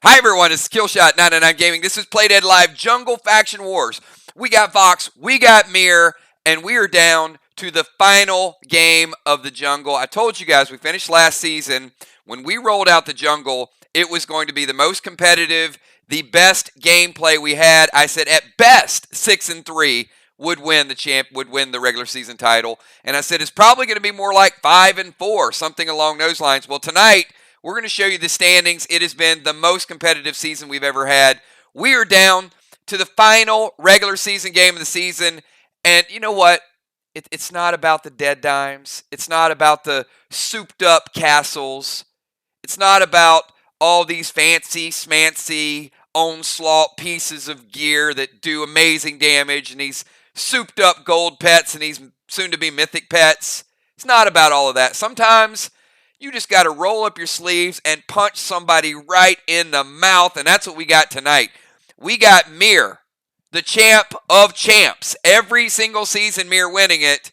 Hi everyone, it's Killshot99 Gaming. This is Playdead Live Jungle Faction Wars. We got VOX, we got MIR, and we are down to the final game of the jungle. I told you guys we finished last season. When we rolled out the jungle, it was going to be the most competitive, the best gameplay we had. I said at best 6-3 would win the regular season title. And I said it's probably going to be more like 5-4, something along those lines. Well, tonight we're going to show you the standings. It has been the most competitive season we've ever had. We are down to the final regular season game of the season. And you know what? It's not about the dead dimes. It's not about the souped up castles. It's not about all these fancy, smancy, onslaught pieces of gear that do amazing damage and these souped up gold pets and these soon to be mythic pets. It's not about all of that. Sometimes you just got to roll up your sleeves and punch somebody right in the mouth, and that's what we got tonight. We got MIR, the champ of champs. Every single season, MIR winning it.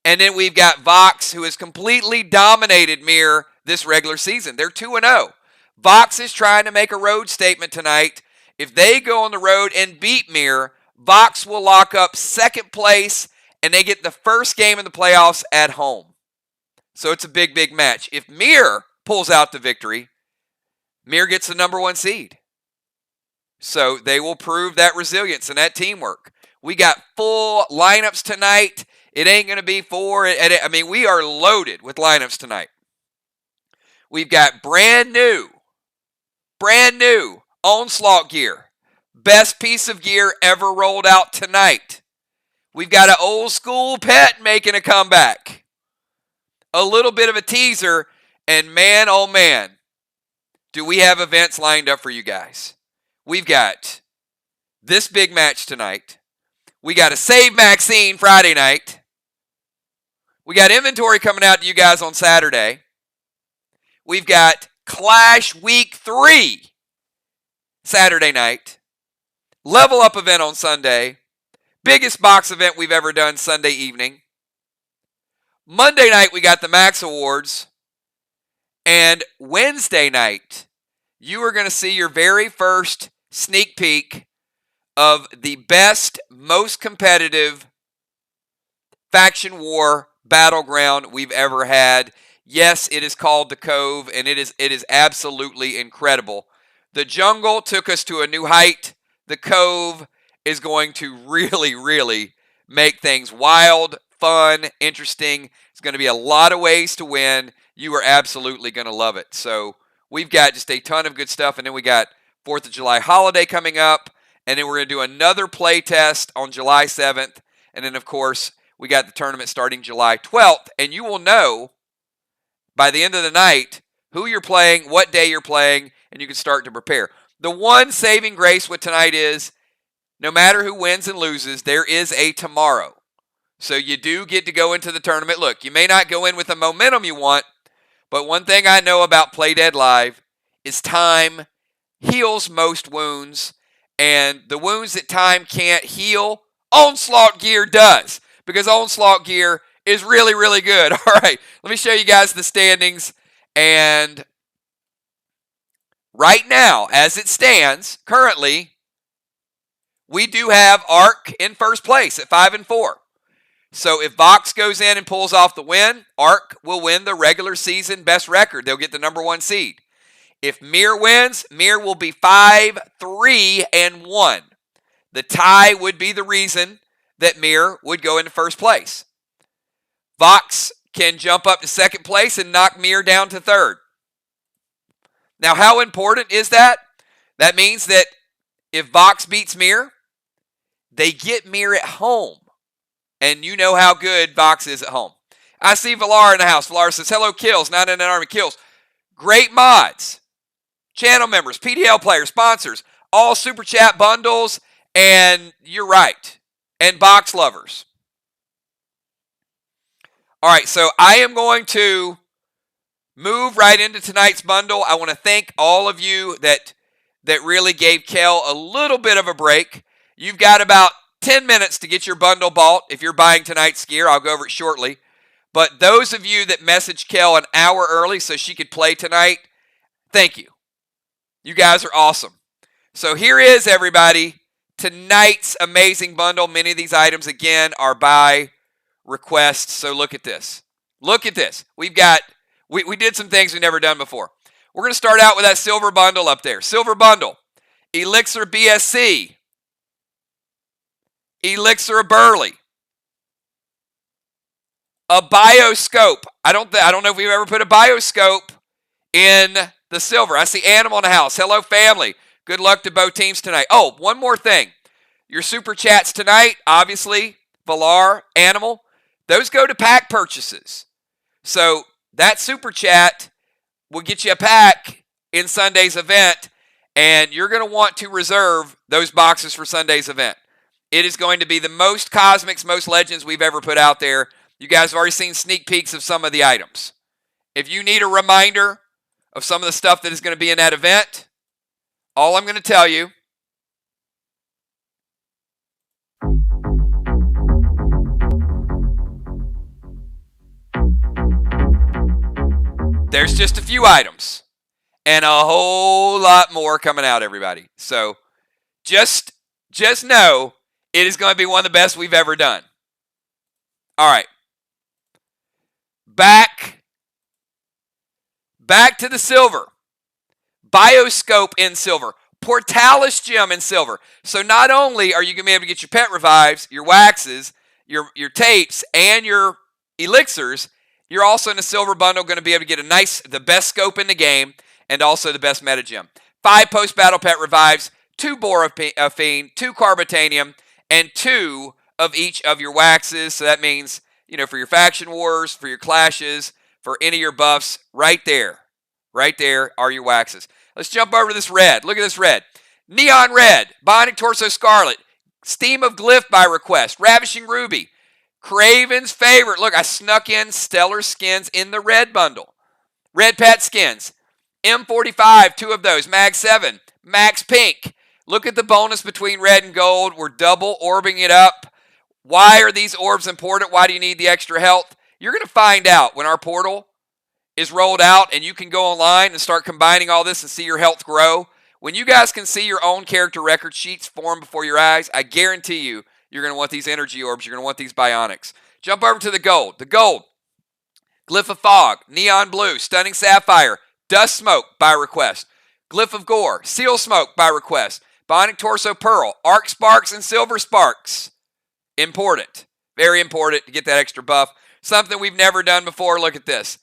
And then we've got VOX, who has completely dominated MIR this regular season. They're 2-0. VOX is trying to make a road statement tonight. If they go on the road and beat MIR, VOX will lock up second place, and they get the first game in the playoffs at home. So it's a big, big match. If MIR pulls out the victory, MIR gets the #1 seed. So they will prove that resilience and that teamwork. We got full lineups tonight. It ain't going to be four. I mean, we are loaded with lineups tonight. We've got brand new Onslaught gear. Best piece of gear ever rolled out tonight. We've got an old school pet making a comeback. A little bit of a teaser, and man, oh man, do we have events lined up for you guys. We've got this big match tonight. We got a Save Maxine Friday night. We got inventory coming out to you guys on Saturday. We've got Clash Week 3 Saturday night. Level Up event on Sunday. Biggest box event we've ever done Sunday evening. Monday night, we got the Max Awards. And Wednesday night, you are going to see your very first sneak peek of the best, most competitive faction war battleground we've ever had. Yes, it is called the Cove, and it is absolutely incredible. The jungle took us to a new height. The Cove is going to really, really make things wild, fun, interesting. It's going to be a lot of ways to win. You are absolutely going to love it. So we've got just a ton of good stuff. And then we got 4th of July holiday coming up. And then we're going to do another play test on July 7th. And then, of course, we got the tournament starting July 12th. And you will know by the end of the night who you're playing, what day you're playing, and you can start to prepare. The one saving grace with tonight is no matter who wins and loses, there is a tomorrow. So you do get to go into the tournament. Look, you may not go in with the momentum you want, but one thing I know about Playdead Live is time heals most wounds, and the wounds that time can't heal, Onslaught gear does, because Onslaught gear is really, really good. All right, let me show you guys the standings, and right now, as it stands, currently, we do have ARC in first place at 5-4. So if VOX goes in and pulls off the win, ARC will win the regular season best record. They'll get the #1 seed. If MIR wins, MIR will be 5-3-1. The tie would be the reason that MIR would go into first place. VOX can jump up to second place and knock MIR down to third. Now, how important is that? That means that if VOX beats MIR, they get MIR at home. And you know how good VOX is at home. I see Valar in the house. Valar says, hello, Kills, not in an army, Kills. Great mods, channel members, PDL players, sponsors, all super chat bundles, and you're right, and box lovers. All right, so I am going to move right into tonight's bundle. I want to thank all of you that really gave Kel a little bit of a break. You've got about 10 minutes to get your bundle bought if you're buying tonight's gear. I'll go over it shortly. But those of you that messaged Kel an hour early so she could play tonight, thank you. You guys are awesome. So here is, everybody, tonight's amazing bundle. Many of these items, again, are by request. So look at this. Look at this. We did some things we've never done before. We're going to start out with that silver bundle up there. Silver bundle. Elixir BSC. Elixir of Burley. A bioscope. I don't know if we've ever put a bioscope in the silver. I see Animal in the house. Hello, family. Good luck to both teams tonight. Oh, one more thing. Your super chats tonight, obviously, Valar, Animal, those go to pack purchases. So that super chat will get you a pack in Sunday's event, and you're going to want to reserve those boxes for Sunday's event. It is going to be the most Cosmics, most Legends we've ever put out there. You guys have already seen sneak peeks of some of the items. If you need a reminder of some of the stuff that is going to be in that event, all I'm going to tell you there's just a few items and a whole lot more coming out, everybody. So just know it is going to be one of the best we've ever done. All right. Back to the silver. Bioscope in silver. Portalis gem in silver. So not only are you going to be able to get your pet revives, your waxes, your tapes, and your elixirs, you're also in a silver bundle going to be able to get the best scope in the game, and also the best meta gem. 5 post-battle pet revives, 2 Boar of Fiend, 2 Carbotanium, and 2 of each of your waxes. So that means, for your faction wars, for your clashes, for any of your buffs, right there are your waxes. Let's jump over to this red. Look at this red. Neon Red, Binding Torso Scarlet, Steam of Glyph by request, Ravishing Ruby, Craven's Favorite. Look, I snuck in Stellar Skins in the red bundle. Red Pet Skins, M45, 2 of those, Mag 7, Max Pink. Look at the bonus between red and gold. We're double orbing it up. Why are these orbs important? Why do you need the extra health? You're going to find out when our portal is rolled out and you can go online and start combining all this and see your health grow. When you guys can see your own character record sheets form before your eyes, I guarantee you're going to want these energy orbs. You're going to want these bionics. Jump over to the gold. The gold. Glyph of Fog, Neon Blue, Stunning Sapphire, Dust Smoke by request. Glyph of Gore, Seal Smoke by request. Binding Torso Pearl, Arc Sparks and Silver Sparks. Important. Very important to get that extra buff. Something we've never done before. Look at this.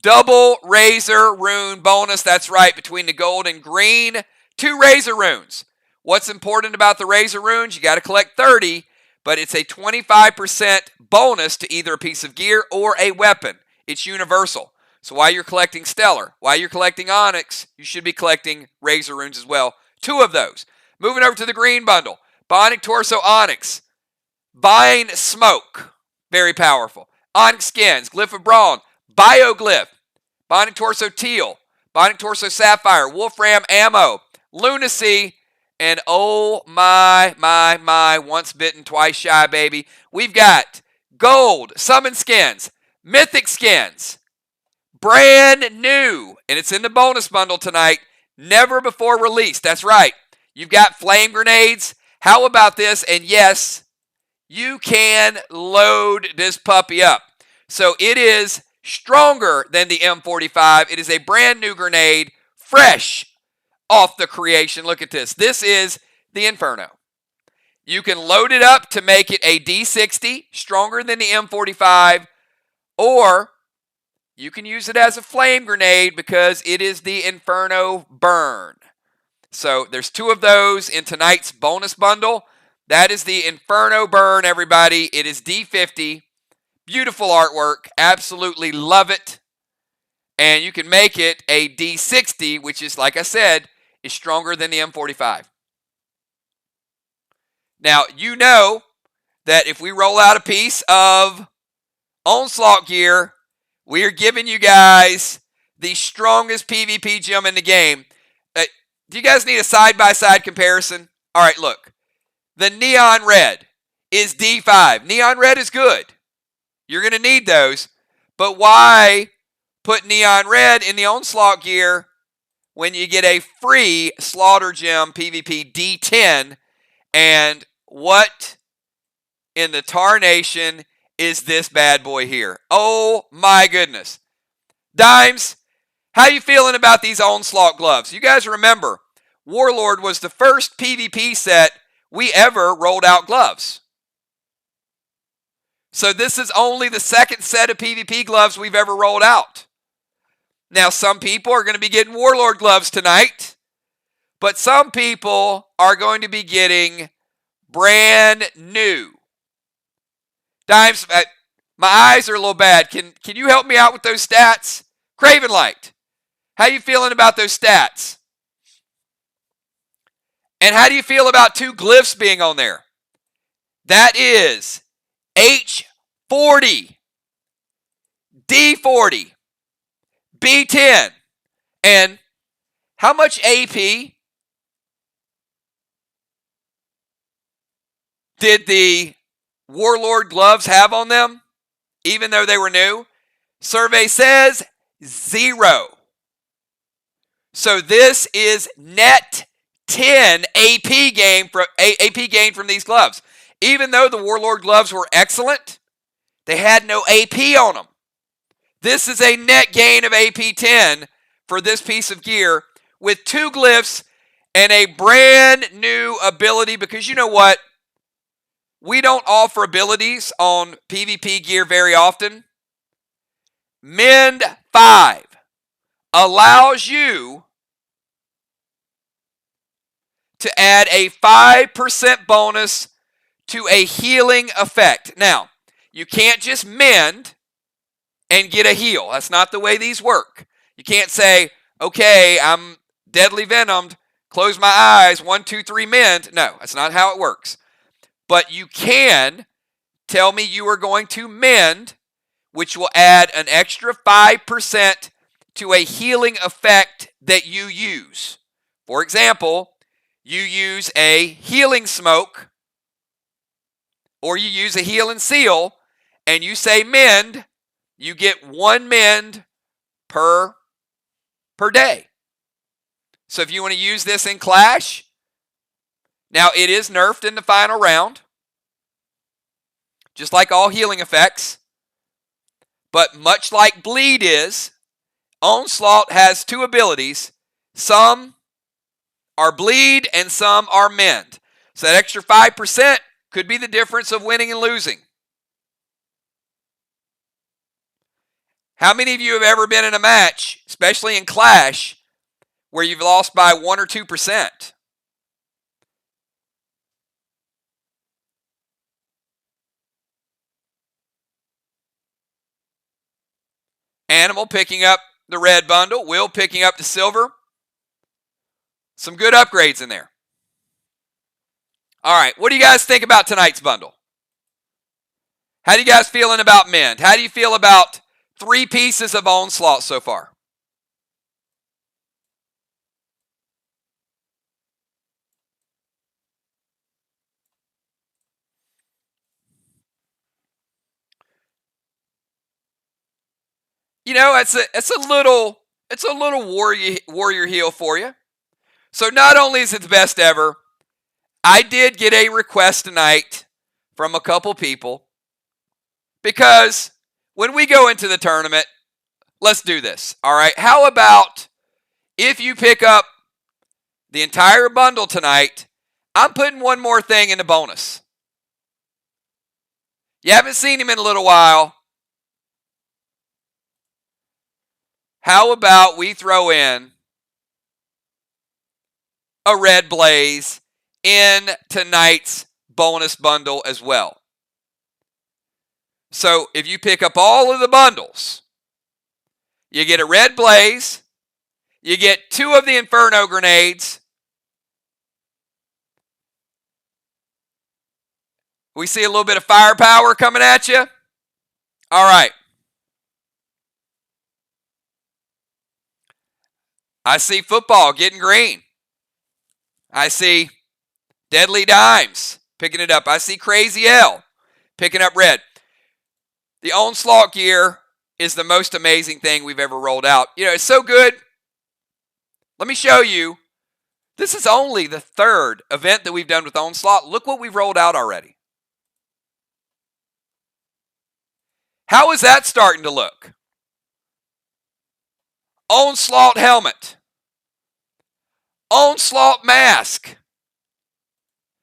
Double Razor Rune bonus. That's right. Between the gold and green, 2 Razor Runes. What's important about the Razor Runes? You got to collect 30, but it's a 25% bonus to either a piece of gear or a weapon. It's universal. So while you're collecting Stellar, while you're collecting Onyx, you should be collecting Razor Runes as well. 2 of those. Moving over to the green bundle. Binding Torso Onyx. Vine Smoke. Very powerful. Onyx Skins. Glyph of Brawn. Bioglyph. Binding Torso Teal. Binding Torso Sapphire. Wolfram Ammo. Lunacy. And oh my, once bitten, twice shy, baby. We've got gold, summon skins, mythic skins, brand new, and it's in the bonus bundle tonight, never before released. That's right. You've got flame grenades. How about this? And yes, you can load this puppy up. So it is stronger than the M45. It is a brand new grenade, fresh off the creation. Look at this. This is the Inferno. You can load it up to make it a D60, stronger than the M45, or you can use it as a flame grenade because it is the Inferno Burn. So there's 2 of those in tonight's bonus bundle. That is the Inferno Burn, everybody. It is D50. Beautiful artwork. Absolutely love it. And you can make it a D60, which is, like I said, is stronger than the M45. Now, you know that if we roll out a piece of Onslaught gear, we are giving you guys the strongest PvP gem in the game. Do you guys need a side-by-side comparison? All right, look. The Neon Red is D5. Neon Red is good. You're going to need those. But why put Neon Red in the Onslaught gear when you get a free Slaughter Gem PvP D10. And what in the tarnation is this bad boy here? Oh my goodness. Dimes, how you feeling about these Onslaught gloves? You guys remember, Warlord was the first PvP set we ever rolled out gloves. So this is only the second set of PvP gloves we've ever rolled out. Now, some people are going to be getting Warlord gloves tonight, but some people are going to be getting brand new. Dimes, my eyes are a little bad. Can you help me out with those stats? Craven Light, how you feeling about those stats? And how do you feel about 2 glyphs being on there? That is H40, D40, B10. And how much AP did the Warlord gloves have on them, even though they were new? Survey says 0. So this is net 10 AP gain from these gloves. Even though the Warlord gloves were excellent, they had no AP on them. This is a net gain of AP 10 for this piece of gear with 2 glyphs and a brand new ability, because you know what? We don't offer abilities on PvP gear very often. Mend 5 allows you to add a 5% bonus to a healing effect. Now, you can't just mend and get a heal. That's not the way these work. You can't say, okay, I'm deadly venomed, close my eyes, 1, 2, 3, mend. No, that's not how it works. But you can tell me you are going to mend, which will add an extra 5% to a healing effect that you use. For example, you use a healing smoke, or you use a healing seal, and you say mend, you get 1 mend per day. So if you want to use this in Clash, now it is nerfed in the final round, just like all healing effects. But much like Bleed is, Onslaught has 2 abilities. Some are Bleed and some are Mend. So that extra 5% could be the difference of winning and losing. How many of you have ever been in a match, especially in Clash, where you've lost by 1 or 2%? Animal picking up the red bundle. Will picking up the silver. Some good upgrades in there. All right, what do you guys think about tonight's bundle? How do you guys feeling about Mend? How do you feel about 3 pieces of Onslaught so far? You know, it's a little warrior heal for you. So not only is it the best ever, I did get a request tonight from a couple people, because when we go into the tournament, let's do this, all right? How about if you pick up the entire bundle tonight, I'm putting one more thing in the bonus. You haven't seen him in a little while. How about we throw in a red blaze in tonight's bonus bundle as well? So if you pick up all of the bundles, you get a red blaze, you get 2 of the Inferno grenades. We see a little bit of firepower coming at you. All right. I see football getting green. I see Deadly Dimes picking it up. I see Crazy L picking up red. The Onslaught gear is the most amazing thing we've ever rolled out. You know, it's so good. Let me show you. This is only the third event that we've done with Onslaught. Look what we've rolled out already. How is that starting to look? Onslaught helmet. Onslaught mask.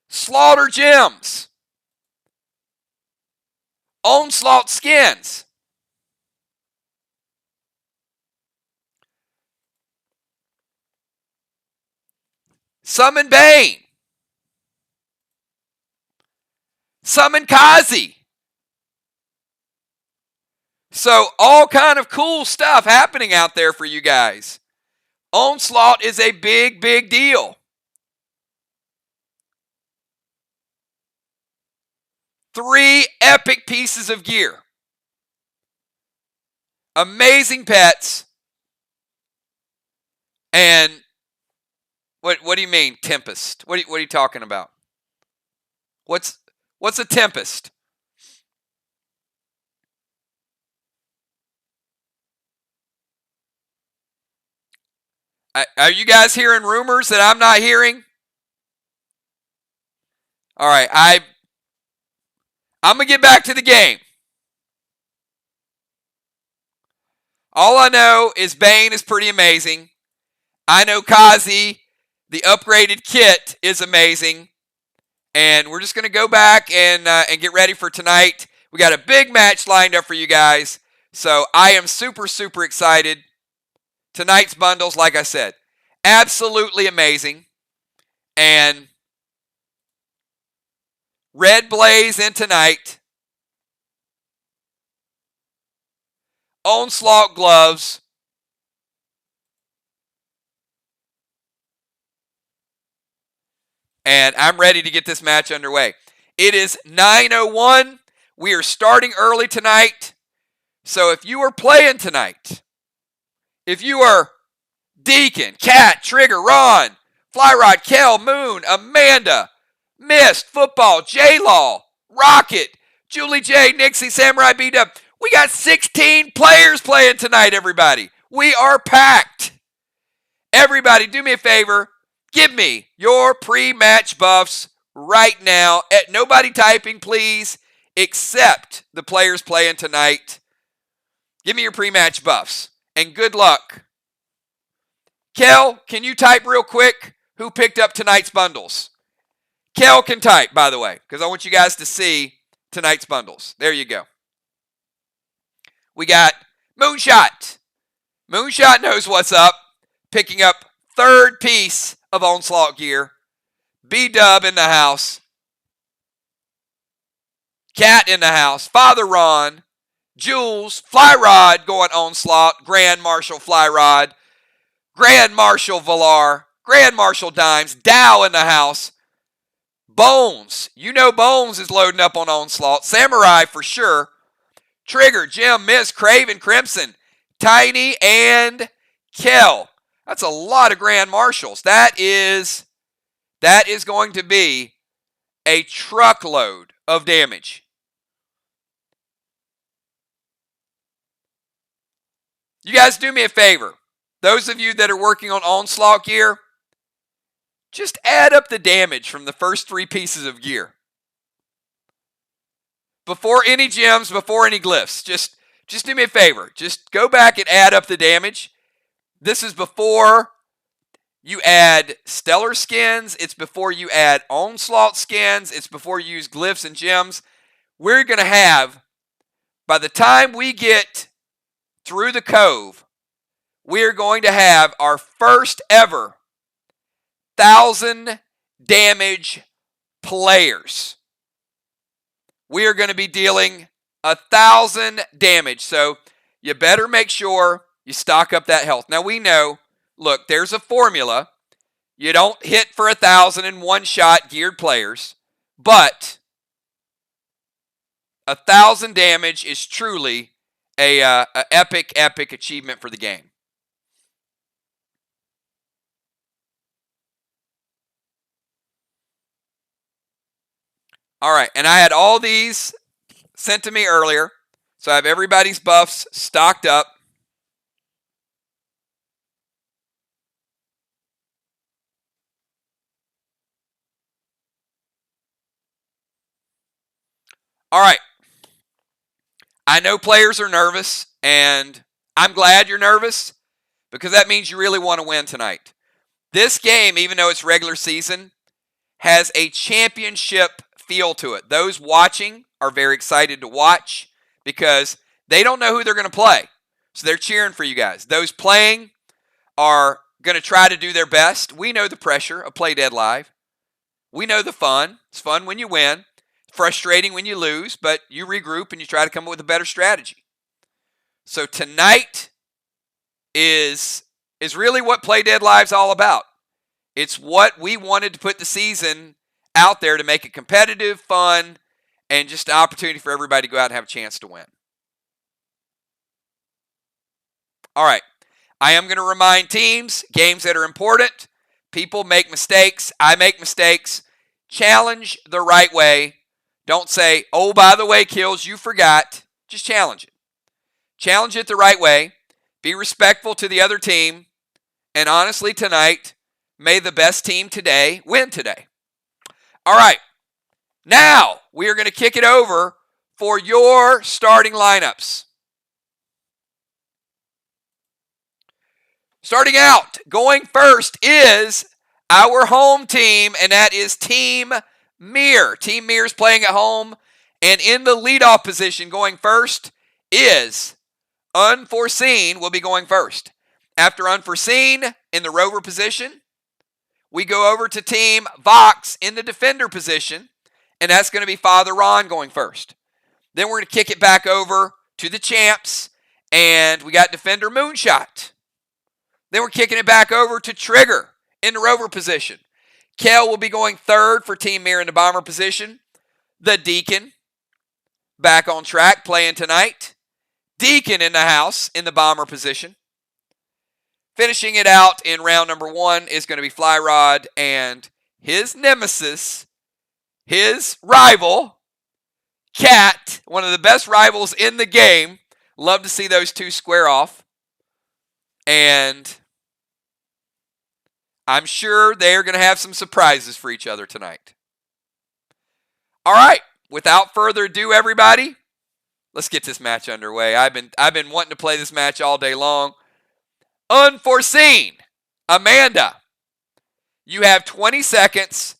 Slaughter gems. Onslaught skins. Summon Bane. Summon Kazi. So all kind of cool stuff happening out there for you guys. Onslaught is a big, big deal. 3 epic pieces of gear. Amazing pets. And what do you mean, Tempest? What are you talking about? What's a Tempest? Are you guys hearing rumors that I'm not hearing? All right, I'm going to get back to the game. All I know is Bane is pretty amazing. I know Kazi, the upgraded kit, is amazing. And we're just going to go back and get ready for tonight. We got a big match lined up for you guys. So I am super, super excited. Tonight's bundles, like I said, absolutely amazing. And Red Blaze in tonight. Onslaught gloves. And I'm ready to get this match underway. It is 9:01. We are starting early tonight. So if you are playing tonight, if you are Deacon, Cat, Trigger, Ron, Flyrod, Kel, Moon, Amanda, Mist, Football, J-Law, Rocket, Julie J, Nixie, Samurai B-Dub. We got 16 players playing tonight, everybody. We are packed. Everybody, do me a favor. Give me your pre-match buffs right now. Nobody typing, please, except the players playing tonight. Give me your pre-match buffs. And good luck. Kel, can you type real quick who picked up tonight's bundles? Kel can type, by the way, because I want you guys to see tonight's bundles. There you go. We got Moonshot. Moonshot knows what's up. Picking up third piece of Onslaught gear. B-Dub in the house. Cat in the house. Father Ron. Jules. Flyrod going Onslaught. Grand Marshal Flyrod. Grand Marshal Valar. Grand Marshal Dimes. Dow in the house. Bones. You know Bones is loading up on Onslaught. Samurai for sure. Trigger, Jim, Miss, Craven, Crimson, Tiny, and Kel. That's a lot of Grand Marshals. That is going to be a truckload of damage. You guys do me a favor. Those of you that are working on Onslaught gear, just add up the damage from the first 3 pieces of gear. Before any gems, before any glyphs. Just do me a favor. Just go back and add up the damage. This is before you add stellar skins. It's before you add Onslaught skins. It's before you use glyphs and gems. We're going to have, by the time we get through the cove, we're going to have our first ever 1,000 damage players. We are going to be dealing 1,000 damage. So you better make sure you stock up that health. Now we know, look, there's a formula. You don't hit for 1,000 in one shot geared players, but 1,000 damage is truly a epic achievement for the game. All right, and I had all these sent to me earlier, so I have everybody's buffs stocked up. All right. I know players are nervous, and I'm glad you're nervous because that means you really want to win tonight. This game, even though it's regular season, has a championship feel to it. Those watching are very excited to watch because they don't know who they're going to play. So they're cheering for you guys. Those playing are going to try to do their best. We know the pressure of Play Dead Live. We know the fun. It's fun when you win. Frustrating when you lose, but you regroup and you try to come up with a better strategy. So tonight is really what Play Dead Live's all about. It's what we wanted to put the season out there to make it competitive, fun, and just an opportunity for everybody to go out and have a chance to win. All right. I am going to remind teams, games that are important. People make mistakes. I make mistakes. Challenge the right way. Don't say, oh, by the way, Kills, you forgot. Just challenge it. Challenge it the right way. Be respectful to the other team. And honestly, tonight, may the best team today win today. All right. Now, we are going to kick it over for your starting lineups. Starting out, going first is our home team, and that is Team MIR. Team MIR is playing at home, and in the leadoff position going first is Unforeseen will be going first. After Unforeseen in the rover position, we go over to Team VOX in the defender position, and that's going to be Father Ron going first. Then we're going to kick it back over to the champs, and we got Defender Moonshot. Then we're kicking it back over to Trigger in the rover position. Kel will be going third for Team MIR in the bomber position. The Deacon back on track playing tonight. Deacon in the house in the bomber position. Finishing it out in round number 1 is going to be Fly Rod and his nemesis, his rival, Cat, one of the best rivals in the game. Love to see those two square off. And I'm sure they're going to have some surprises for each other tonight. All right, without further ado, everybody, let's get this match underway. I've been wanting to play this match all day long. Unforeseen, Amanda, you have 20 seconds.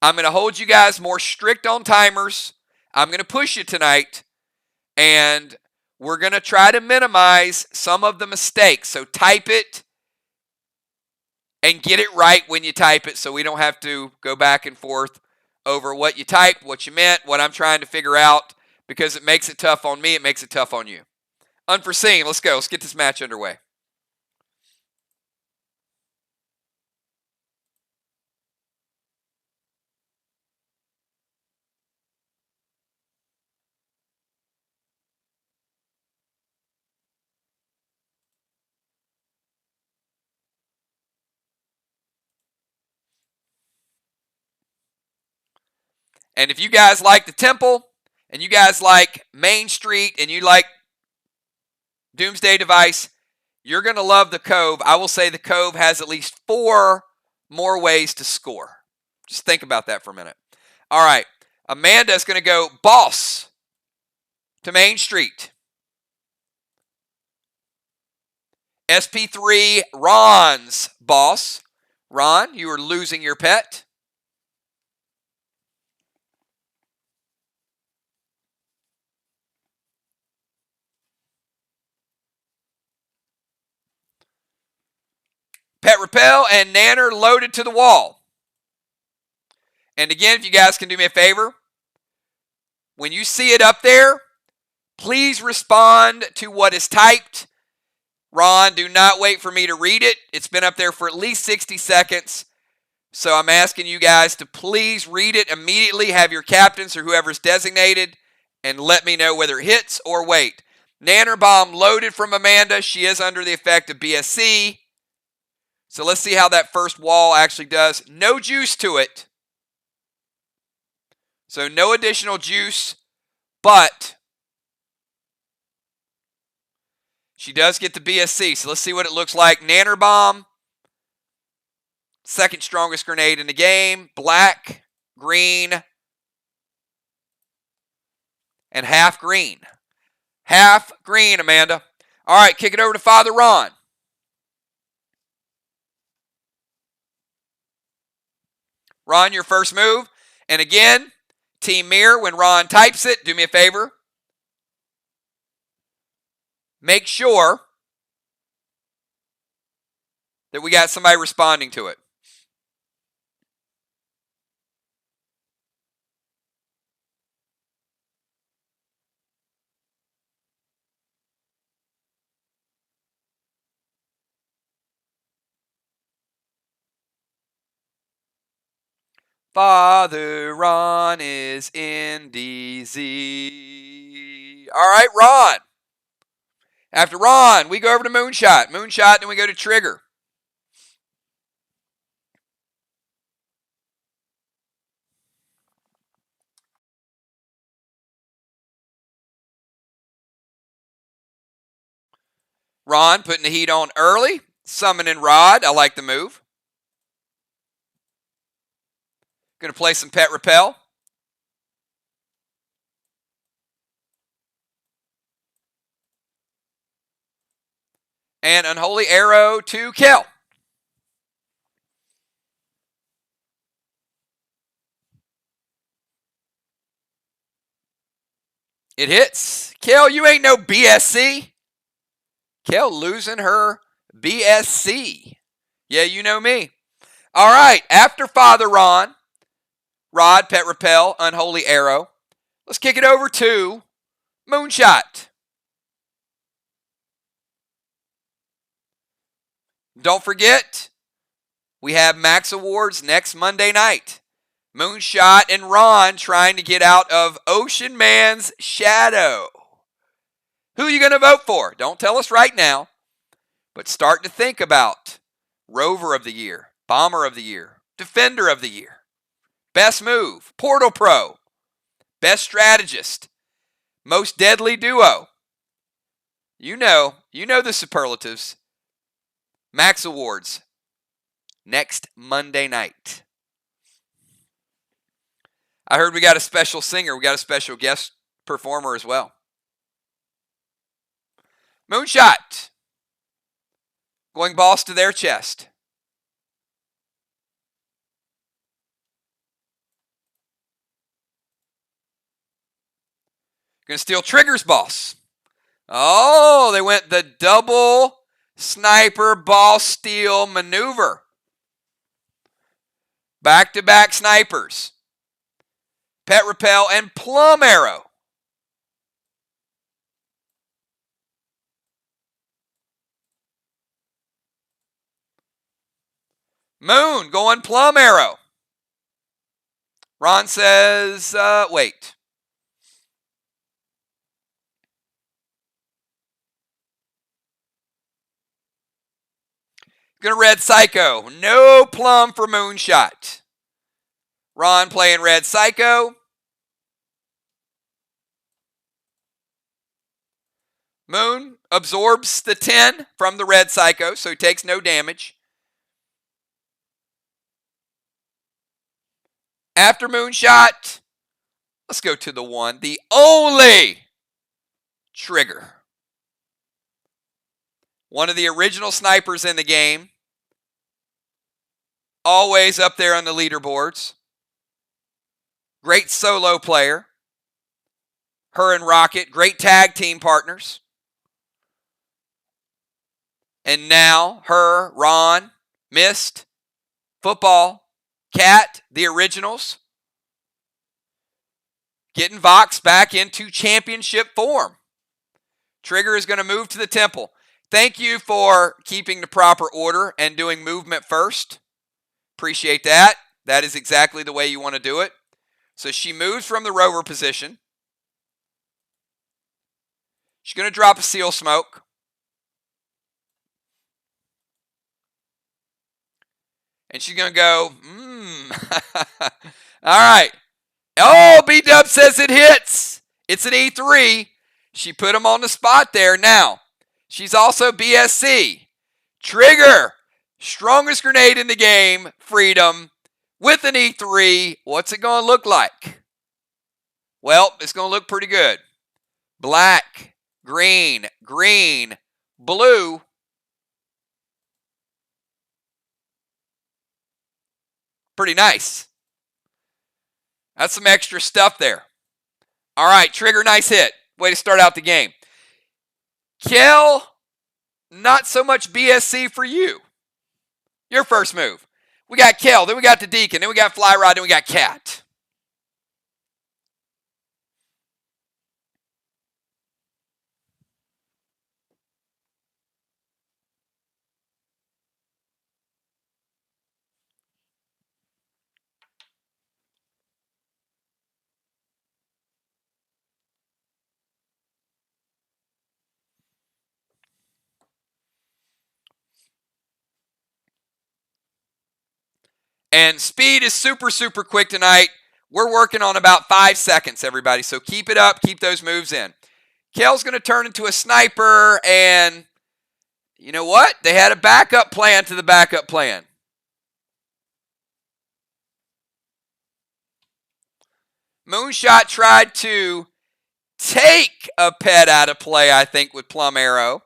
I'm going to hold you guys more strict on timers. I'm going to push you tonight, and we're going to try to minimize some of the mistakes. So type it and get it right when you type it so we don't have to go back and forth over what you typed, what you meant, what I'm trying to figure out, because it makes it tough on me, it makes it tough on you. Unforeseen, let's go. Let's get this match underway. And if you guys like the Temple, and you guys like Main Street, and you like Doomsday Device, you're going to love the Cove. I will say the Cove has at least 4 more ways to score. Just think about that for a minute. All right. Amanda's going to go Boss to Main Street. SP3, Ron's Boss. Ron, you are losing your pet. Pet Repel and Nanner loaded to the wall. And again, if you guys can do me a favor, when you see it up there, please respond to what is typed. Ron, do not wait for me to read it. It's been up there for at least 60 seconds. So I'm asking you guys to please read it immediately. Have your captains or whoever's designated and let me know whether it hits or wait. Nanner Bomb loaded from Amanda. She is under the effect of BSC. So let's see how that first wall actually does. No juice to it. So no additional juice, but she does get the BSC. So let's see what it looks like. Nanner Bomb, second strongest grenade in the game. Black, green, and half green. Half green, Amanda. All right, kick it over to Father Ron. Ron, your first move. And again, Team MIR, when Ron types it, do me a favor. Make sure that we got somebody responding to it. Father Ron is in DZ. All right, Ron. After Ron, we go over to Moonshot. Moonshot, then we go to Trigger. Ron putting the heat on early. Summoning Rod. I like the move. Going to play some Pet Repel. And Unholy Arrow to kill. It hits. Kel, you ain't no BSC. Kel losing her BSC. Yeah, you know me. All right, after Father Ron, Rod, Pet Repel, Unholy Arrow, let's kick it over to Moonshot. Don't forget, we have Max Awards next Monday night. Moonshot and Ron trying to get out of Ocean Man's shadow. Who are you going to vote for? Don't tell us right now, but start to think about Rover of the Year, Bomber of the Year, Defender of the Year, Best Move, Portal Pro, Best Strategist, Most Deadly Duo. You know the superlatives. Max Awards next Monday night. I heard we got a special singer. We got a special guest performer as well. Moonshot. Going balls to their chest. Going to steal Trigger's boss. Oh, they went the double sniper ball steal maneuver. Back-to-back snipers. Pet Repel and Plum Arrow. Moon going Plum Arrow. Ron says, wait. Gonna Red Psycho. No Plum for Moonshot. Ron playing Red Psycho. Moon absorbs the 10 from the Red Psycho, so he takes no damage. After Moonshot, let's go to the one, the only Trigger. One of the original snipers in the game. Always up there on the leaderboards. Great solo player. Her and Rocket, great tag team partners. And now, her, Ron, Mist, Football, Cat, the originals. Getting VOX back into championship form. Trigger is going to move to the temple. Thank you for keeping the proper order and doing movement first. Appreciate that. That is exactly the way you want to do it. So she moves from the rover position. She's going to drop a seal smoke. And she's going to go, All right. Oh, B-Dub says it hits. It's an E3. She put him on the spot there. Now, she's also BSC. Trigger. Strongest grenade in the game. Freedom. With an E3. What's it going to look like? Well, it's going to look pretty good. Black, green, green, blue. Pretty nice. That's some extra stuff there. All right, Trigger, nice hit. Way to start out the game. Kel, not so much BSC for you. Your first move. We got Kel, then we got the Deacon, then we got Fly Rod, then we got Cat. And speed is super, super quick tonight. We're working on about 5 seconds, everybody. So keep it up. Keep those moves in. Kel's going to turn into a sniper, and you know what? They had a backup plan to the backup plan. Moonshot tried to take a pet out of play, I think, with Plum Arrow.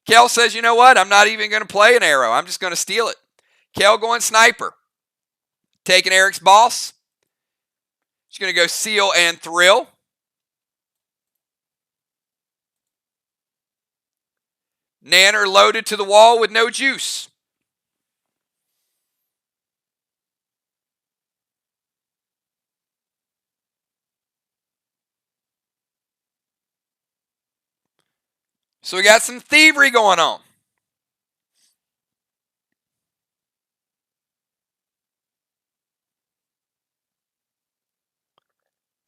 Kel says, you know what? I'm not even going to play an arrow. I'm just going to steal it. Kel going sniper. Taking Eric's boss. She's going to go seal and thrill. Nanner loaded to the wall with no juice. So we got some thievery going on.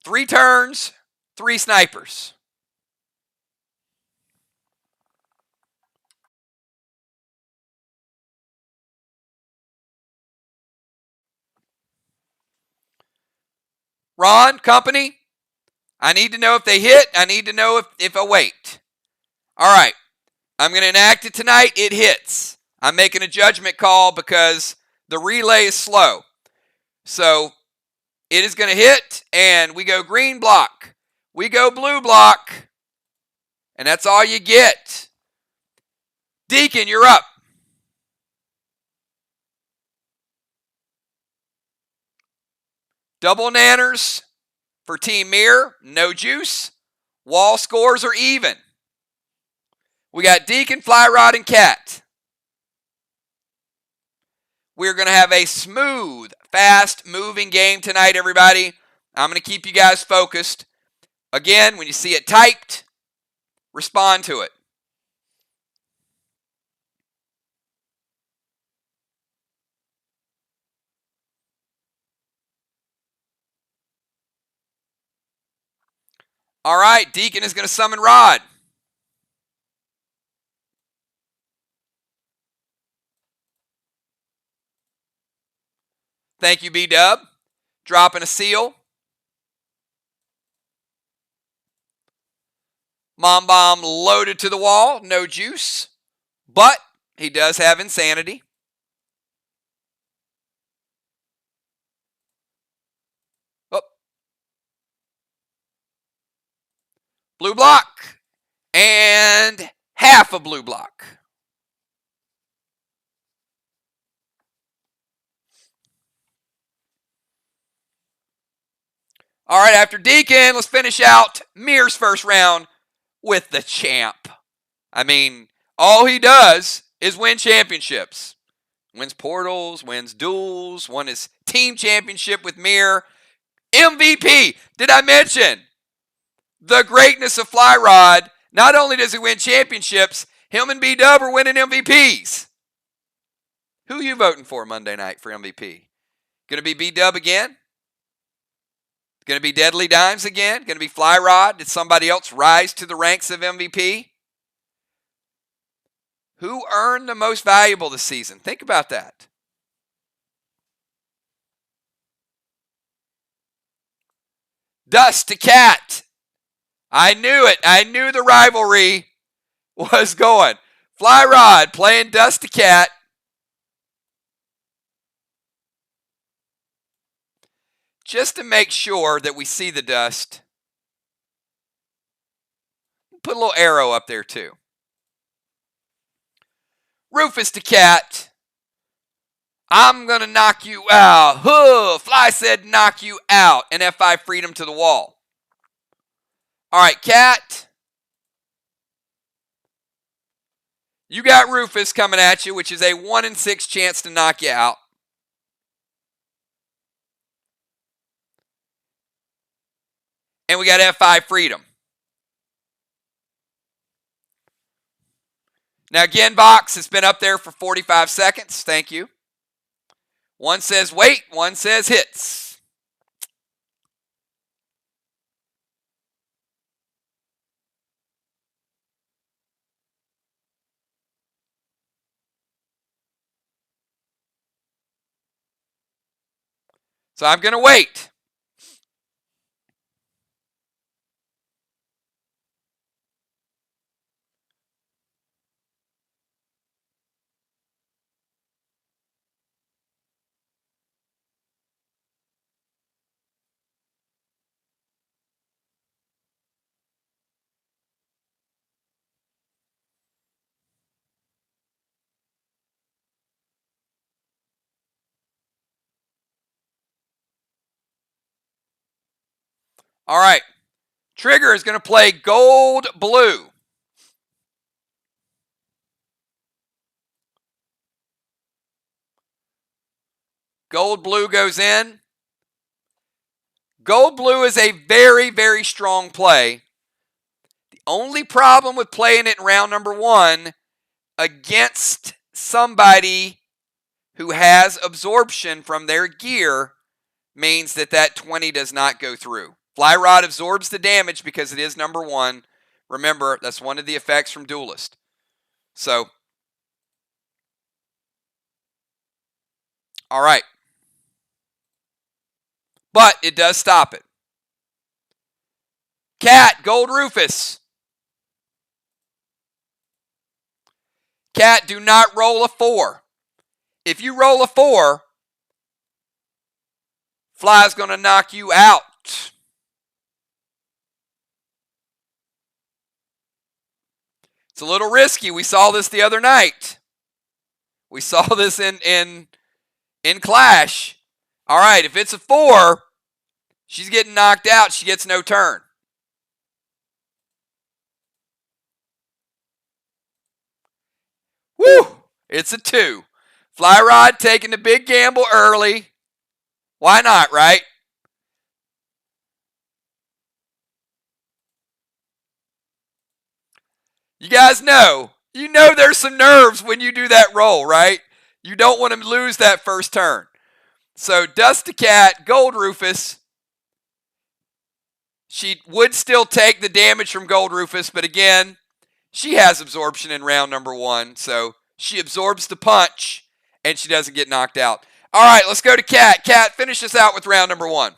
Three turns, 3 snipers. Ron, company, I need to know if they hit. I need to know if I wait. All right, I'm going to enact it tonight. It hits. I'm making a judgment call because the relay is slow. So it is going to hit, and we go green block. We go blue block, and that's all you get. Deacon, you're up. Double nanners for Team MIR, no juice. Wall scores are even. We got Deacon, Fly Rod, and Cat. We're going to have a smooth, fast-moving game tonight, everybody. I'm going to keep you guys focused. Again, when you see it typed, respond to it. All right, Deacon is going to summon Rod. Thank you, B-Dub. Dropping a seal. Mom Bomb loaded to the wall. No juice. But he does have insanity. Oh. Blue block. And half a blue block. All right, after Deacon, let's finish out MIR's first round with the champ. I mean, all he does is win championships. Wins portals, wins duels, won his team championship with MIR. MVP, did I mention? The greatness of Fly Rod. Not only does he win championships, him and B-Dub are winning MVPs. Who are you voting for Monday night for MVP? Going to be B-Dub again? Going to be Deadly Dimes again? Going to be Fly Rod? Did somebody else rise to the ranks of MVP? Who earned the most valuable this season? Think about that. Dust to Cat. I knew it. I knew the rivalry was going. Fly Rod playing Dust to Cat. just to make sure that we see the dust, put a little arrow up there too. Rufus to cat. I'm going to knock you out. Huh, fly said knock you out. And F5 freedom to the wall. All right, cat. You got Rufus coming at you, which is a 1 in 6 chance to knock you out. And we got F5 freedom. Now again, VOX has been up there for 45 seconds. Thank you. One says wait, one says hits. So I'm going to wait. All right. Trigger is going to play gold blue. Gold blue goes in. Gold blue is a very, very strong play. The only problem with playing it in round number 1 against somebody who has absorption from their gear means that that 20 does not go through. Fly rod absorbs the damage because it is number 1. Remember, that's one of the effects from Duelist. So, all right. But it does stop it. Cat, gold Rufus. Cat, do not roll a 4. If you roll a 4, Fly's going to knock you out. It's a little risky. We saw this the other night. We saw this in Clash. All right, if it's a 4, she's getting knocked out. She gets no turn. Woo! It's a 2. Fly rod taking the big gamble early. Why not, right? You guys know. You know there's some nerves when you do that roll, right? You don't want to lose that first turn. So Dust to Cat, Gold Rufus. She would still take the damage from Gold Rufus, but again, she has absorption in round number 1, so she absorbs the punch, and she doesn't get knocked out. All right, let's go to Cat. Cat, finish us out with round number 1.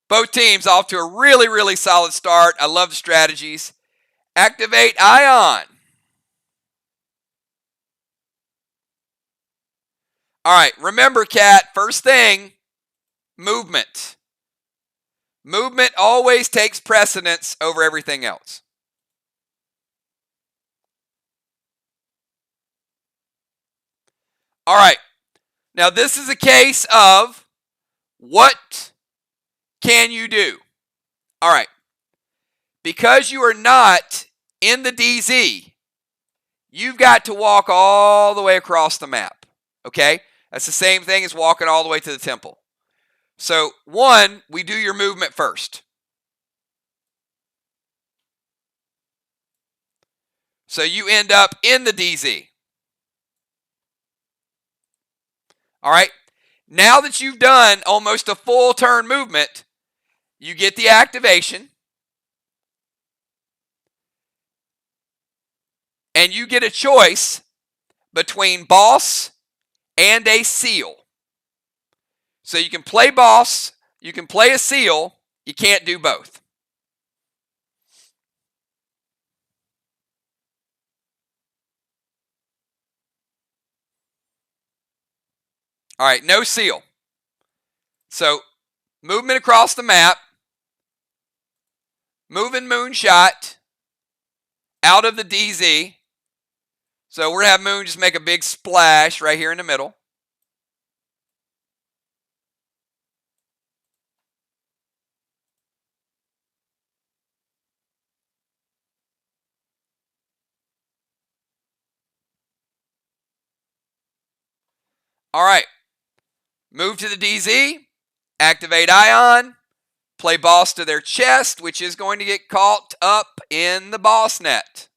Both teams off to a really, really solid start. I love the strategies. Activate Ion. All right, remember, Cat, first thing, movement. Movement always takes precedence over everything else. All right, now this is a case of what can you do? All right, because you are not in the DZ, you've got to walk all the way across the map, okay? That's the same thing as walking all the way to the temple. So, 1, we do your movement first. So you end up in the DZ. All right. Now that you've done almost a full turn movement, you get the activation. And you get a choice between boss and a seal. So you can play boss, you can play a seal, you can't do both. All right, no seal. So movement across the map, moving moonshot out of the DZ. So we're going to have Moon just make a big splash right here in the middle. All right. Move to the DZ, activate Ion, play boss to their chest, which is going to get caught up in the boss net.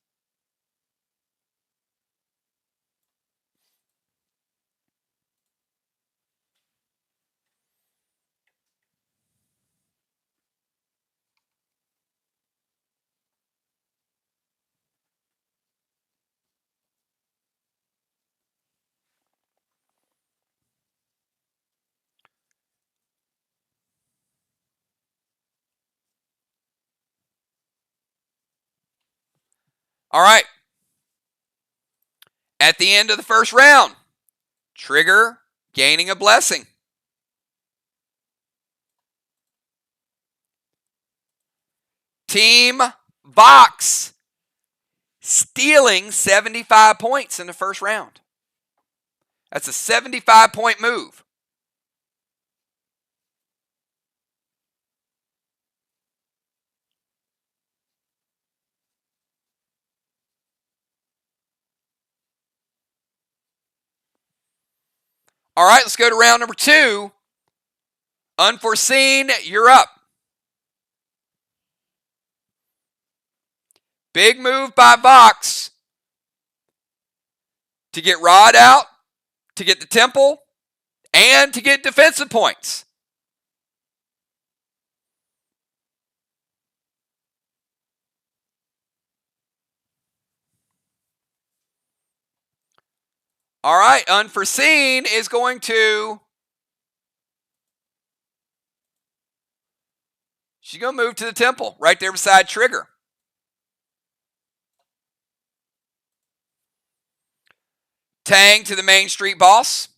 All right. At the end of the first round, Trigger gaining a blessing. Team VOX stealing 75 points in the first round. That's a 75-point move. All right, let's go to round number 2. Unforeseen, you're up. Big move by VOX to get Rod out, to get the temple, and to get defensive points. All right, Unforeseen is going to... She's going to move to the temple, right there beside Trigger. Tang to the Main Street boss.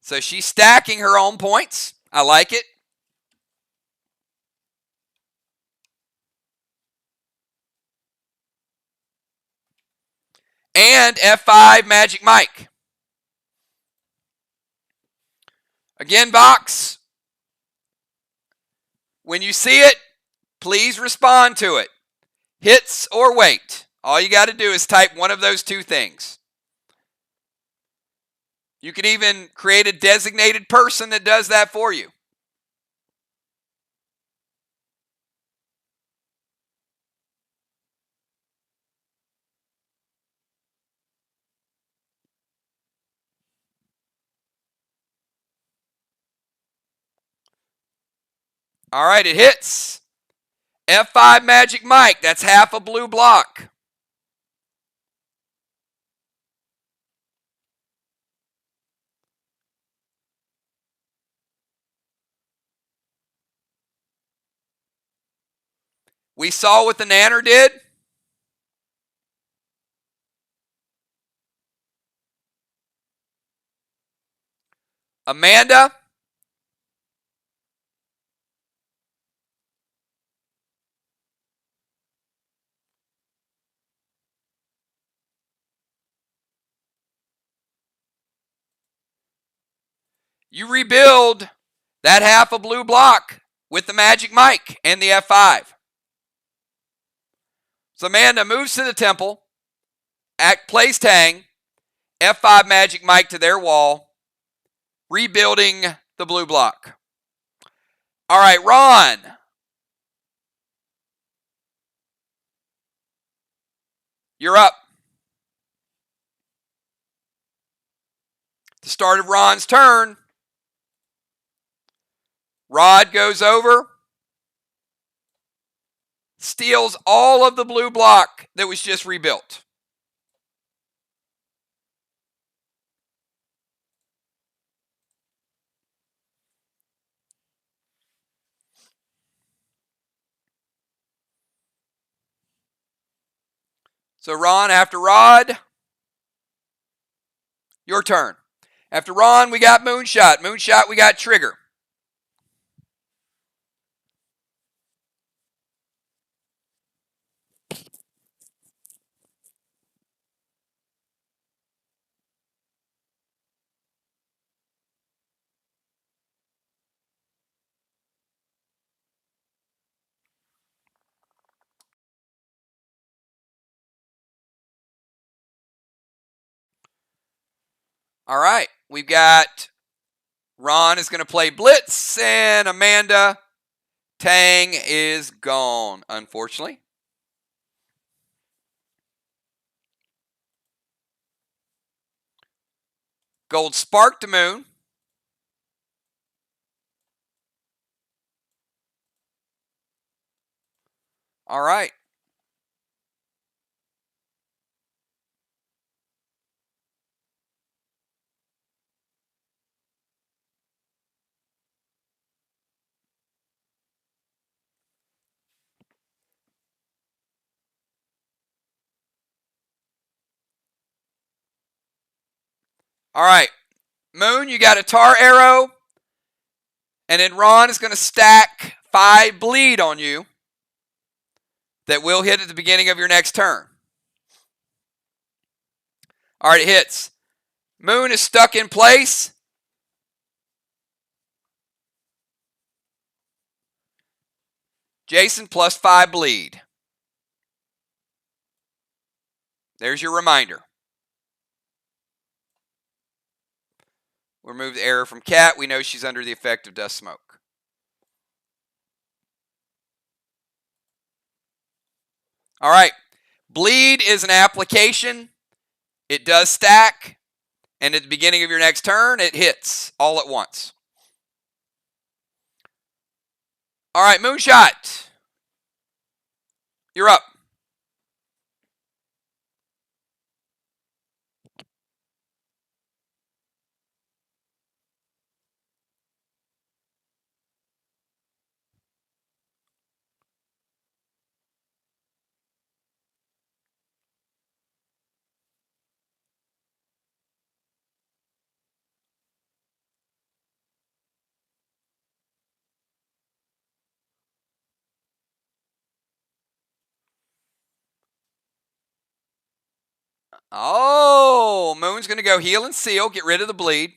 So she's stacking her own points. I like it. And F5 Magic Mike. Again, VOX, when you see it, please respond to it. Hits or wait. All you got to do is type one of those two things. You can even create a designated person that does that for you. All right, it hits. F5 Magic Mike. That's half a blue block. We saw what the Nanner did. Amanda. You rebuild that half a blue block with the Magic Mike and the F5. So Amanda moves to the temple, plays Tang, F5 Magic Mike to their wall, rebuilding the blue block. All right, Ron. You're up. The start of Ron's turn. Rod goes over, steals all of the blue block that was just rebuilt. So Ron after Rod. Your turn. After Ron, we got Moonshot. Moonshot, we got Trigger. All right. We've got Ron is going to play Blitz, and Amanda Tang is gone, unfortunately. Gold Spark to Moon. All right. All right. Moon, you got a Tar Arrow. And then Ron is going to stack 5 bleed on you that will hit at the beginning of your next turn. All right, it hits. Moon is stuck in place. Jason plus 5 bleed. There's your reminder. We'll remove the error from Cat. We know she's under the effect of dust smoke. All right. Bleed is an application. It does stack. And at the beginning of your next turn, it hits all at once. All right, Moonshot. You're up. Oh, Moon's going to go heal and seal, get rid of the bleed.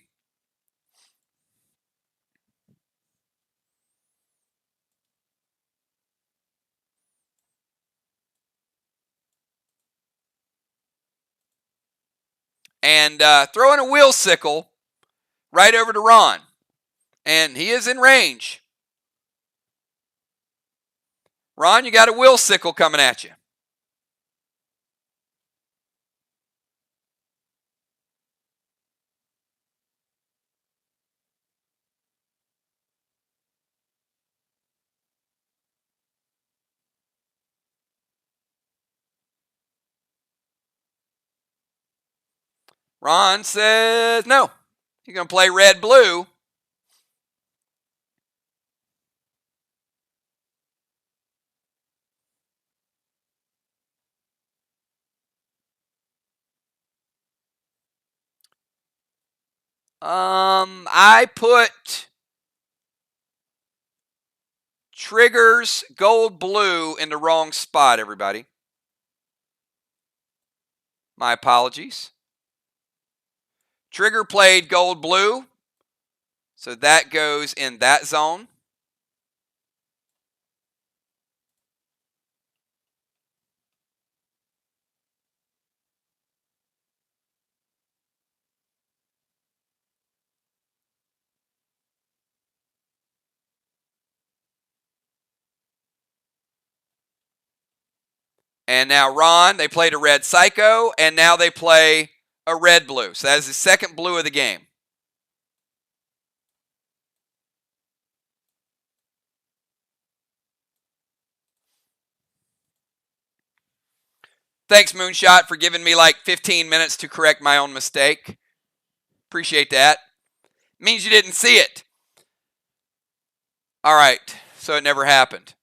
And throw in a wheel sickle right over to Ron. And he is in range. Ron, you got a wheel sickle coming at you. Ron says no. He's going to play red-blue. I put Trigger's gold-blue in the wrong spot, everybody. My apologies. Trigger played gold-blue, so that goes in that zone. And now Ron, they played a red Psycho, and now they play a red-blue. So that is the second blue of the game. Thanks, Moonshot, for giving me like 15 minutes to correct my own mistake. Appreciate that. Means you didn't see it. All right, so it never happened.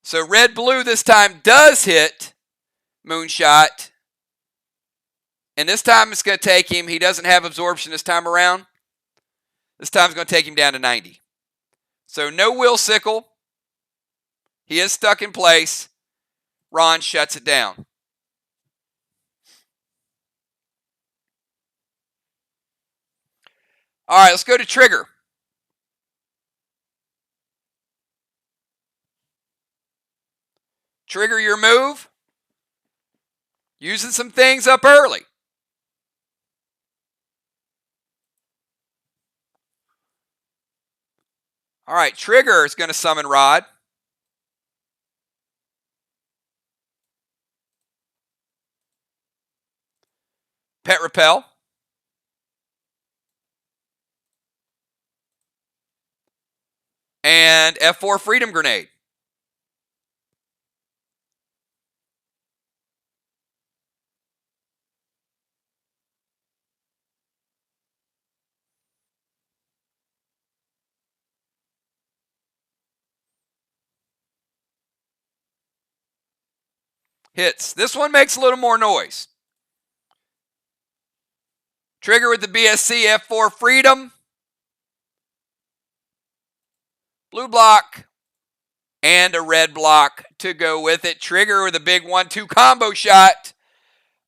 So red-blue this time does hit Moonshot. And this time it's going to take him, he doesn't have absorption this time around. This time it's going to take him down to 90. So no will sickle. He is stuck in place. Ron shuts it down. All right, let's go to trigger. Trigger your move. Using some things up early. All right, trigger is going to summon Rod. Pet repel. And F4 freedom grenade. Hits. This one makes a little more noise. Trigger with the BSC, F4 freedom. Blue block. And a red block to go with it. Trigger with a big 1-2 combo shot.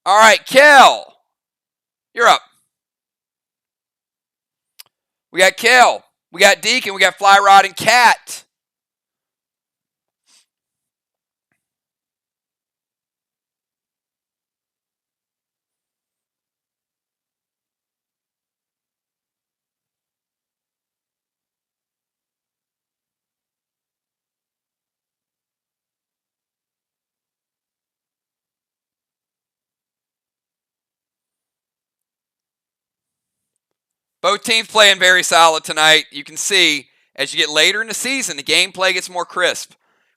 All right, Kel, you're up. We got Kel. We got Deacon. We got Fly Rod and Cat. Both teams playing very solid tonight. You can see as you get later in the season, the gameplay gets more crisp.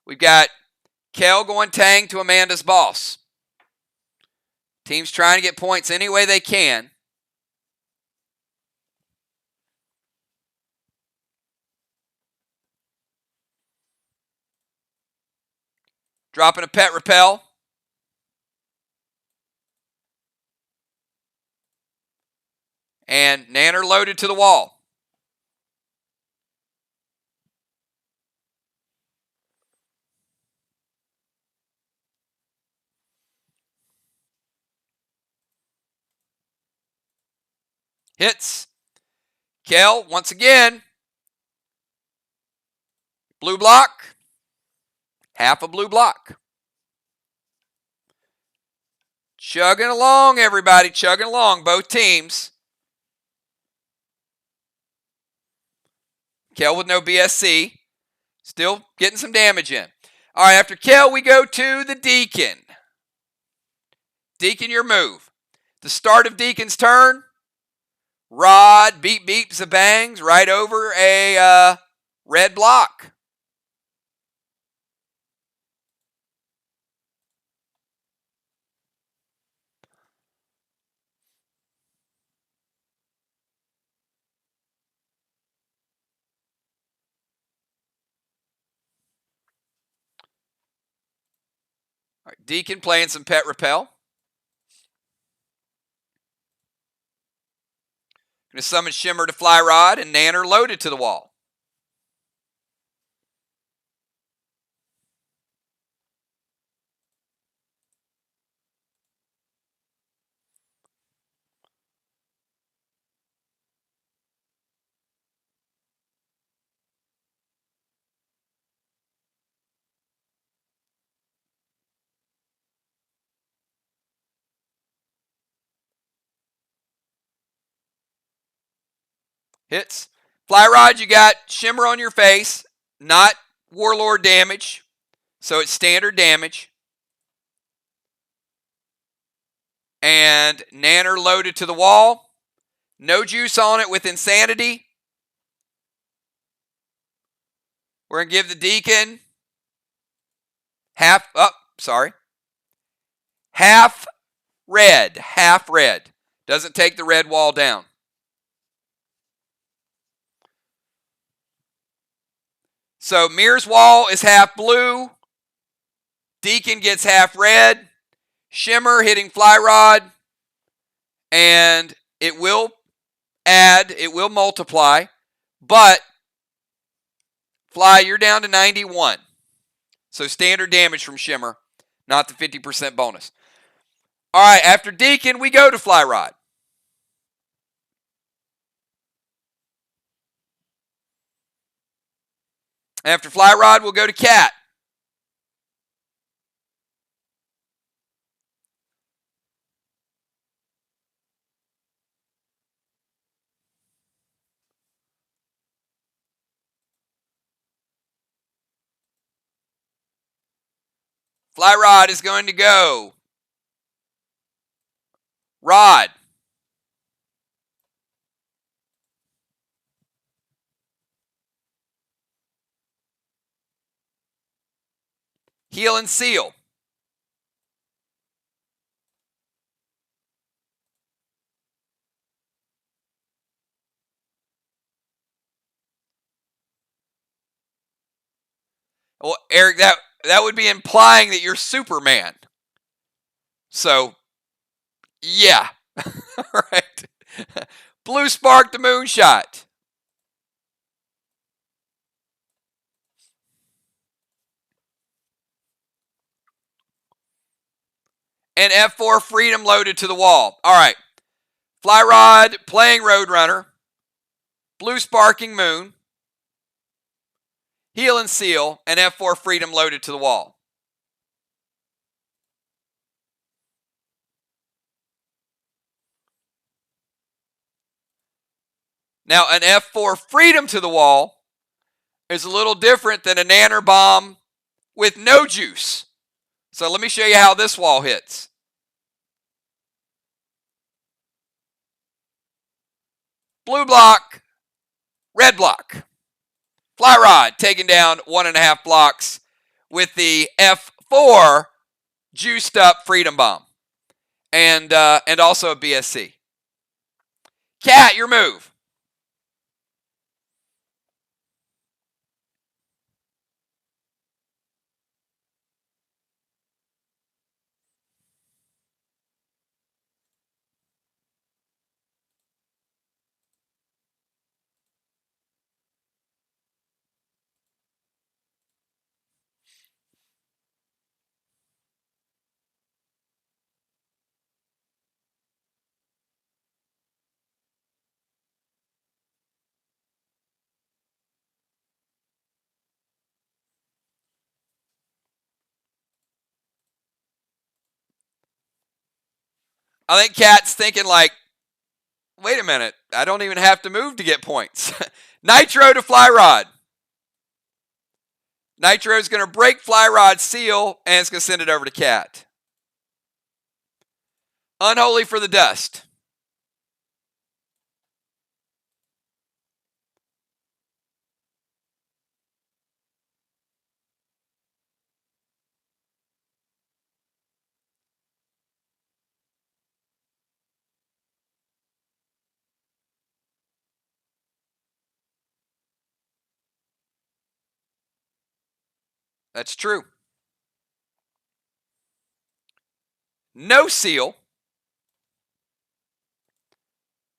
We've got Kel going Tang to Amanda's boss. Teams trying to get points any way they can. Dropping a pet repel. And Nanner loaded to the wall. Hits. Kel, once again. Blue block. Half a blue block. Chugging along, everybody. Chugging along, both teams. Kel with no BSC. Still getting some damage in. All right, after Kel, we go to the Deacon. Deacon, your move. The start of Deacon's turn. Rod, beep, beep, zabangs, right over a red block. All right, Deacon playing some pet repel. Going to summon Shimmer to Fly Rod, and Nanner loaded to the wall. Hits. Fly Rod, you got Shimmer on your face, not Warlord damage, so it's standard damage. And Nanner loaded to the wall. No juice on it with Insanity. We're going to give the Deacon half red. Half red. Doesn't take the red wall down. So MIR's wall is half blue. Deacon gets half red. Shimmer hitting Fly Rod. and it will add, it will multiply, but Fly, you're down to 91. So standard damage from Shimmer, not the 50% bonus. All right, after Deacon, we go to Fly Rod. After Fly Rod, we'll go to Cat. Fly Rod is going to go Rod. Heal and Seal. Well, Eric, that would be implying that you're Superman. So, yeah. All right. Blue Spark the Moonshot. And F4 Freedom loaded to the wall. All right. Fly Rod playing Roadrunner. Blue Sparking Moon. Heal and Seal. And F4 Freedom loaded to the wall. Now, an F4 Freedom to the wall is a little different than a Nanner Bomb with no juice. So let me show you how this wall hits. Blue block, red block. Fly Rod taking down 1.5 blocks with the F4 juiced up Freedom Bomb. And also a BSC. Cat, your move. I think Cat's thinking like, wait a minute, I don't even have to move to get points. Nitro to Fly Rod. Nitro is going to break Fly Rod's seal, and it's going to send it over to Cat. Unholy for the Dust. That's true. No seal.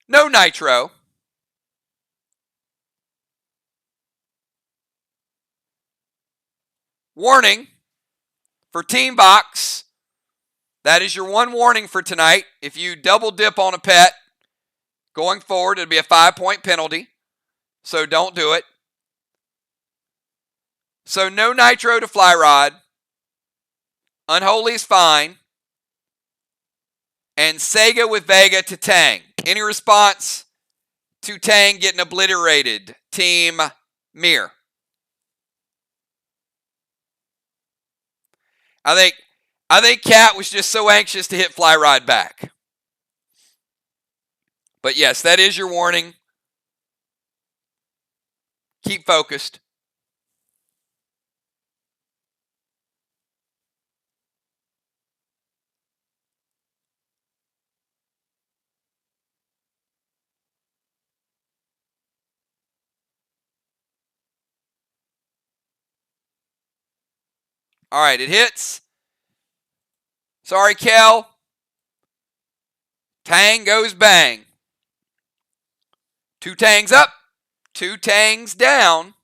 No Nitro. Warning for Team Box. That is your one warning for tonight. If you double dip on a pet, going forward, it'll be a 5-point penalty. So don't do it. So no Nitro to Fly Rod. Unholy is fine. And Sega with Vega to Tang. Any response to Tang getting obliterated? Team MIR. I think Cat was just so anxious to hit Fly Rod back. But yes, that is your warning. Keep focused. All right, it hits. Sorry, Kel. Tang goes bang. 2 tangs up, 2 tangs down.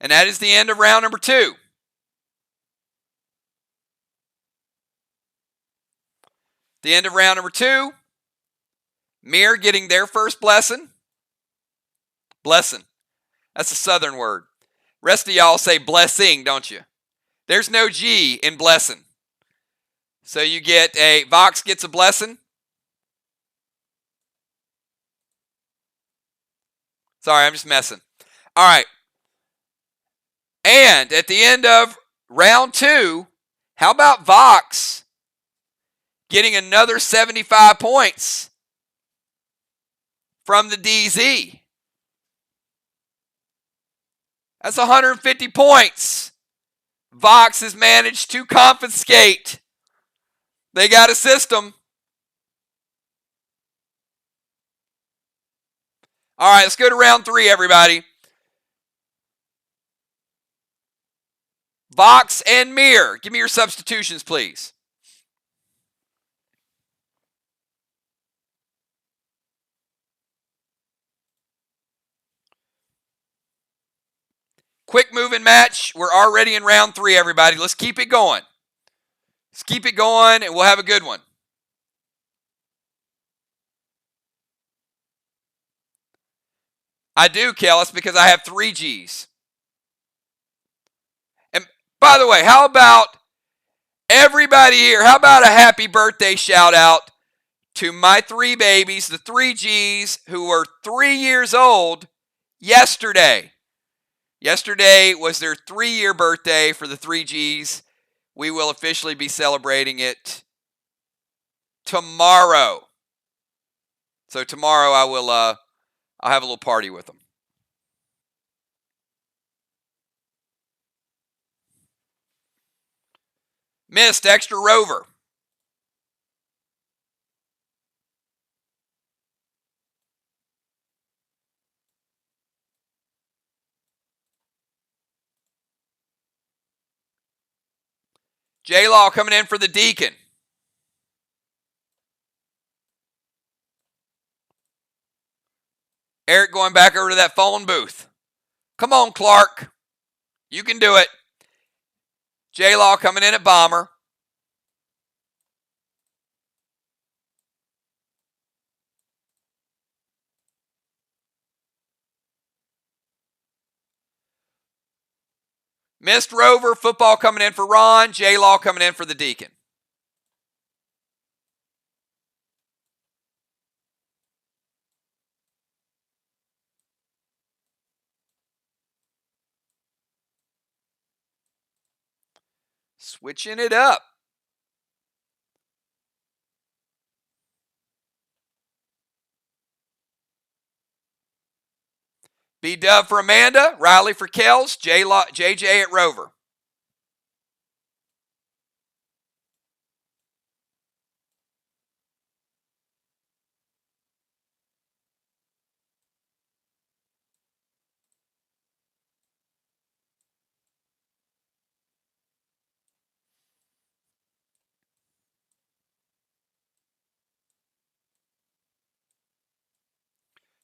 And that is the end of round number 2. The end of round number 2. MIR getting their first blessing. Blessing. That's a southern word. Rest of y'all say blessing, don't you? There's no G in blessing. So you get a, VOX gets a blessing. Sorry, I'm just messing. All right. And at the end of round 2, how about VOX getting another 75 points from the DZ? That's 150 points. VOX has managed to confiscate. They got a system. All right, let's go to round 3, everybody. VOX and MIR. Give me your substitutions, please. Quick moving match. We're already in round 3, everybody. Let's keep it going. Let's keep it going, and we'll have a good one. I do, Kellis, because I have 3 Gs. And by the way, how about everybody here? How about a happy birthday shout out to my 3 babies, the 3 Gs, who were 3 years old yesterday. Yesterday was their 3-year birthday for the 3 Gs. We will officially be celebrating it tomorrow. So tomorrow I'll have a little party with them. Missed extra rover. J-Law coming in for the Deacon. Eric going back over to that phone booth. Come on, Clark. You can do it. J-Law coming in at bomber. Missed rover. Football coming in for Ron. J-Law coming in for the Deacon. Switching it up. B-Dub for Amanda. Riley for Kels. JJ at rover.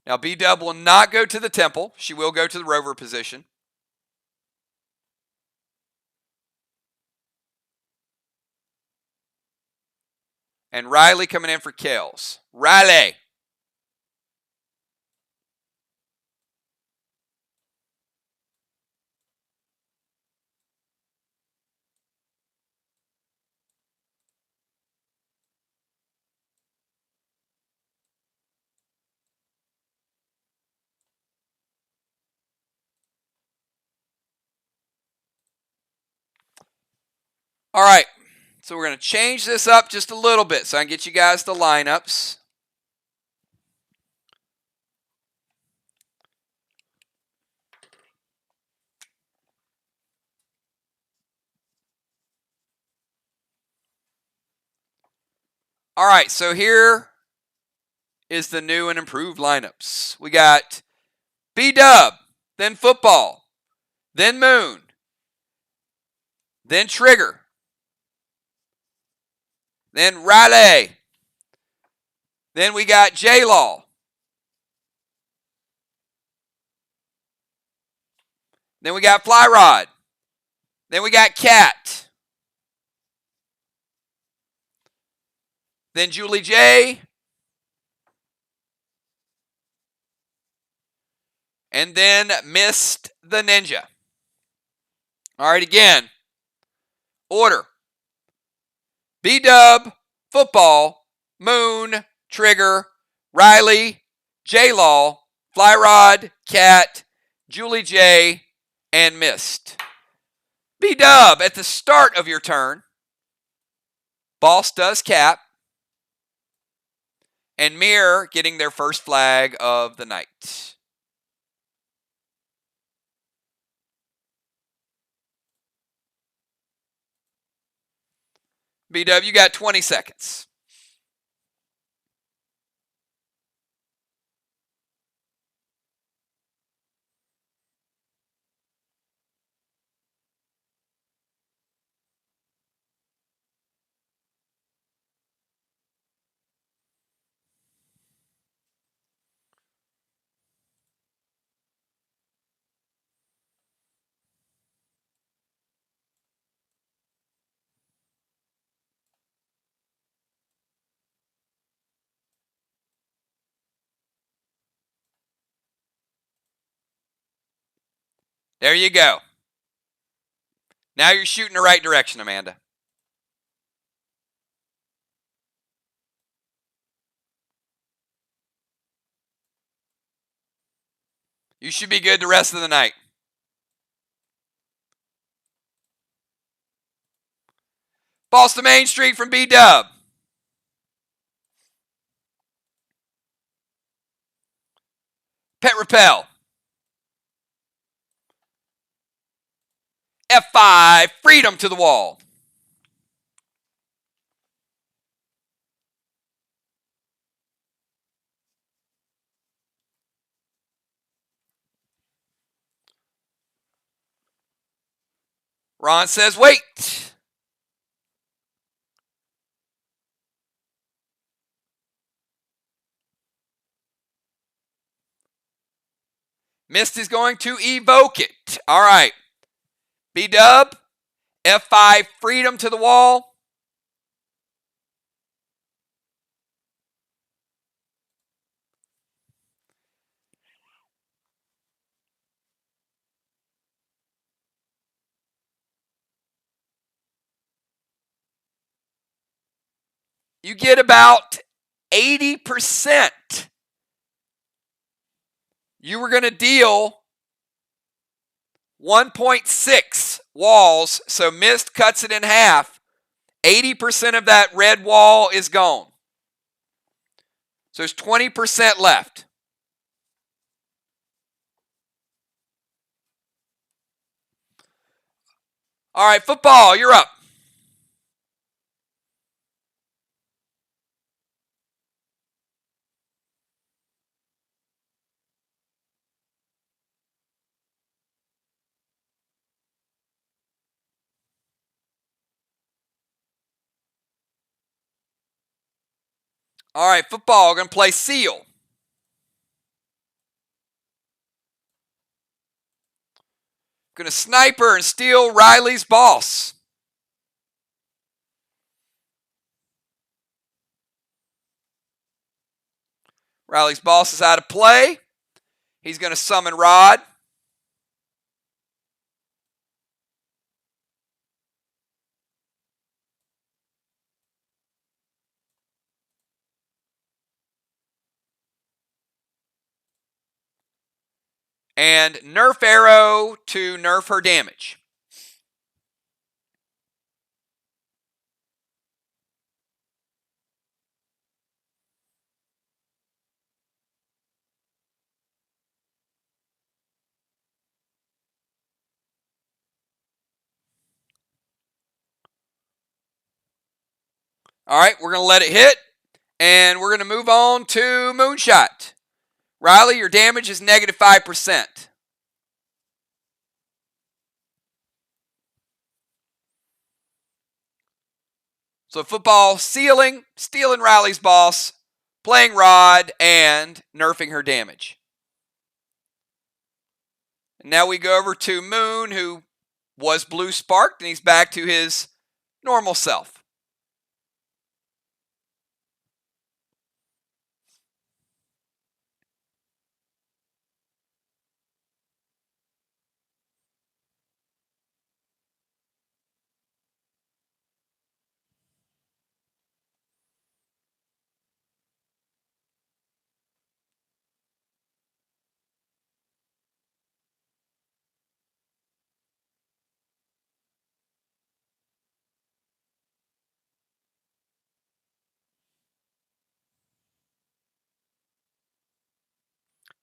Now, B-Dub will not go to the temple. She will go to the rover position. And Riley coming in for Kels. Riley. All right, so we're going to change this up just a little bit so I can get you guys the lineups. All right, so here is the new and improved lineups. We got B-Dub, then football, then Moon, then Trigger, then Riley, then we got J-Law, then we got Fly Rod, then we got Cat, then Julie J, and then Mist the Ninja. All right, again, order: B-Dub, Football, Moon, Trigger, Riley, J-Law, Fly Rod, Cat, Julie J, and Mist. B-Dub, at the start of your turn, Boss does cap, and MIR getting their first flag of the night. B-Dub, you got 20 seconds. There you go. Now you're shooting the right direction, Amanda. You should be good the rest of the night. Boss to Main Street from B-Dub. Pet Repel. F5, Freedom to the Wall. Ron says, wait. Mist is going to evoke it. All right. B-Dub, F5, Freedom to the Wall. You get about 80%. You were going to deal 1.6 walls, so Mist cuts it in half. 80% of that red wall is gone. So there's 20% left. All right, Football, you're up. All right, Football, going to play Seal. Going to sniper and steal Riley's Boss. Riley's Boss is out of play. He's going to summon Rod. And Nerf Arrow to nerf her damage. All right, we're going to let it hit, and we're going to move on to Moonshot. Riley, your damage is -5%. So football, stealing Riley's boss, playing Rod, and nerfing her damage. And now we go over to Moon, who was blue sparked, and he's back to his normal self.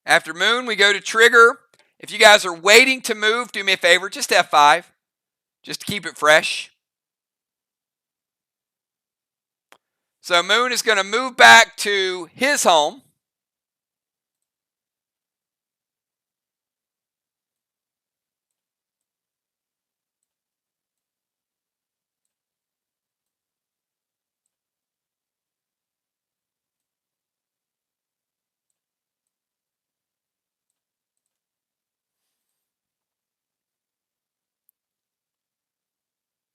After Moon, we go to Trigger. If you guys are waiting to move, do me a favor, just F5, just to keep it fresh. So Moon is going to move back to his home.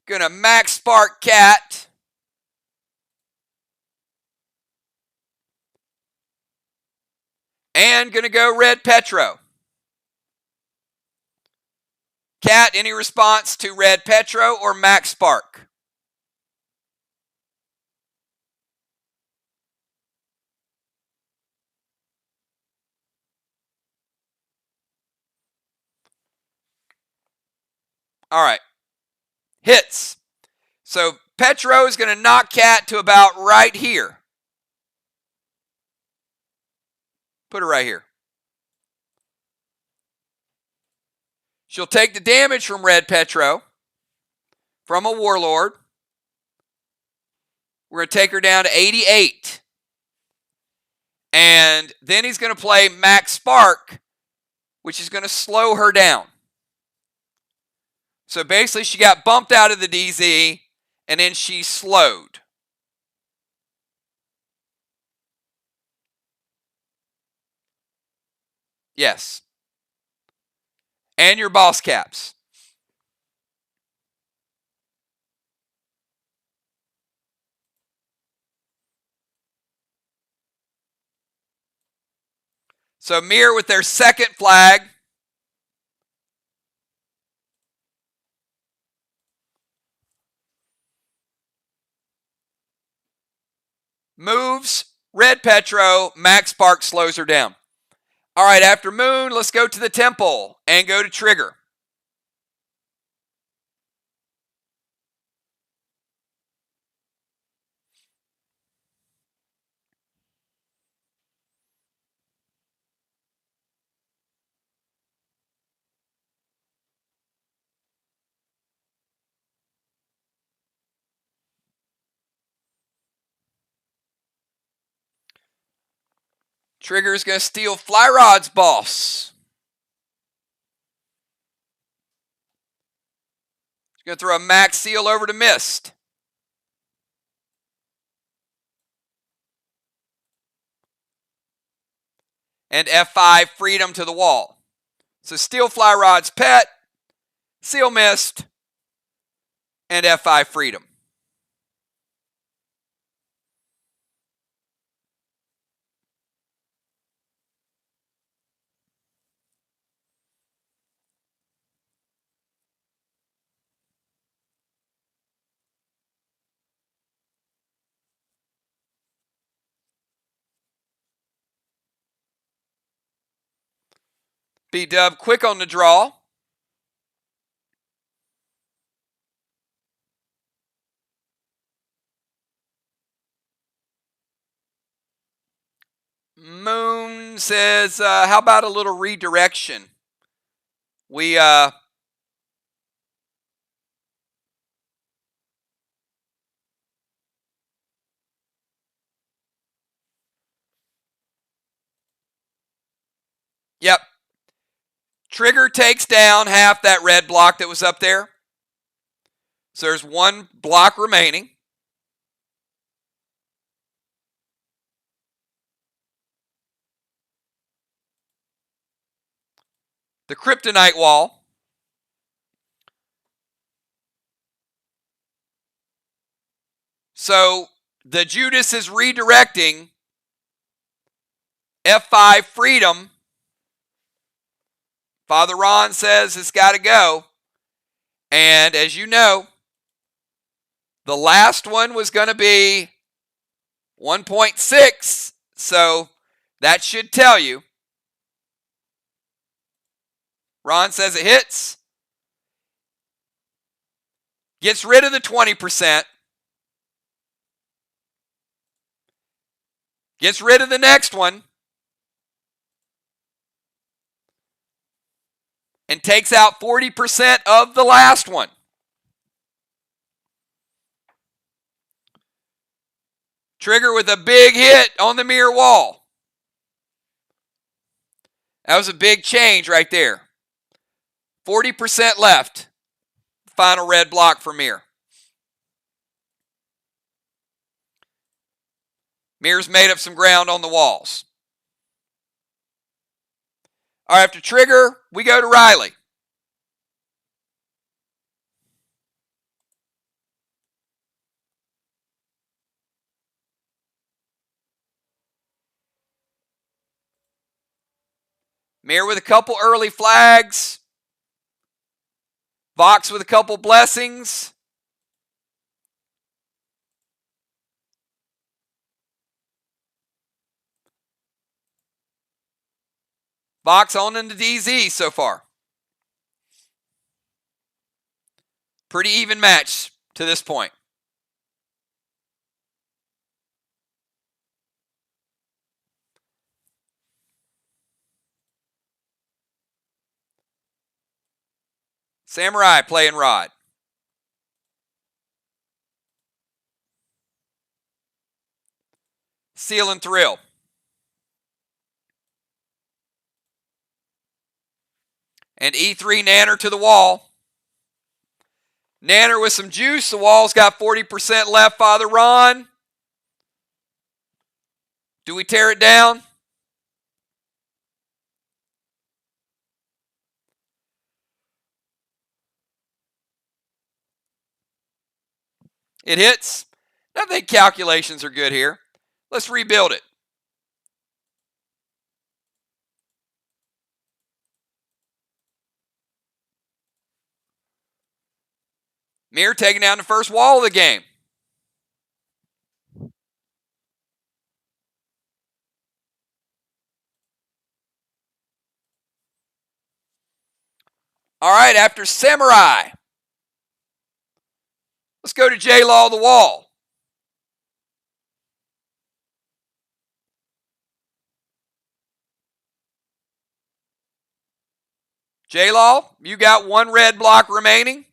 Gonna max spark Cat. And gonna go red Petro. Cat, any response to red Petro or max spark? All right. Hits. So Petro is going to knock Cat to about right here. Put her right here. She'll take the damage from red Petro, from a Warlord. We're going to take her down to 88. And then he's going to play max spark, which is going to slow her down. So basically she got bumped out of the DZ, and then she slowed. Yes. And your boss caps. So MIR with their second flag. Moves red Petro, max spark slows her down. All right, after Moon, let's go to the Temple and go to Trigger. Trigger's going to steal Flyrod's boss. He's going to throw a max seal over to Mist. And F5 Freedom to the wall. So steal Flyrod's pet, seal Mist, and F5 Freedom. B-Dub quick on the draw. Moon says, how about a little redirection? We, Yep. Trigger takes down half that red block that was up there. So there's one block remaining. the kryptonite wall. So the Judas is redirecting F5 freedom. Father Ron says it's got to go. And as you know, the last one was going to be 1.6. So that should tell you. Ron says it hits. Gets rid of the 20%. Gets rid of the next one. And takes out 40% of the last one. Trigger with a big hit on the MIR wall. That was a big change right there. 40% left. Final red block for MIR. MIR's made up some ground on the walls. All right, after trigger, we go to Riley. MIR with a couple early flags. VOX with a couple blessings. VOX owning the DZ so far. Pretty even match to this point. Samurai playing rod. Seal and thrill. And E3 Nanner to the wall. Nanner with some juice. The wall's got 40% left, Father Ron. Do we tear it down? It hits. I think calculations are good here. Let's rebuild it. MIR taking down the first wall of the game. All right, after Samurai, let's go to J-Law the wall. J-Law, you got one red block remaining.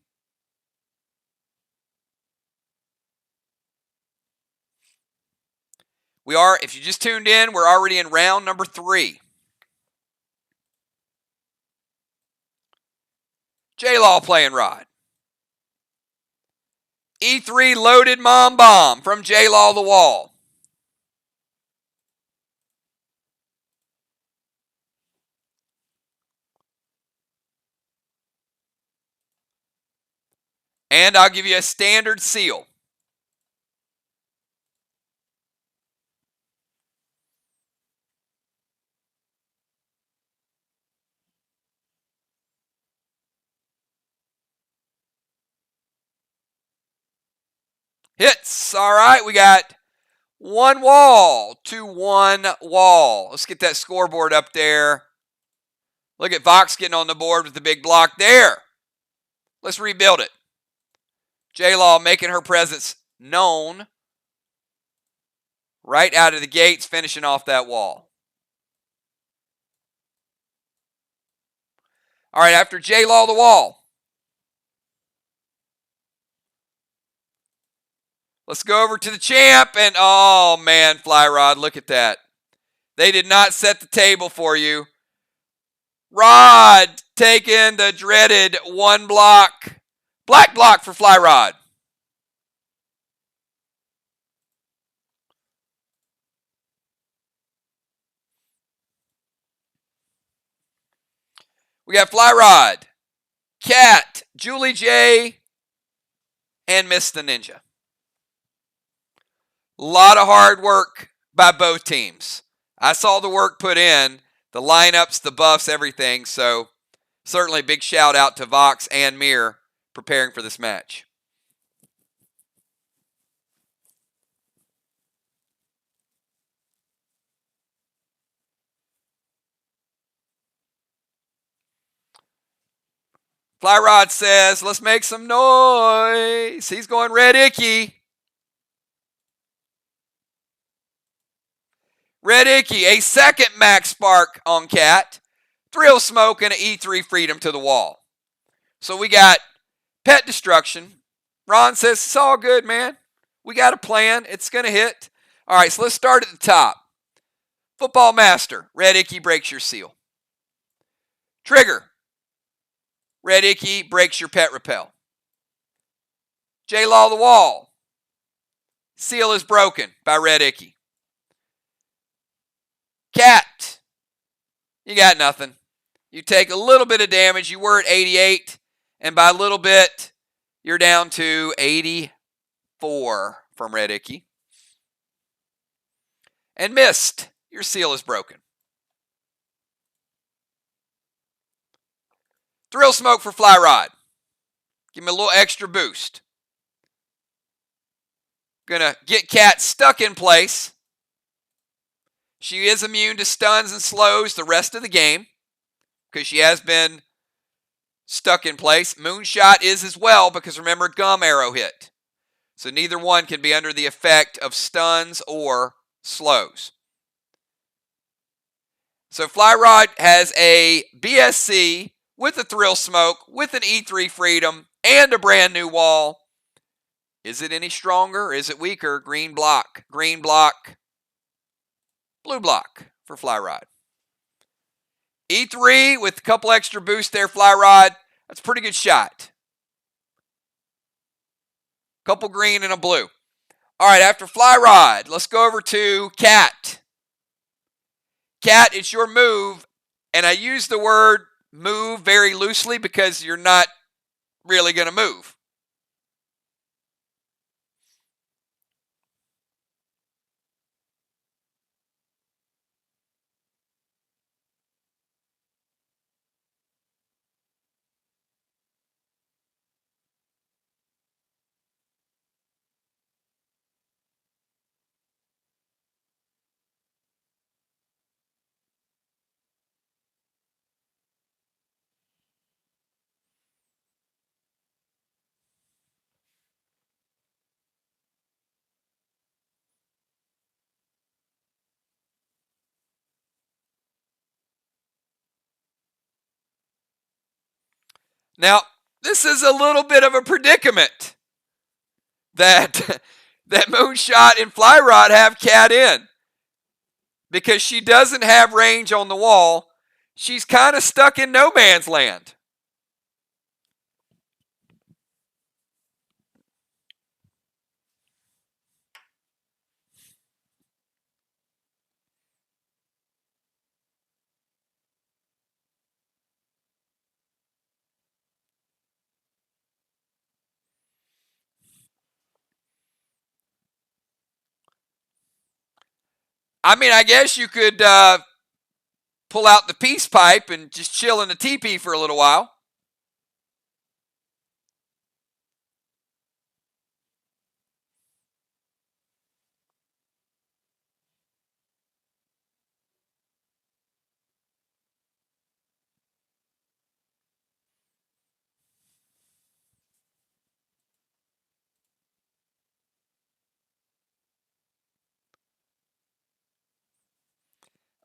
We are, if you just tuned in, we're already in round number 3. J-Law playing rod. E3 loaded mom bomb from J-Law the wall. And I'll give you a standard seal. Hits. All right, we got one wall to one wall. Let's get that scoreboard up there. Look at VOX getting on the board with the big block there. Let's rebuild it. J-Law making her presence known right out of the gates, finishing off that wall. All right, after J-Law the wall, let's go over to the champ, and oh man, Fly Rod, look at that. They did not set the table for you. Rod taking the dreaded one block. Black block for Fly Rod. We got Fly Rod, Cat, Julie J, and Miss the Ninja. A lot of hard work by both teams. I saw the work put in, the lineups, the buffs, everything. So certainly big shout out to VOX and MIR preparing for this match. Fly Rod says, let's make some noise. He's going Red Icky. Red Icky, a second max spark on Cat. Thrill Smoke and an E3 Freedom to the wall. So we got Pet Destruction. Ron says, it's all good, man. We got a plan. It's going to hit. All right, so let's start at the top. Football Master. Red Icky breaks your seal. Trigger. Red Icky breaks your Pet Repel. J-Law the Wall. Seal is broken by Red Icky. Cat. You got nothing. You take a little bit of damage. You were at 88. And by a little bit, you're down to 84 from Red Icky. And Mist. Your seal is broken. Thrill Smoke for Fly Rod. Give me a little extra boost. Gonna get Cat stuck in place. She is immune to stuns and slows the rest of the game because she has been stuck in place. Moonshot is as well because remember, Gum Arrow hit. So neither one can be under the effect of stuns or slows. So Fly Rod has a BSC with a Thrill Smoke, with an E3 Freedom, and a brand new wall. Is it any stronger? Is it weaker? Green block, blue block for Fly Rod. E3 with a couple extra boosts there, Fly Rod. That's a pretty good shot. Couple green and a blue. All right, after Fly Rod, let's go over to Cat. Cat, it's your move, and I use the word move very loosely because you're not really going to move. Now, this is a little bit of a predicament that Moonshot and Fly Rod have Cat in. Because she doesn't have range on the wall. She's kind of stuck in no man's land. I mean, I guess you could pull out the peace pipe and just chill in the teepee for a little while.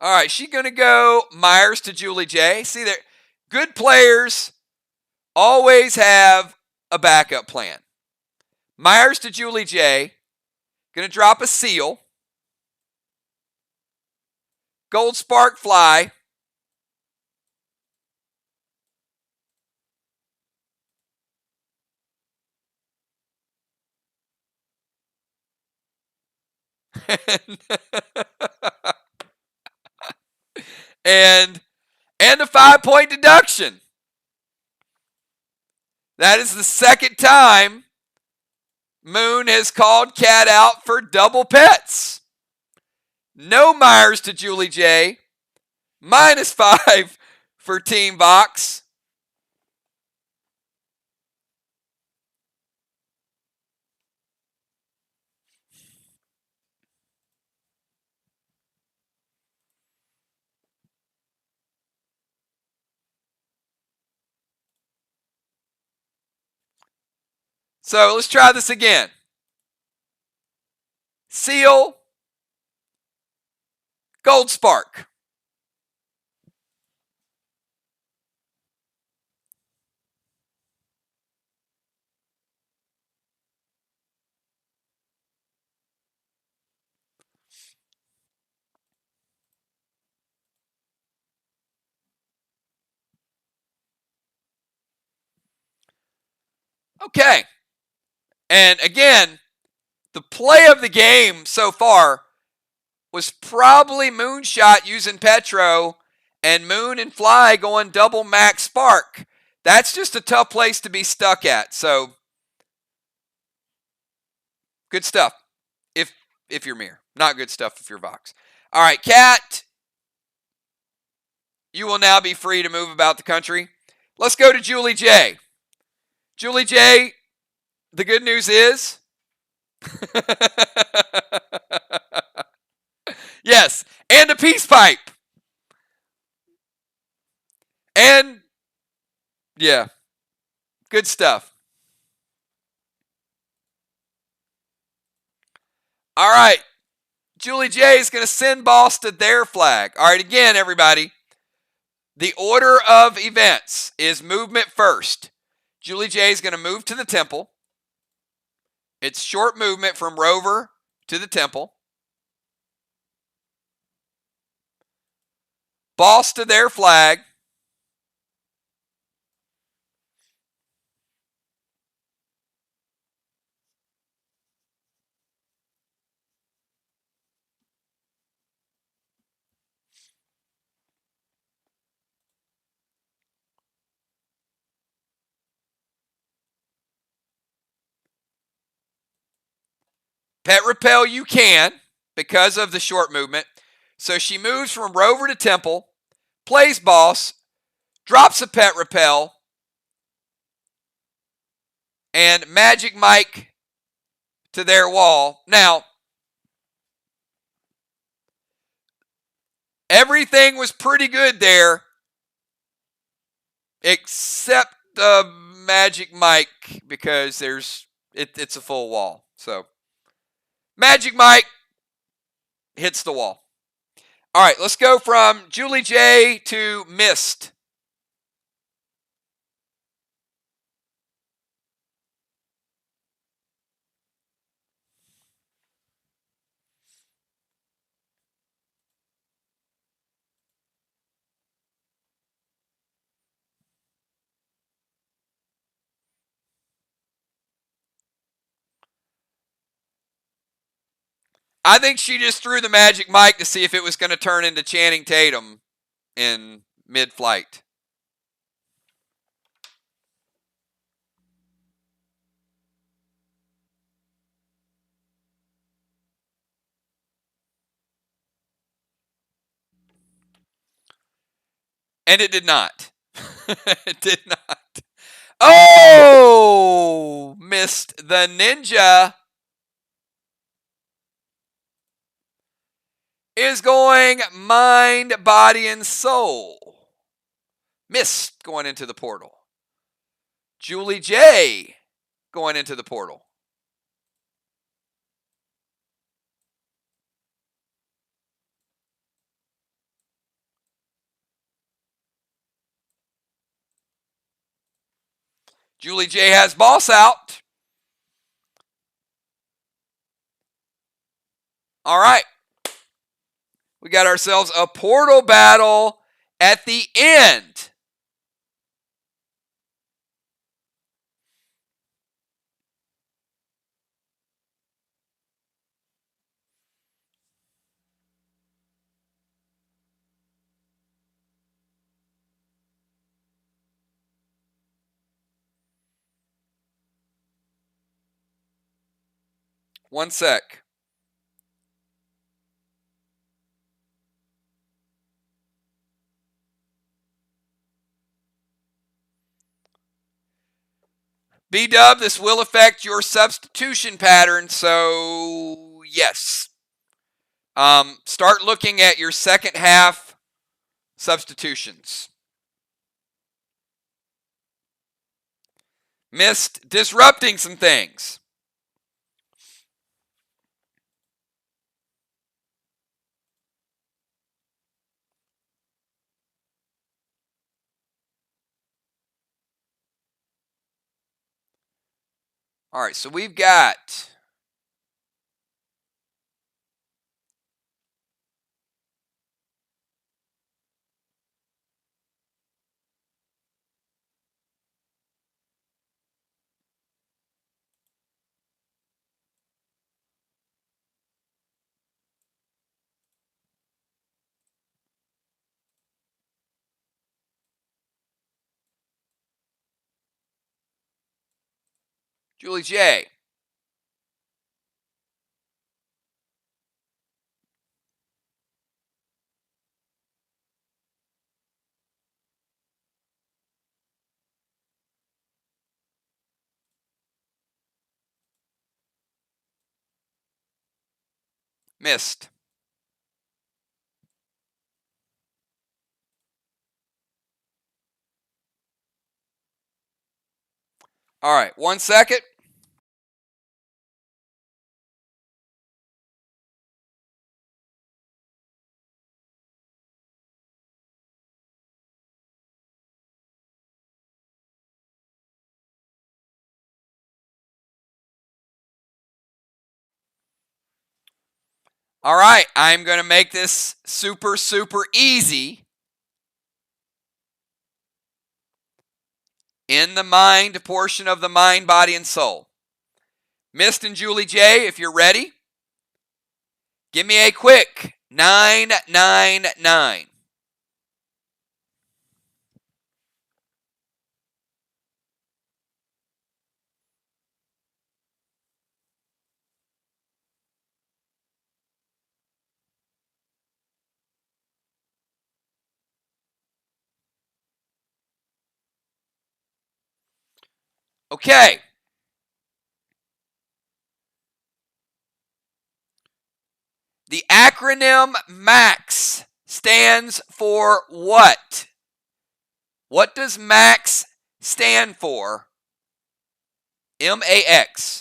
All right, she's going to go Myers to Julie J. See, there, good players always have a backup plan. Myers to Julie J. Going to drop a seal. Gold Spark Fly. and And the 5-point deduction. That is the second time Moon has called Cat out for double pets. No MIRs to Julie J. -5 for Team VOX. So let's try this again. Seal, Gold Spark. Okay. And again, the play of the game so far was probably Moonshot using Petro and Moon and Fly going double max spark. That's just a tough place to be stuck at. So good stuff if you're MIR. Not good stuff if you're VOX. All right, Cat, you will now be free to move about the country. Let's go to Julie J. Julie J, the good news is yes, and a peace pipe. And yeah, good stuff. All right. Julie J is going to send boss to their flag. All right, again, everybody. The order of events is movement first. Julie J is going to move to the temple. It's short movement from rover to the temple. Boss to their flag. Pet repel you can because of the short movement. So she moves from rover to temple, plays boss, drops a pet repel, and Magic Mike to their wall. Now, everything was pretty good there, except the Magic Mike because it's a full wall. So Magic Mike hits the wall. All right, let's go from Julie J to Mist. I think she just threw the Magic Mike to see if it was going to turn into Channing Tatum in mid-flight. And it did not. It did not. Oh! Missed the ninja. Is going mind, body, and soul. Missed going into the portal. Julie J going into the portal. Julie J has boss out. All right. We got ourselves a portal battle at the end. 1 sec. B-dub, this will affect your substitution pattern, so yes. Start looking at your second half substitutions. Missed disrupting some things. All right, so we've got Julie J. Missed. All right, 1 second. All right, I'm going to make this super, super easy. In the mind portion of the mind, body, and soul. Mist and Julie J, if you're ready, give me a quick 999. Okay. The acronym MAX stands for what? What does MAX stand for? MAX.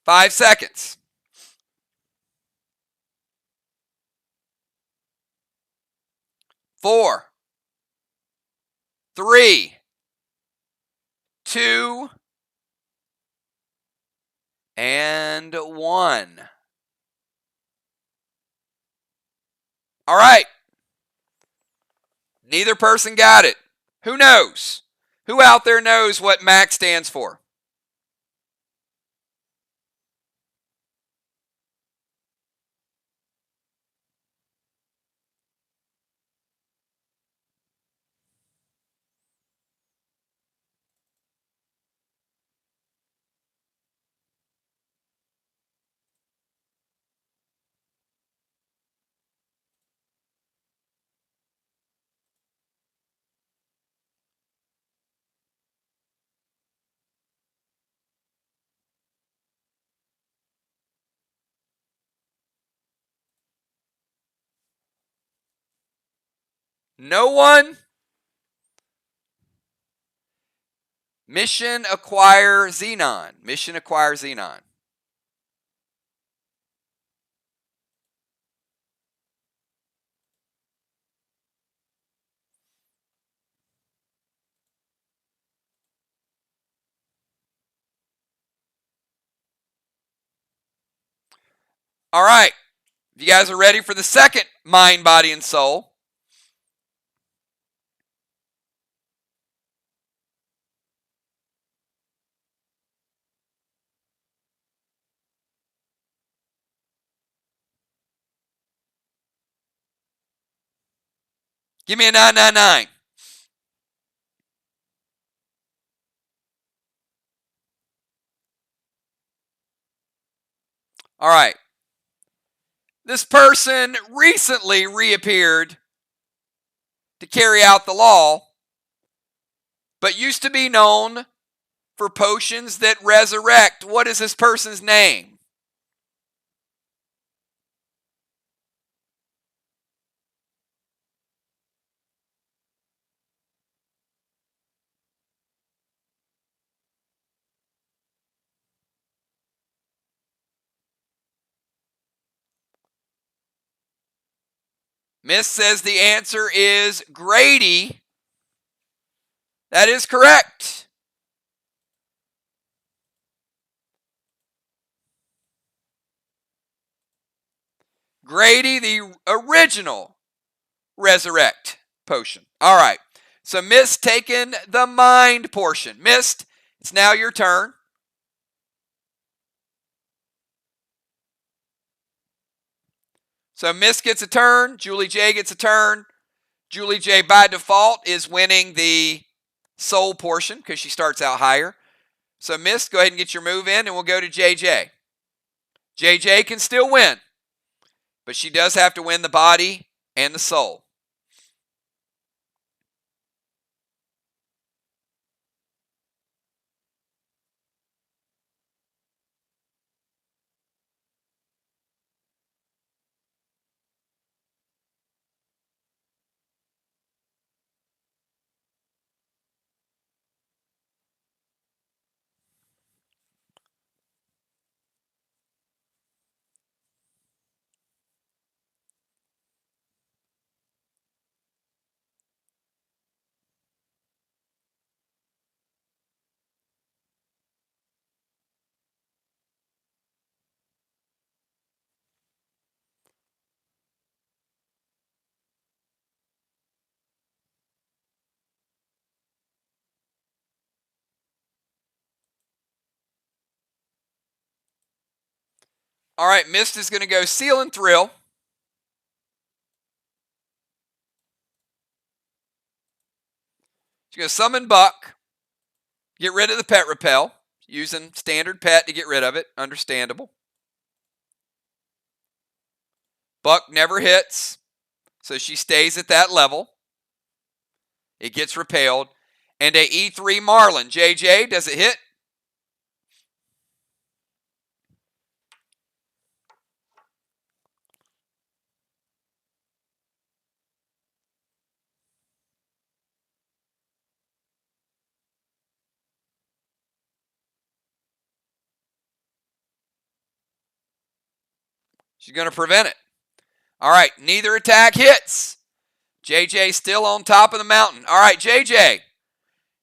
Five seconds. 4, 3, 2, and 1. All right. Neither person got it. Who knows? Who out there knows what MAX stands for? No one? Mission acquire Xenon. Mission acquire Xenon. All right. If you guys are ready for the second mind, body, and soul. Give me a 999. All right. This person recently reappeared to carry out the law, but used to be known for potions that resurrect. What is this person's name? Miss says the answer is Grady. That is correct. Grady, the original resurrect potion. All right. So Miss taking the mind portion. Mist, it's now your turn. So Miss gets a turn. Julie J gets a turn. Julie J by default is winning the soul portion because she starts out higher. So Miss, go ahead and get your move in and we'll go to JJ. JJ can still win, but she does have to win the body and the soul. All right, Mist is going to go Seal and Thrill. She's going to summon Buck. Get rid of the pet repel. Using standard pet to get rid of it. Understandable. Buck never hits, so she stays at that level. It gets repelled. And a E3 Marlin. JJ, does it hit? She's going to prevent it. All right, neither attack hits. JJ still on top of the mountain. All right, JJ,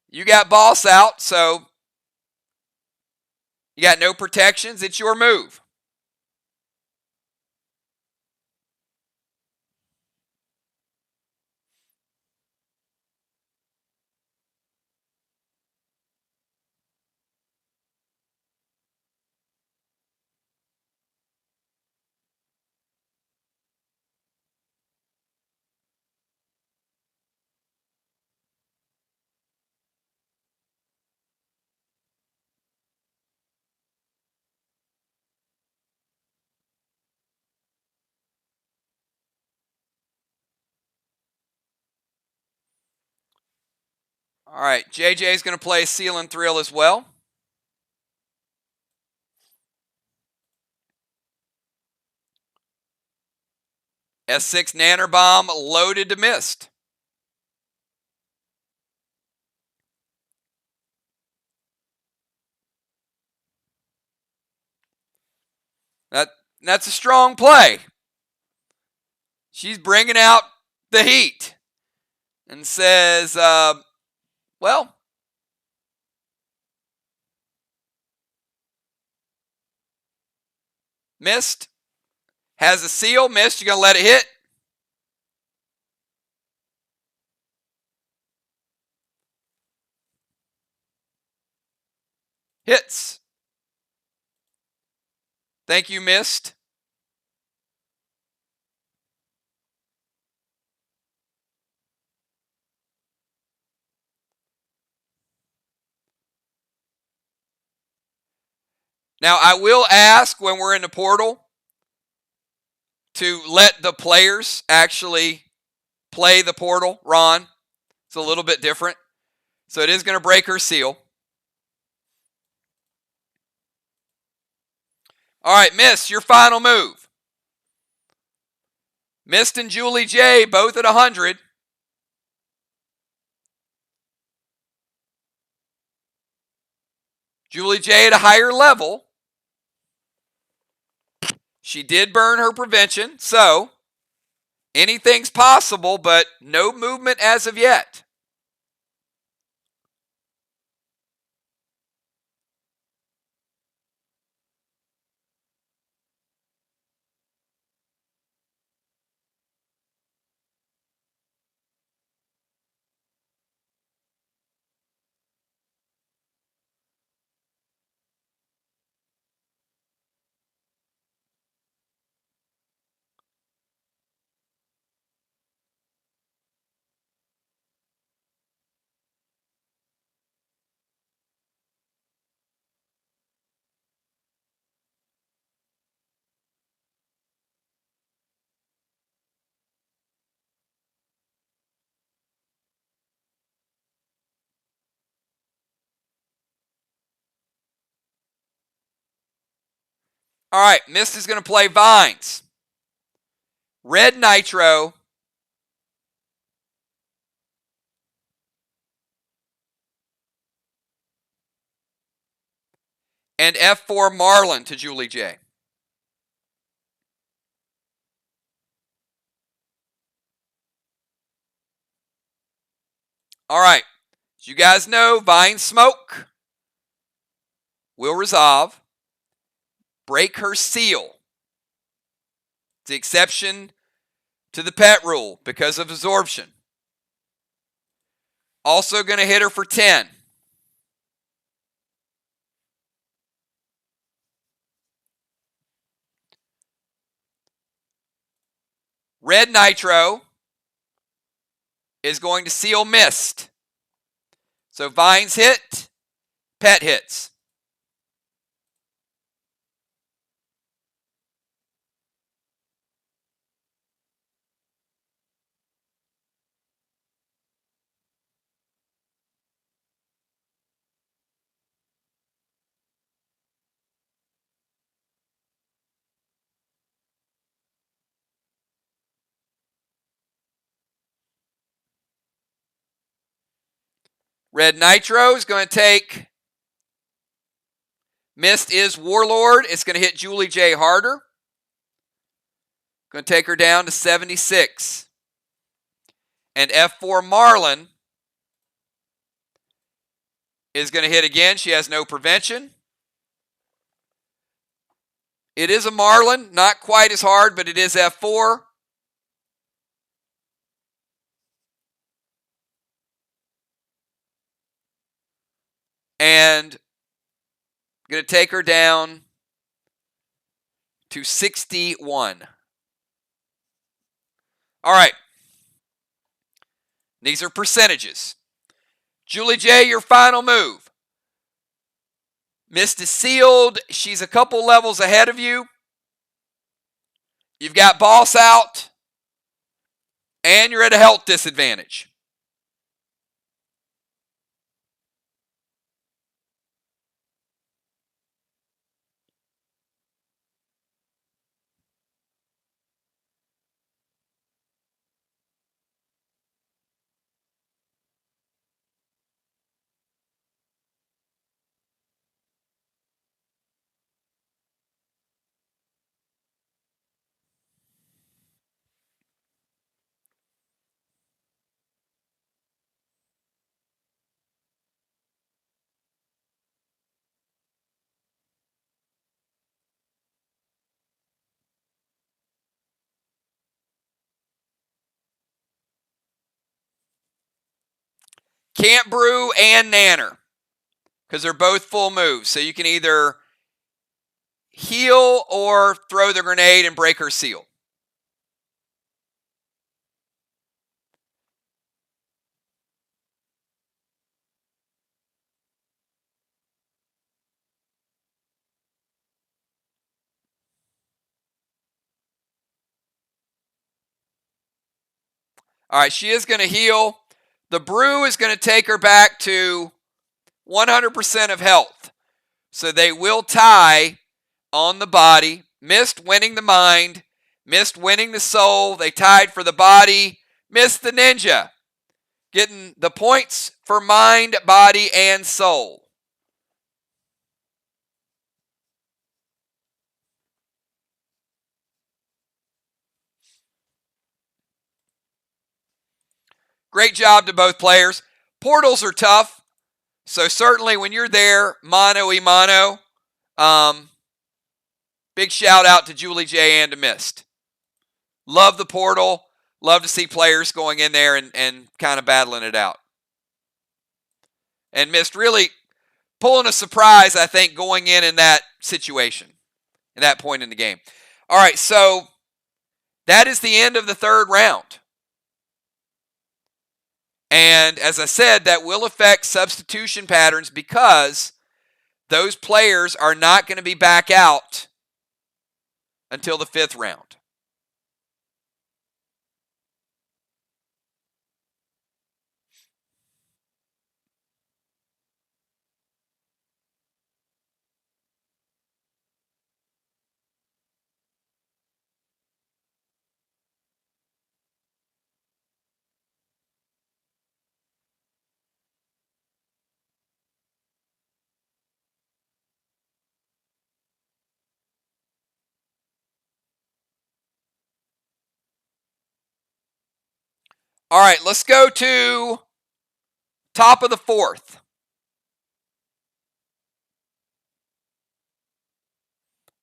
you got boss out, so you got no protections. It's your move. All right, JJ is going to play Seal and Thrill as well. S6 Nanner Bomb loaded to Mist. That's a strong play. She's bringing out the heat and says, well, Mist, Has a seal. Missed. You going to let it hit? Hits. Thank you, missed. Now, I will ask when we're in the portal to let the players actually play the portal, Ron. It's a little bit different. So it is going to break her seal. All right, Miss, your final move. Mist and Julie J, both at 100. Julie J at a higher level. She did burn her prevention, so anything's possible, but no movement as of yet. All right, Mist is going to play Vines. Red Nitro. And F4 Marlin to Julie J. All right. As you guys know, Vine Smoke will resolve. Break her seal. It's the exception to the pet rule because of absorption. Also going to hit her for 10. Red Nitro is going to seal Mist. So Vines hit, Pet hits. Red Nitro is going to take Mist is Warlord. It's going to hit Julie J harder. Going to take her down to 76. And F4 Marlin is going to hit again. She has no prevention. It is a Marlin. Not quite as hard, but it is F4. And going to take her down to 61. All right. These are percentages. Julie J, your final move. Mist is sealed. She's a couple levels ahead of you. You've got Boss out. And you're at a health disadvantage. Can't brew and nanner because they're both full moves. So you can either heal or throw the grenade and break her seal. All right, she is going to heal. The brew is going to take her back to 100% of health. So they will tie on the body. Missed winning the mind. Missed winning the soul. They tied for the body. Missed the ninja. Getting the points for mind, body, and soul. Great job to both players. Portals are tough. So certainly when you're there, mano a mano, big shout out to Julie J. and to Mist. Love the portal. Love to see players going in there and kind of battling it out. And Mist really pulling a surprise, I think, going in that situation, in that point in the game. All right, so that is the end of the third round. And as I said, that will affect substitution patterns because those players are not going to be back out until the fifth round. All right, let's go to top of the fourth.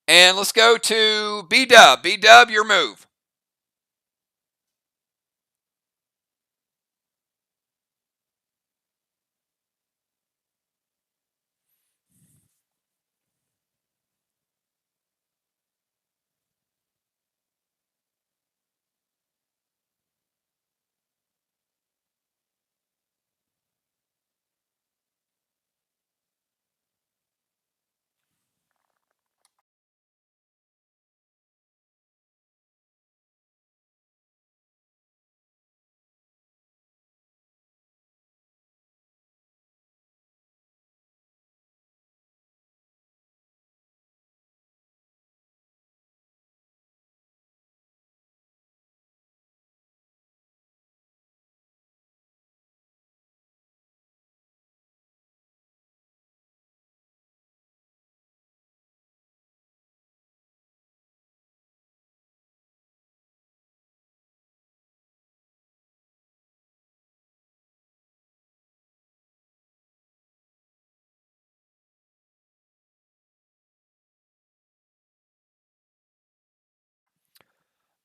And let's go to B-Dub. B-Dub, your move.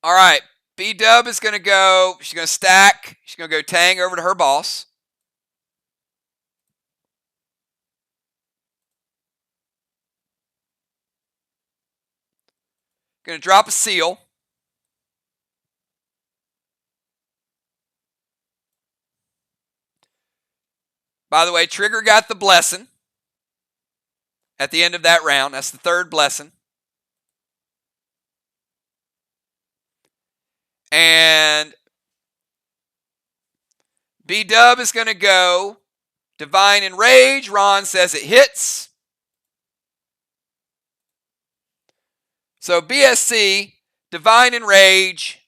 All right, B-Dub is going to go, she's going to stack. She's going to go Tang over to her boss. Going to drop a seal. By the way, Trigger got the blessing at the end of that round. That's the third blessing. And B-Dub is going to go Divine Enrage. Ron says it hits. So BSC, Divine Enrage.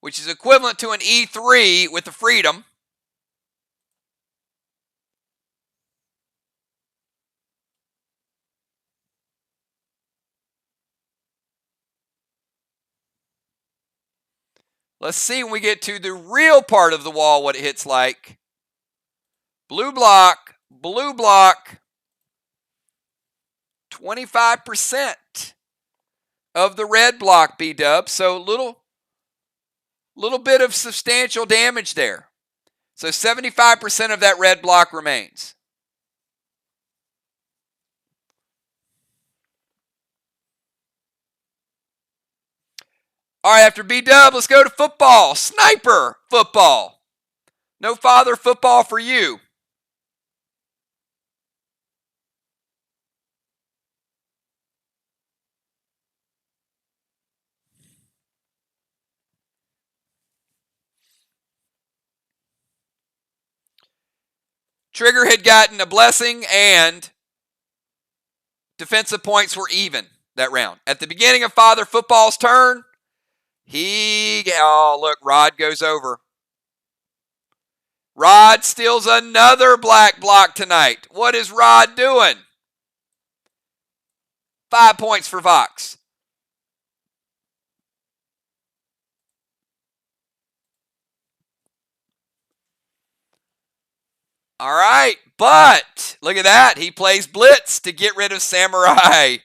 Which is equivalent to an E3 with the Freedom. Let's see when we get to the real part of the wall what it hits like. Blue block, 25% of the red block, B-dub. So little bit of substantial damage there. So 75% of that red block remains. All right, after B-dub, let's go to football. Sniper football. No father football for you. Trigger had gotten a blessing and defensive points were even that round. At the beginning of Father Football's turn, look, Rod goes over. Rod steals another black block tonight. What is Rod doing? 5 points for VOX. All right, but look at that. He plays Blitz to get rid of Samurai.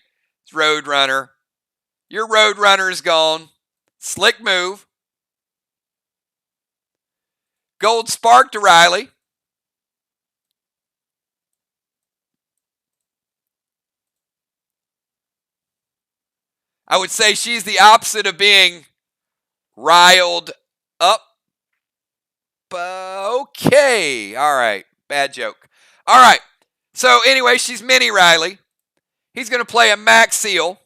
It's Roadrunner. Your Roadrunner is gone. Slick move. Gold Spark to Riley. I would say she's the opposite of being riled up. Okay. All right. Bad joke. All right. So anyway, she's Mini Riley. He's going to play a Max Seal.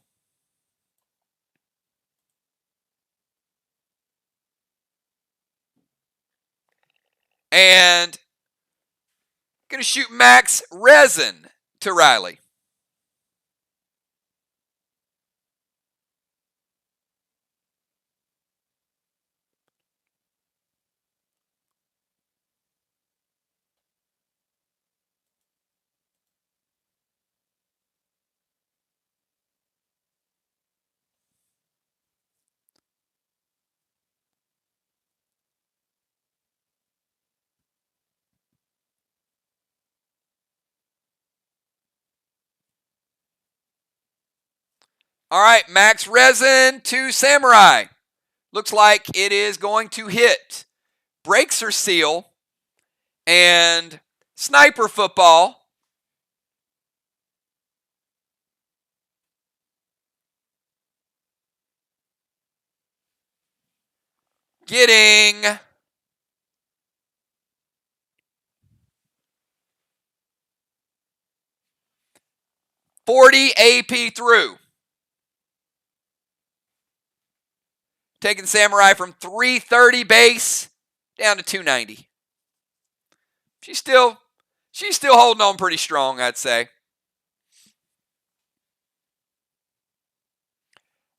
And going to shoot Max Resin to Riley. All right, Max Resin to Samurai. Looks like it is going to hit. Breaks her seal. And Sniper Football. Getting 40 AP through. Taking Samurai from 330 base down to 290. She's still holding on pretty strong, I'd say.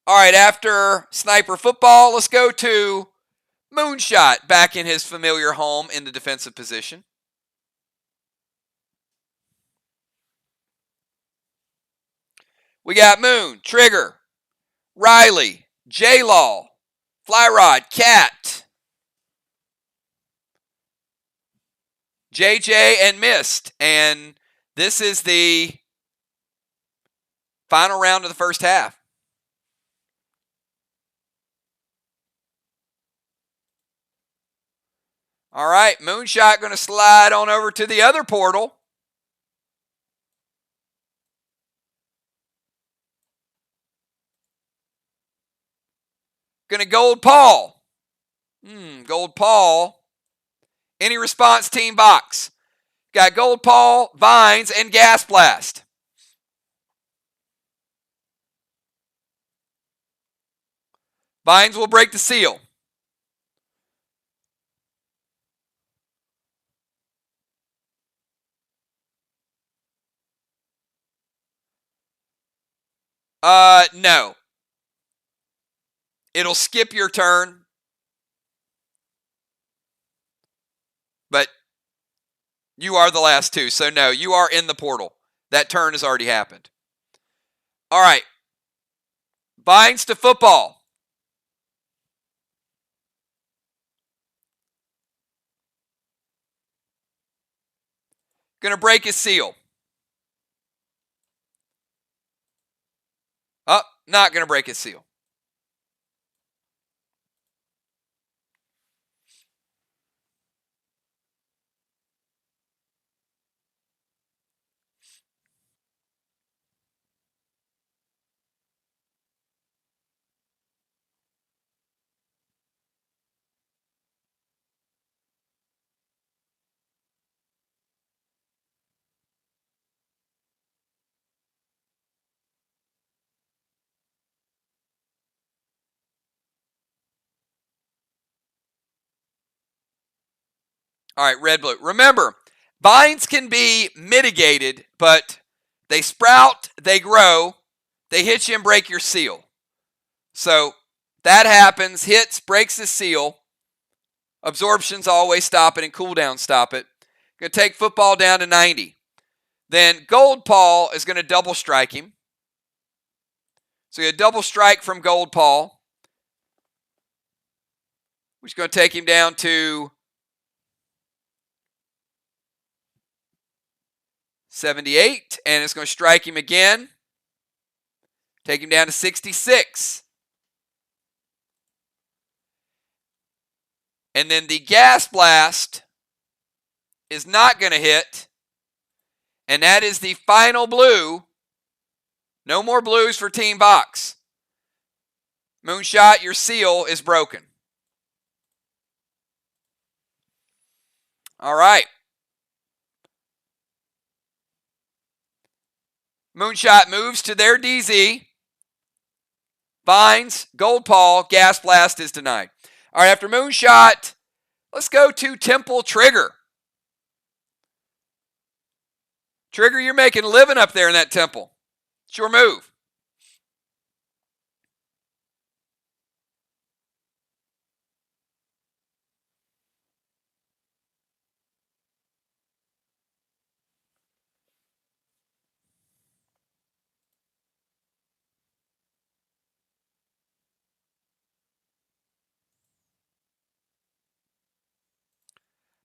All right, after Sniper Football, let's go to Moonshot back in his familiar home in the defensive position. We got Moon, Trigger, Riley, J-Law, Flyrod, Cat, JJ, and Mist. And this is the final round of the first half. All right, Moonshot going to slide on over to the other portal. Going to Gold Paul. Gold Paul. Any response, Team VOX? Got Gold Paul, Vines, and Gas Blast. Vines will break the seal. No. It'll skip your turn. But you are the last two, so no, you are in the portal. That turn has already happened. All right. Vines to Football. Going to break his seal. Oh, not going to break his seal. All right, red, blue. Remember, vines can be mitigated, but they sprout, they grow, they hit you and break your seal. So that happens, hits, breaks the seal. Absorptions always stop it and cool down stop it. Going to take football down to 90. Then Gold Paul is going to double strike him. So you double strike from Gold Paul, which is going to take him down to 78, and it's going to strike him again, take him down to 66. And then the gas blast is not going to hit, and that is the final blue. No more blues for Team VOX. Moonshot, your seal is broken. All right. Moonshot moves to their DZ. Vines, Gold Paul, gas blast is denied. All right, after Moonshot, let's go to Temple Trigger. Trigger, you're making a living up there in that temple. It's your move.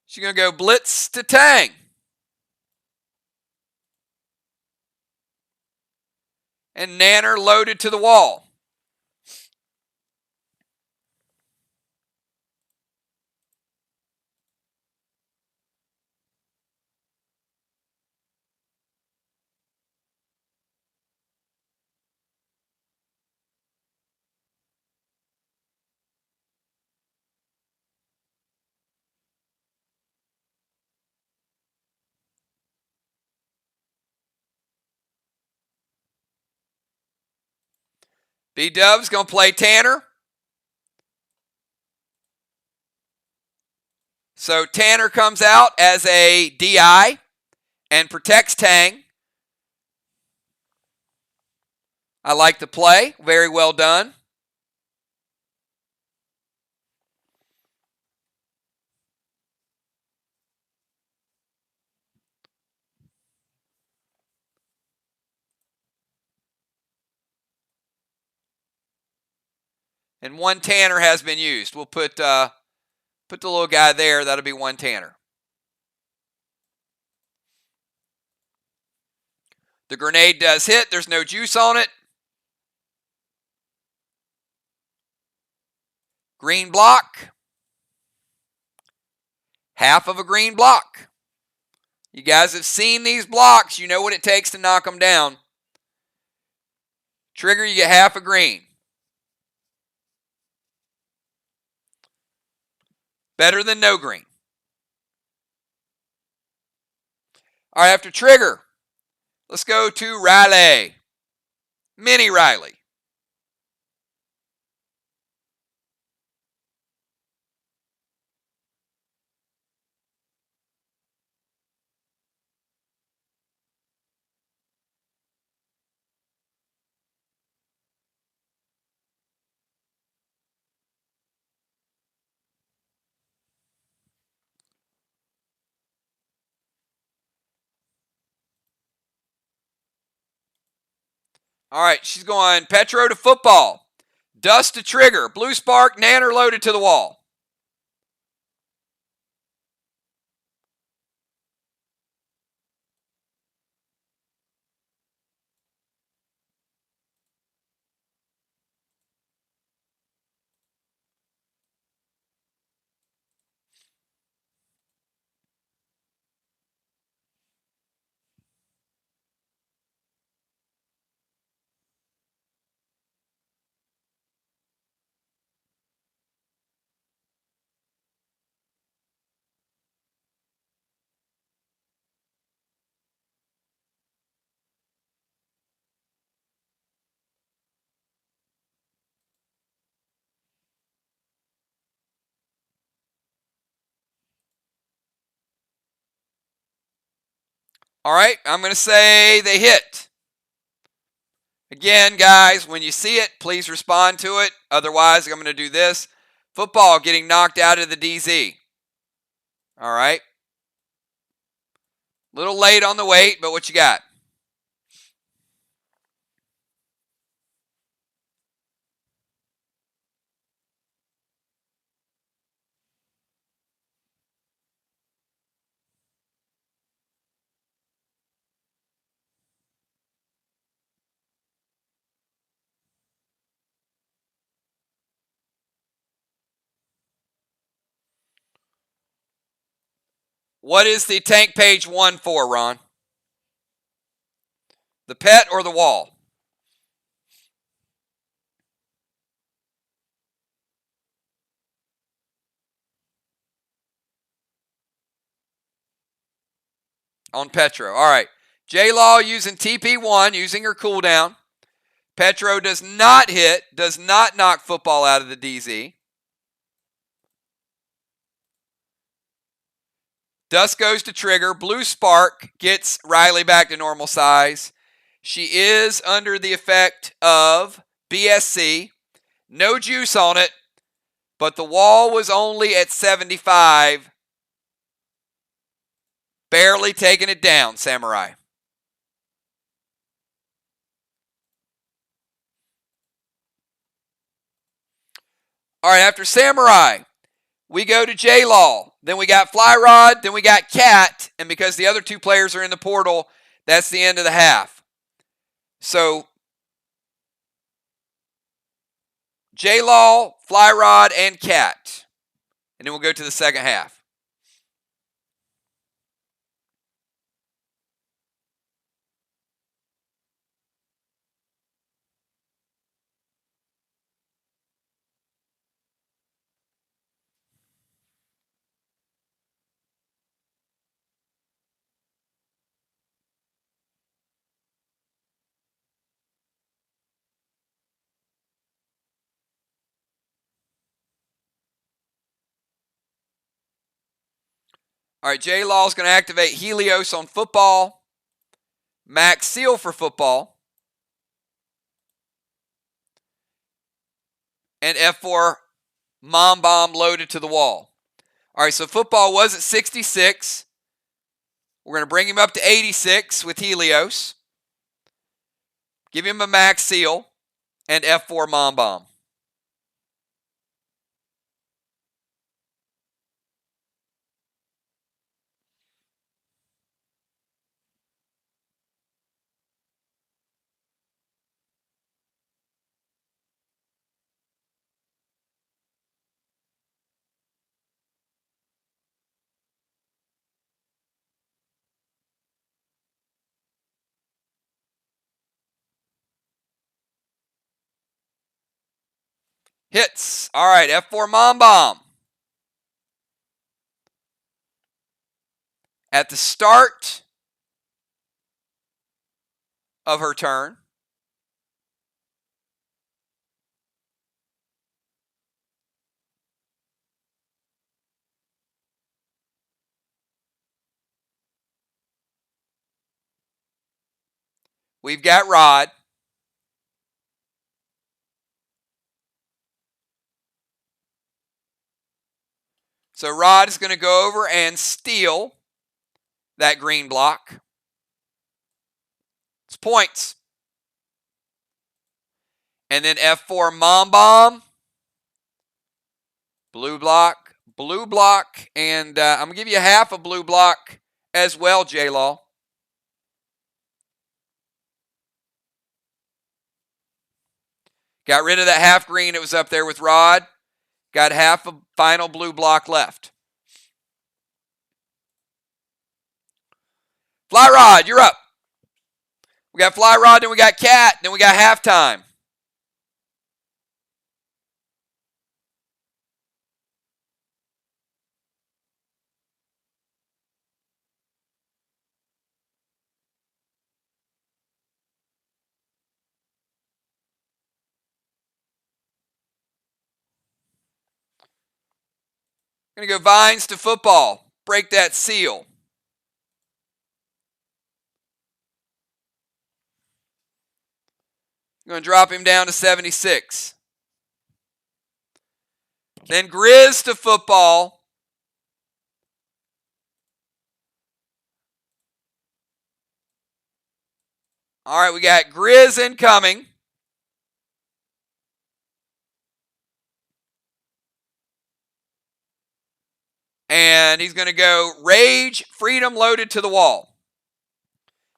She's going to go blitz to Tang. And Nanner loaded to the wall. B-Dub's going to play Tanner. So Tanner comes out as a DI and protects Tang. I like the play. Very well done. And one Tanner has been used. We'll put the little guy there. That'll be one Tanner. The grenade does hit. There's no juice on it. Green block. Half of a green block. You guys have seen these blocks. You know what it takes to knock them down. Trigger, you get half a green. Better than no green. All right, after Trigger, let's go to Riley. Mini Riley. All right, she's going Petro to football. Dust to Trigger. Blue Spark, Nanner loaded to the wall. All right, I'm going to say they hit. Again, guys, when you see it, please respond to it. Otherwise, I'm going to do this. Football getting knocked out of the DZ. All right. Little late on the wait, but what you got? What is the tank page 1 for, Ron? The pet or the wall? On Petro. All right. J-Law using TP1, using her cooldown. Petro does not hit, does not knock football out of the DZ. Dust goes to trigger. Blue spark gets Riley back to normal size. She is under the effect of BSC. No juice on it, but the wall was only at 75. Barely taking it down, Samurai. All right, after Samurai, we go to J-Law. Then we got Fly Rod. Then we got Cat. And because the other two players are in the portal, that's the end of the half. So, J-Law, Fly Rod, and Cat. And then we'll go to the second half. All right, J-Law is going to activate Helios on football. Max Seal for football. And F4 Mom Bomb loaded to the wall. All right, so football was at 66. We're going to bring him up to 86 with Helios. Give him a Max Seal and F4 Mom Bomb. Hits. All right, F4 Mom Bomb. At the start of her turn, we've got Rod. So Rod is going to go over and steal that green block. It's points. And then F4 Mom Bomb. Blue block, and I'm going to give you half a blue block as well, J-Law. Got rid of that half green that was up there with Rod. Got half a final blue block left. Fly Rod, you're up. We got Fly Rod, then we got Cat, then we got halftime. Going to go Vines to football. Break that seal. I'm going to drop him down to 76. Then Grizz to football. All right, we got Grizz incoming. And he's going to go Rage, Freedom loaded to the wall.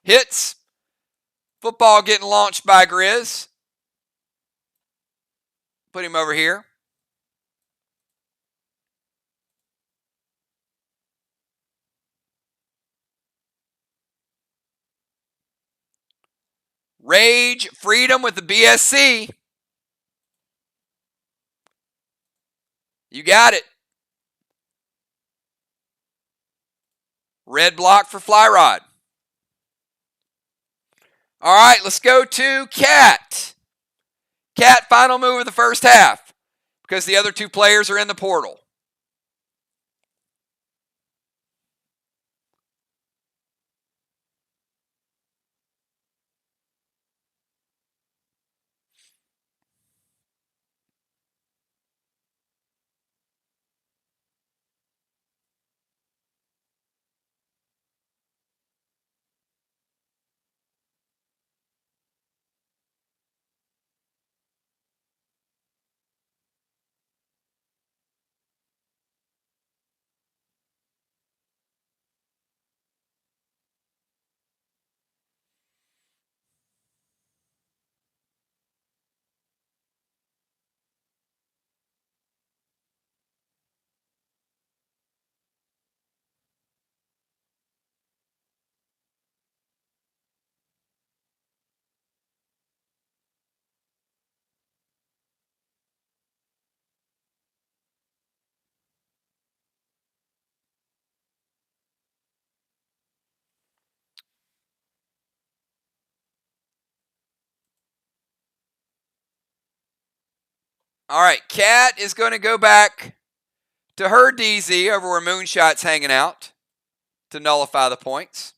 Hits. Football getting launched by Grizz. Put him over here. Rage, Freedom with the BSC. You got it. Red block for Fly Rod. All right, let's go to Cat. Cat, final move of the first half because the other two players are in the portal. All right, Cat is going to go back to her DZ over where Moonshot's hanging out to nullify the points.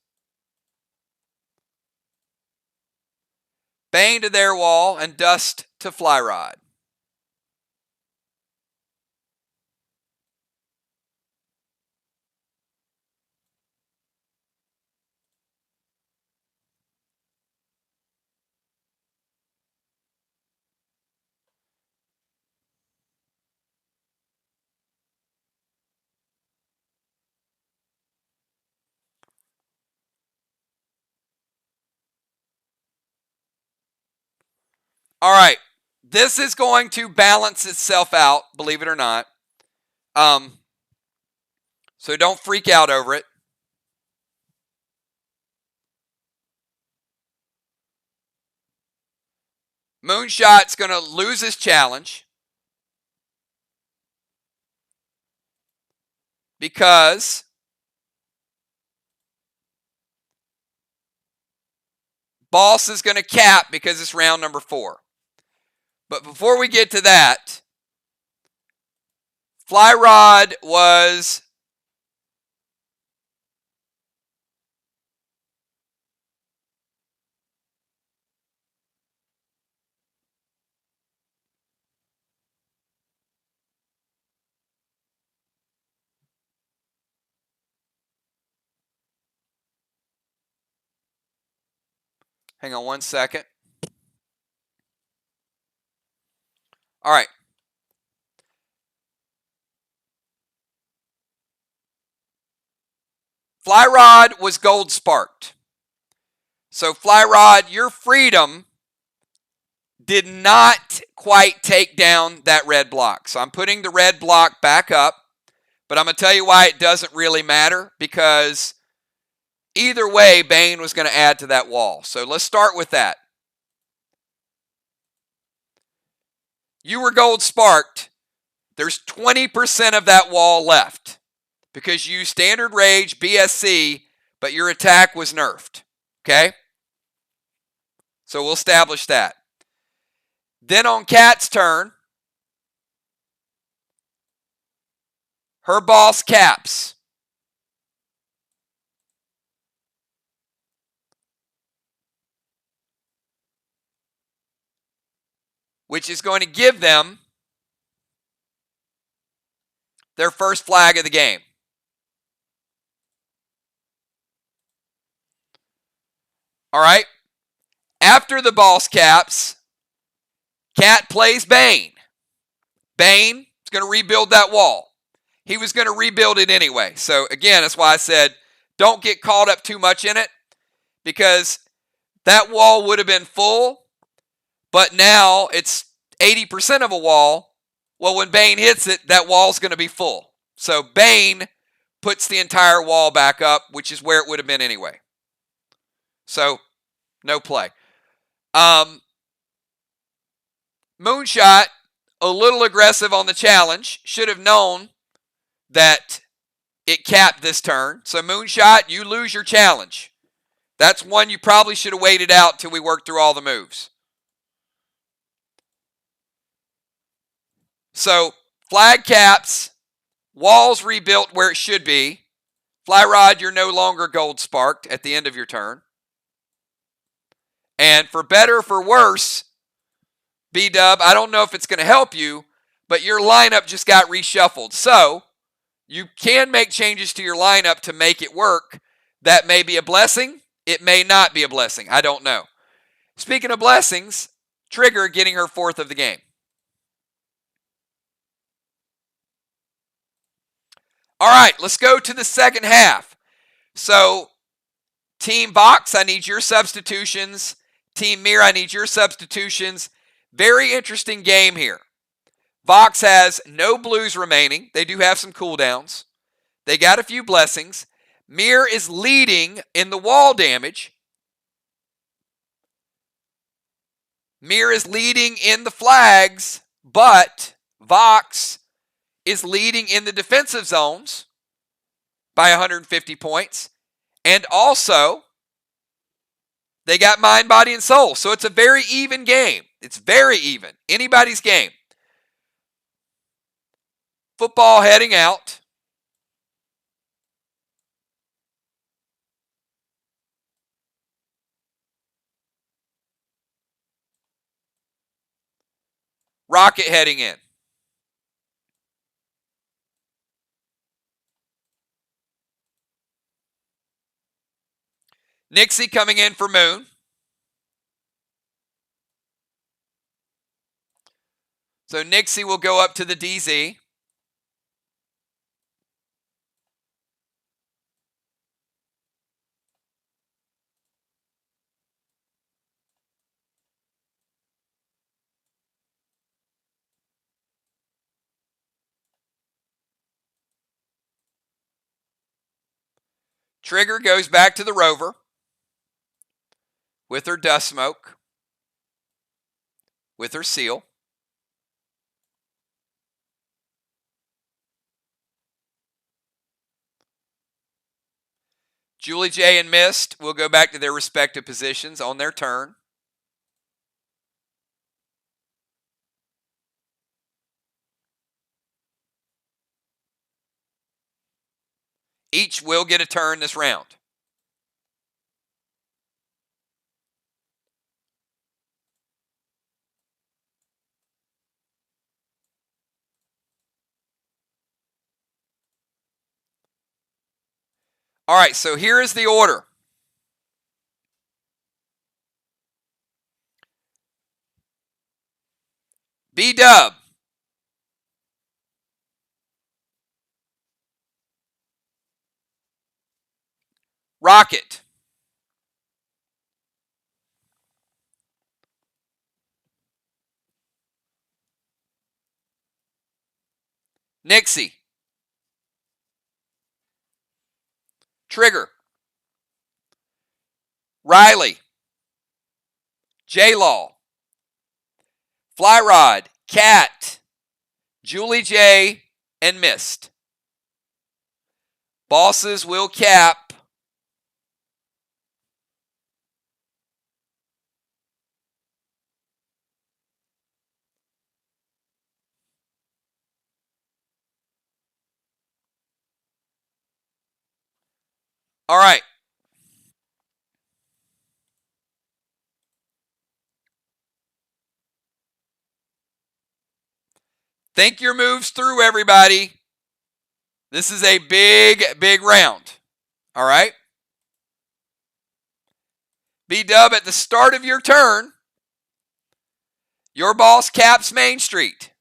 Bane to their wall and Dust to Fly Rod. All right, this is going to balance itself out, believe it or not. So don't freak out over it. Moonshot's going to lose his challenge because Boss is going to cap because it's round number 4. But before we get to that, Fly Rod was hang on one second. All right. Fly Rod was gold sparked. So Fly Rod, your freedom did not quite take down that red block. So I'm putting the red block back up, but I'm going to tell you why it doesn't really matter, because either way, Bane was going to add to that wall. So let's start with that. You were gold sparked. There's 20% of that wall left because you standard rage, BSC, but your attack was nerfed. Okay? So we'll establish that. Then on Cat's turn, her boss caps. which is going to give them their first flag of the game. All right. After the boss caps, Cat plays Bane. Bane is going to rebuild that wall. He was going to rebuild it anyway. So again, that's why I said don't get caught up too much in it, because that wall would have been full, but now it's 80% of a wall. Well, when Bane hits it, that wall's going to be full. So Bane puts the entire wall back up, which is where it would have been anyway. So no play. Moonshot, a little aggressive on the challenge, should have known that it capped this turn. So Moonshot, you lose your challenge. That's one you probably should have waited out till we worked through all the moves. So flag caps, walls rebuilt where it should be. Fly Rod, you're no longer gold sparked at the end of your turn. And for better or for worse, B-Dub, I don't know if it's going to help you, but your lineup just got reshuffled. So you can make changes to your lineup to make it work. That may be a blessing. It may not be a blessing. I don't know. Speaking of blessings, Trigger getting her fourth of the game. All right, let's go to the second half. So, Team VOX, I need your substitutions. Team MIR, I need your substitutions. Very interesting game here. VOX has no blues remaining. They do have some cooldowns. They got a few blessings. MIR is leading in the wall damage. MIR is leading in the flags, but VOX is leading in the defensive zones by 150 points. And also, they got mind, body, and soul. So it's a very even game. It's very even. Anybody's game. Football heading out. Rocket heading in. Nixie coming in for Moon. So Nixie will go up to the DZ. Trigger goes back to the rover with her dust smoke, with her seal. Julie J and Mist will go back to their respective positions on their turn. Each will get a turn this round. All right, so here is the order. B-Dub. Rocket. Nixie. Trigger. Riley. J-Law. Fly Rod. Cat. Julie J and Mist. Bosses will cap. All right. Think your moves through, everybody. This is a big, big round. All right? B-Dub, at the start of your turn, your boss caps Main Street.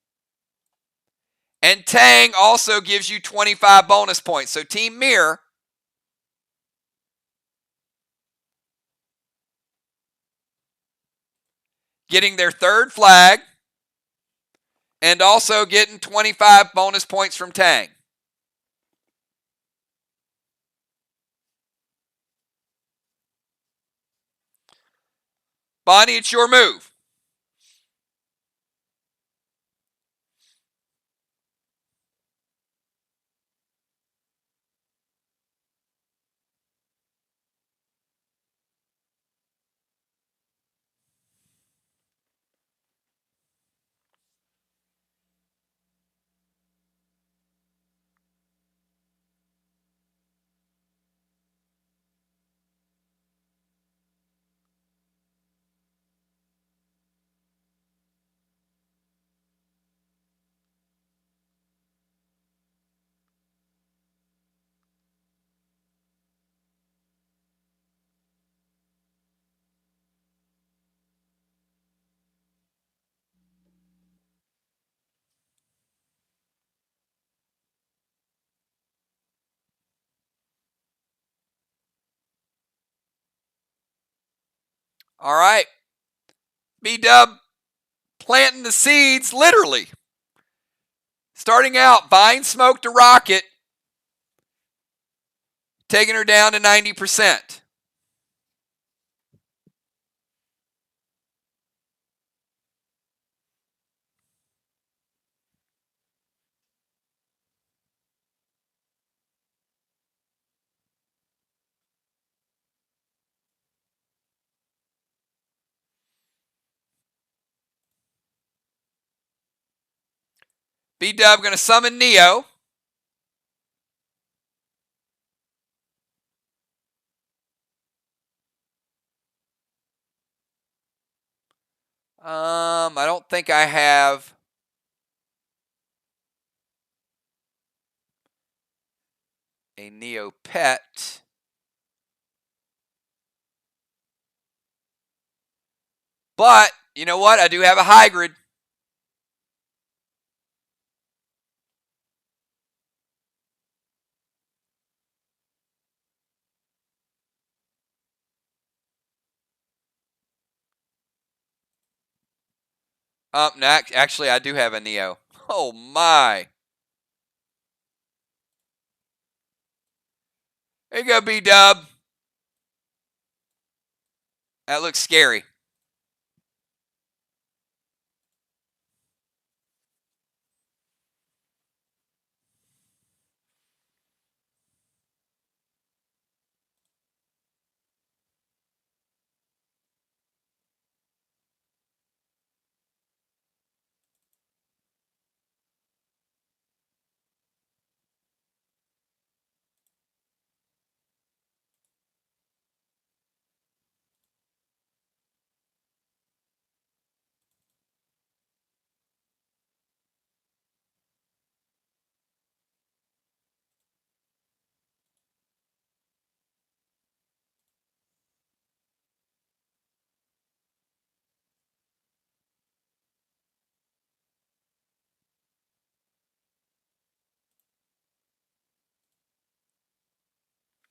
And Tang also gives you 25 bonus points. So Team MIR, getting their third flag and also getting 25 bonus points from Tang. Bonnie, it's your move. All right. B-Dub planting the seeds, literally. Starting out, Vine smoked a rocket, taking her down to 90%. B-Dub going to summon Neo. I don't think I have a Neo pet. But, you know what? I do have a hybrid. No, actually, I do have a Neo. Oh, my. There you go, B-Dub. That looks scary.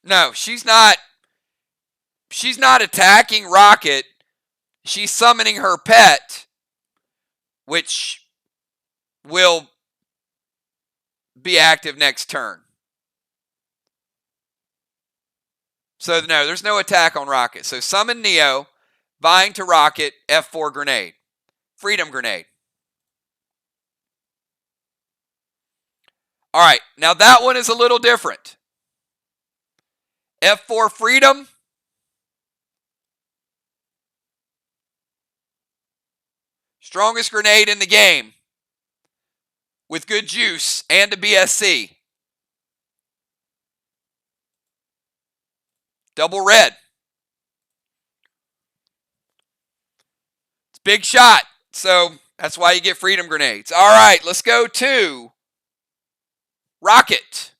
No, she's not. She's not attacking Rocket. She's summoning her pet, which will be active next turn. So, no, there's no attack on Rocket. So, summon Neo, bind to Rocket, F4 grenade. Freedom grenade. All right, now that one is a little different. F4 freedom. Strongest grenade in the game. With good juice and a BSC. Double red. It's big shot. So That's why you get freedom grenades. All right, let's go to Rocket.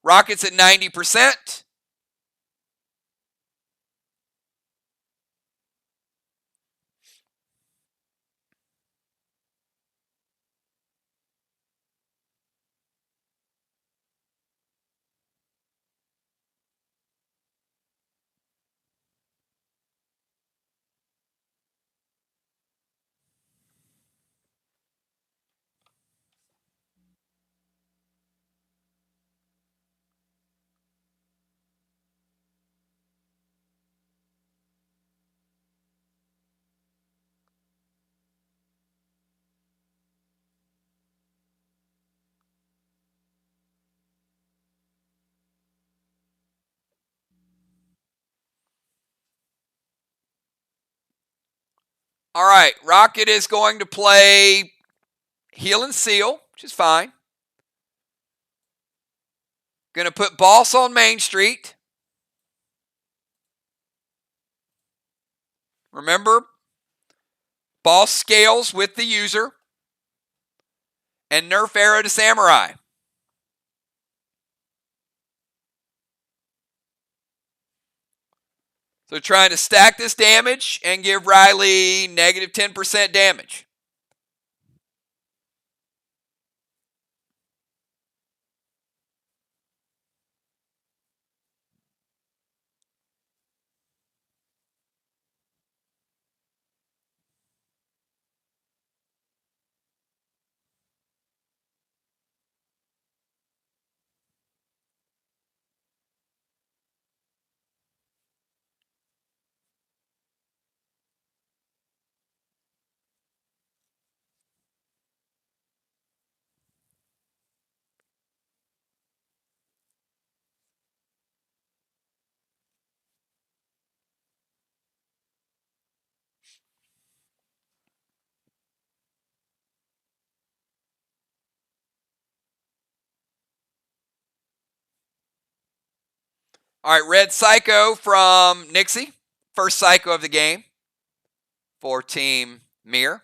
Rocket's at 90%. All right, Rocket is going to play Heal and Seal, which is fine. Going to put Boss on Main Street. Remember, Boss scales with the user. And Nerf Arrow to Samurai. So trying to stack this damage and give Riley negative 10% damage. All right, Red Psycho from Nixie. First Psycho of the game for Team MIR.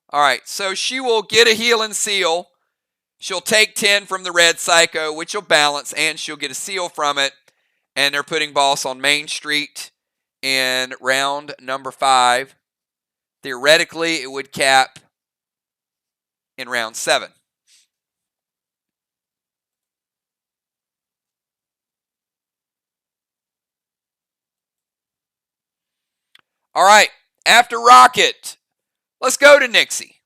All right, so she will get a Heal and Seal. She'll take 10 from the Red Psycho, which will balance, and she'll get a seal from it. And they're putting Boss on Main Street in round number 5. Theoretically, it would cap in round 7. All right, after Rocket, let's go to Nixie.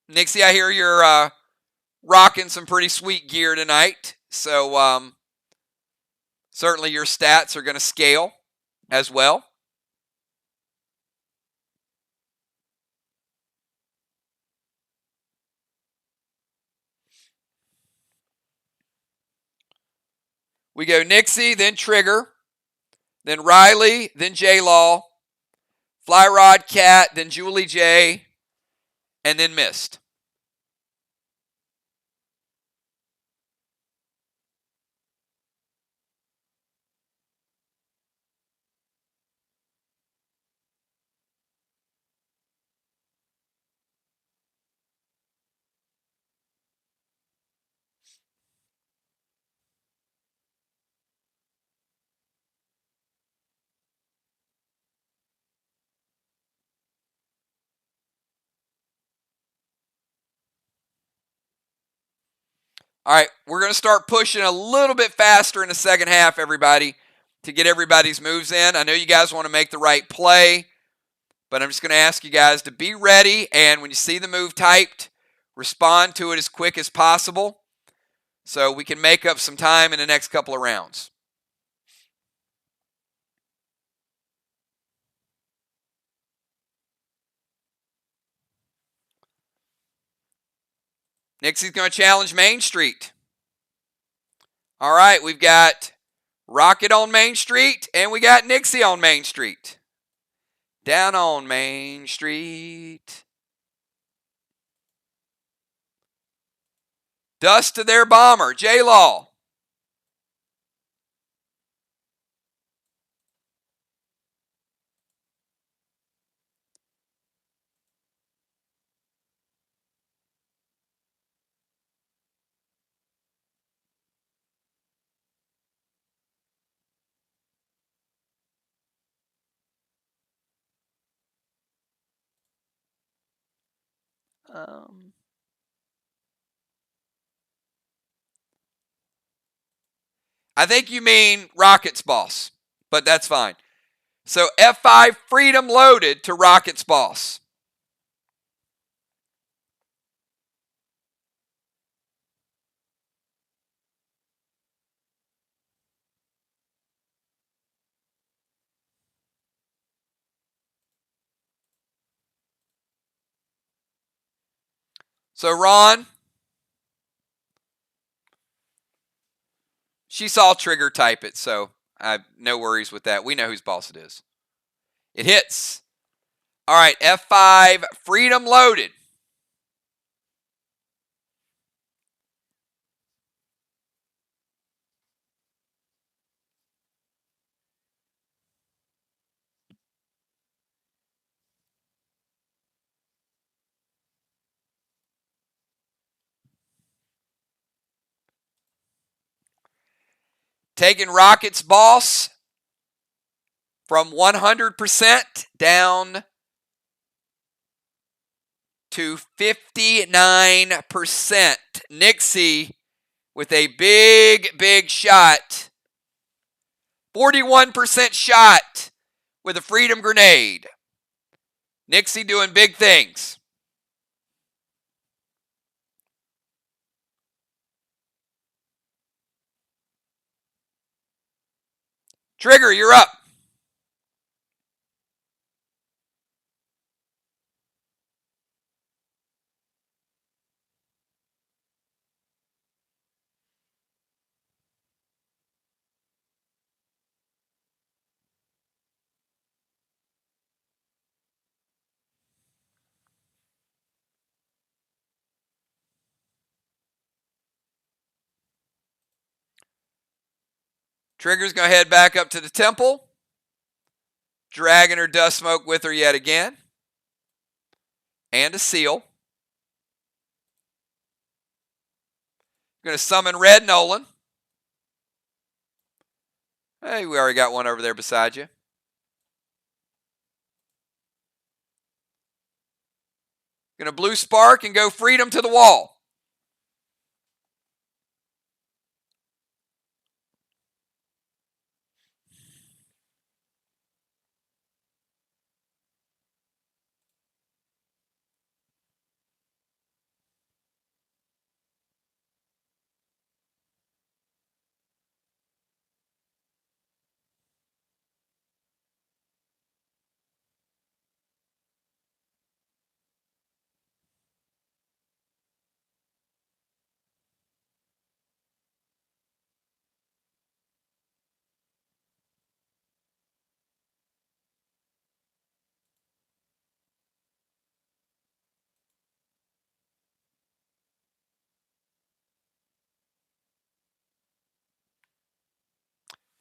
Nixie, I hear you're rocking some pretty sweet gear tonight. So certainly your stats are going to scale as well. We go Nixie, then Trigger, then Riley, then J-Law, Fly Rod Cat, then Julie J, and then Mist. All right, we're going to start pushing a little bit faster in the second half, everybody, to get everybody's moves in. I know you guys want to make the right play, but I'm just going to ask you guys to be ready, and when you see the move typed, respond to it as quick as possible so we can make up some time in the next couple of rounds. Nixie's going to challenge Main Street. All right, we've got Rocket on Main Street, and we got Nixie on Main Street. Down on Main Street. Dust to their bomber, J-Law. I think you mean Rocket's boss, but that's fine. So F5 Freedom loaded to Rocket's boss. So Ron, she saw Trigger type it, so I have no worries with that. We know whose boss it is. It hits. All right, F5 Freedom loaded. Taking Rocket's boss from 100% down to 59%. Nixie with a big shot. 41% shot with a Freedom grenade. Nixie doing big things. Trigger, you're up. Trigger's going to head back up to the temple. Dragging her dust smoke with her yet again. And a seal. Going to summon Red Nolan. Hey, we already got one over there beside you. Going to blue spark and go Freedom to the wall.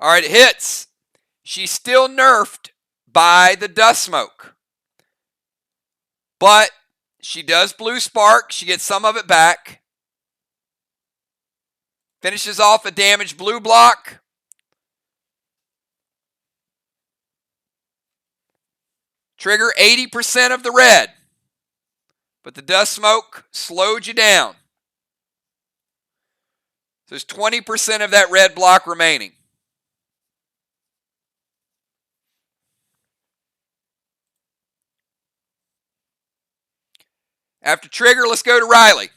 All right, it hits. She's still nerfed by the dust smoke. But she does blue spark. She gets some of it back. Finishes off a damaged blue block. Trigger 80% of the red. But the dust smoke slowed you down. So there's 20% of that red block remaining. After Trigger, let's go to Riley.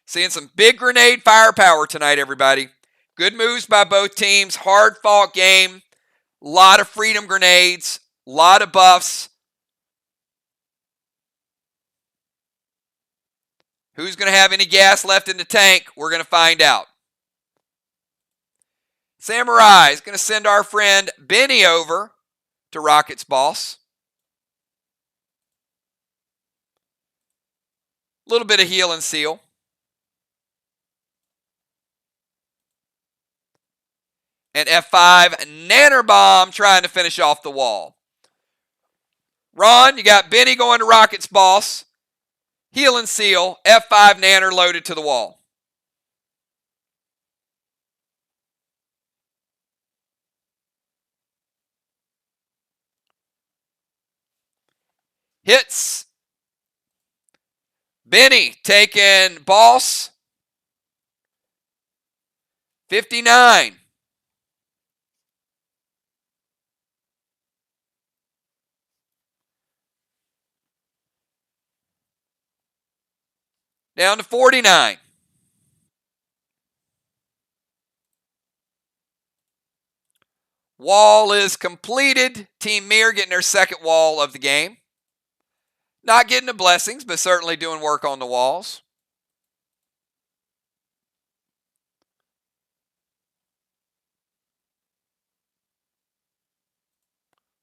Seeing some big grenade firepower tonight, everybody. Good moves by both teams. Hard fought game. A lot of Freedom grenades. A lot of buffs. Who's going to have any gas left in the tank? We're going to find out. Samurai is going to send our friend Benny over to Rocket's boss. A little bit of heal and seal. And F5, Nanner Bomb trying to finish off the wall. Ron, you got Benny going to Rocket's boss. Heal and seal. F5, Nanner loaded to the wall. Hits. Benny taking boss. 59. Down to 49. Wall is completed. Team MIR getting their second wall of the game. Not getting the blessings, but certainly doing work on the walls.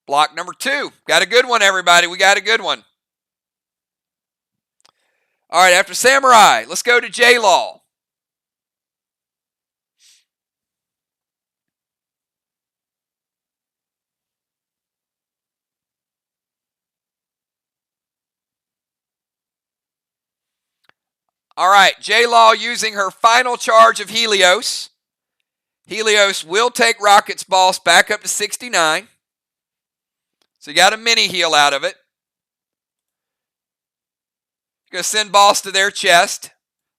Block number 2. Got a good one, everybody. We got a good one. All right, after Samurai, let's go to J-Law. All right, J-Law using her final charge of Helios. Helios will take Rocket's boss back up to 69. So you got a mini heal out of it. Going to send boss to their chest.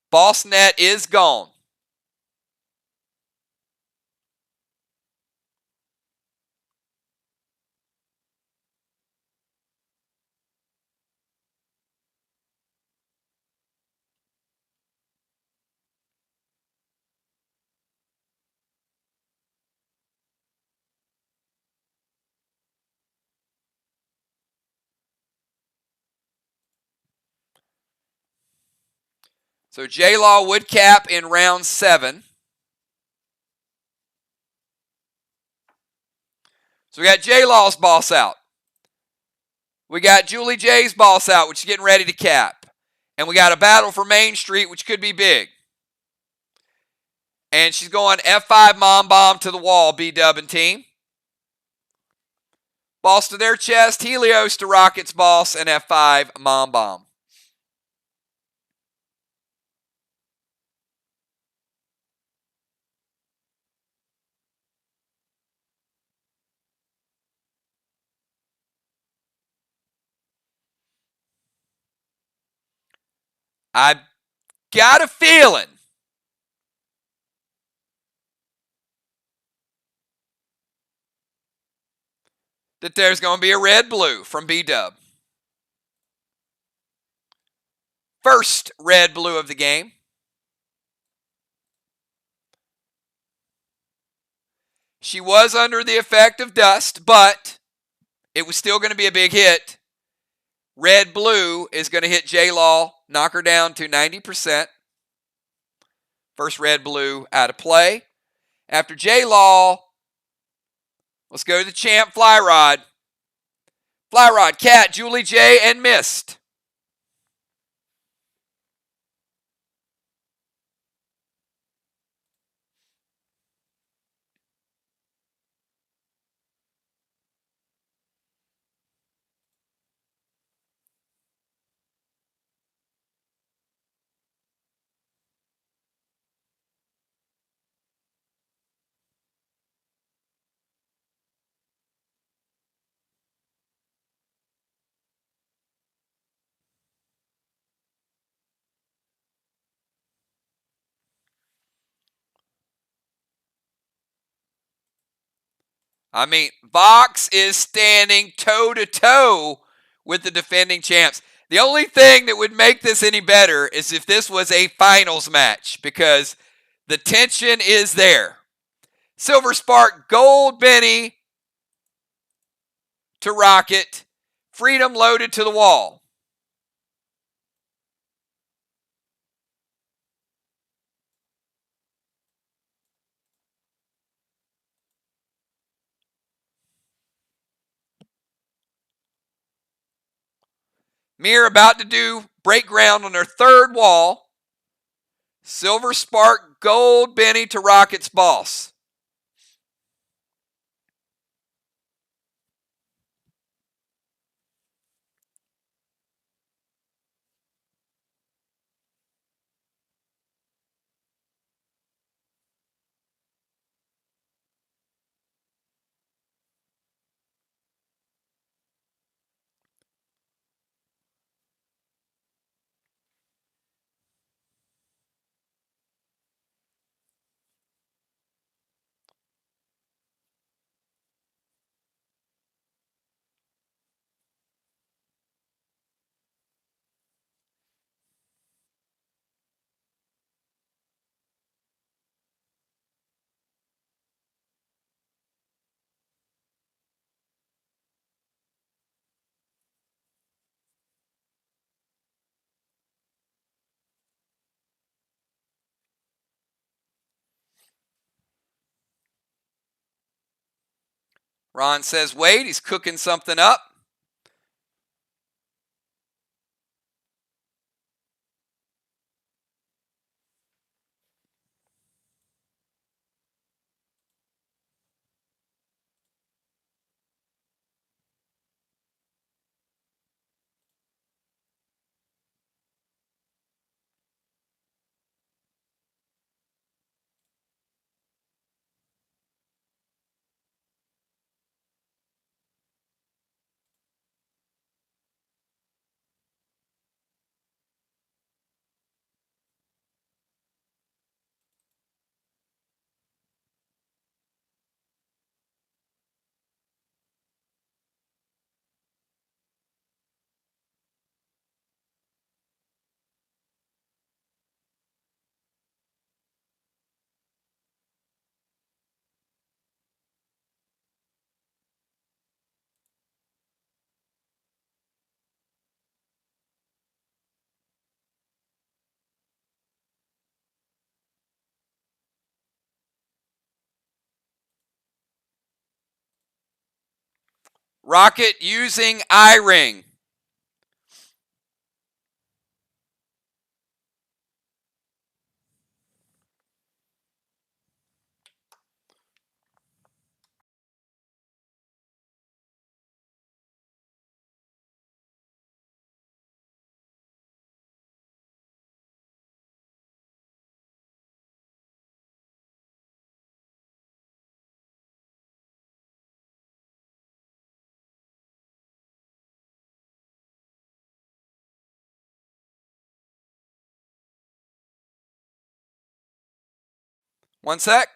Boss net is gone. So J-Law would cap in round 7. So we got J-Law's boss out. We got Julie J's boss out, which is getting ready to cap. And we got a battle for Main Street, which could be big. And she's going F5 Mom Bomb to the wall, B-Dub and team. Boss to their chest, Helios to Rocket's boss, and F5 Mom Bomb. I got a feeling that there's going to be a red-blue from B-Dub. First red-blue of the game. She was under the effect of dust, but it was still going to be a big hit. Red-blue is going to hit J-Law, knock her down to 90%. First red-blue out of play. After J-Law, let's go to the champ, Fly Rod. Fly Rod, Cat, Julie J, and Mist. I mean, VOX is standing toe-to-toe with the defending champs. The only thing that would make this any better is if this was a finals match, because the tension is there. Silver Spark, Gold Benny to Rocket. Freedom loaded to the wall. MIR about to do break ground on their third wall. Silver Spark, Gold Benny to Rockets Boss. Ron says, wait, he's cooking something up. Rocket using I-ring. One sec.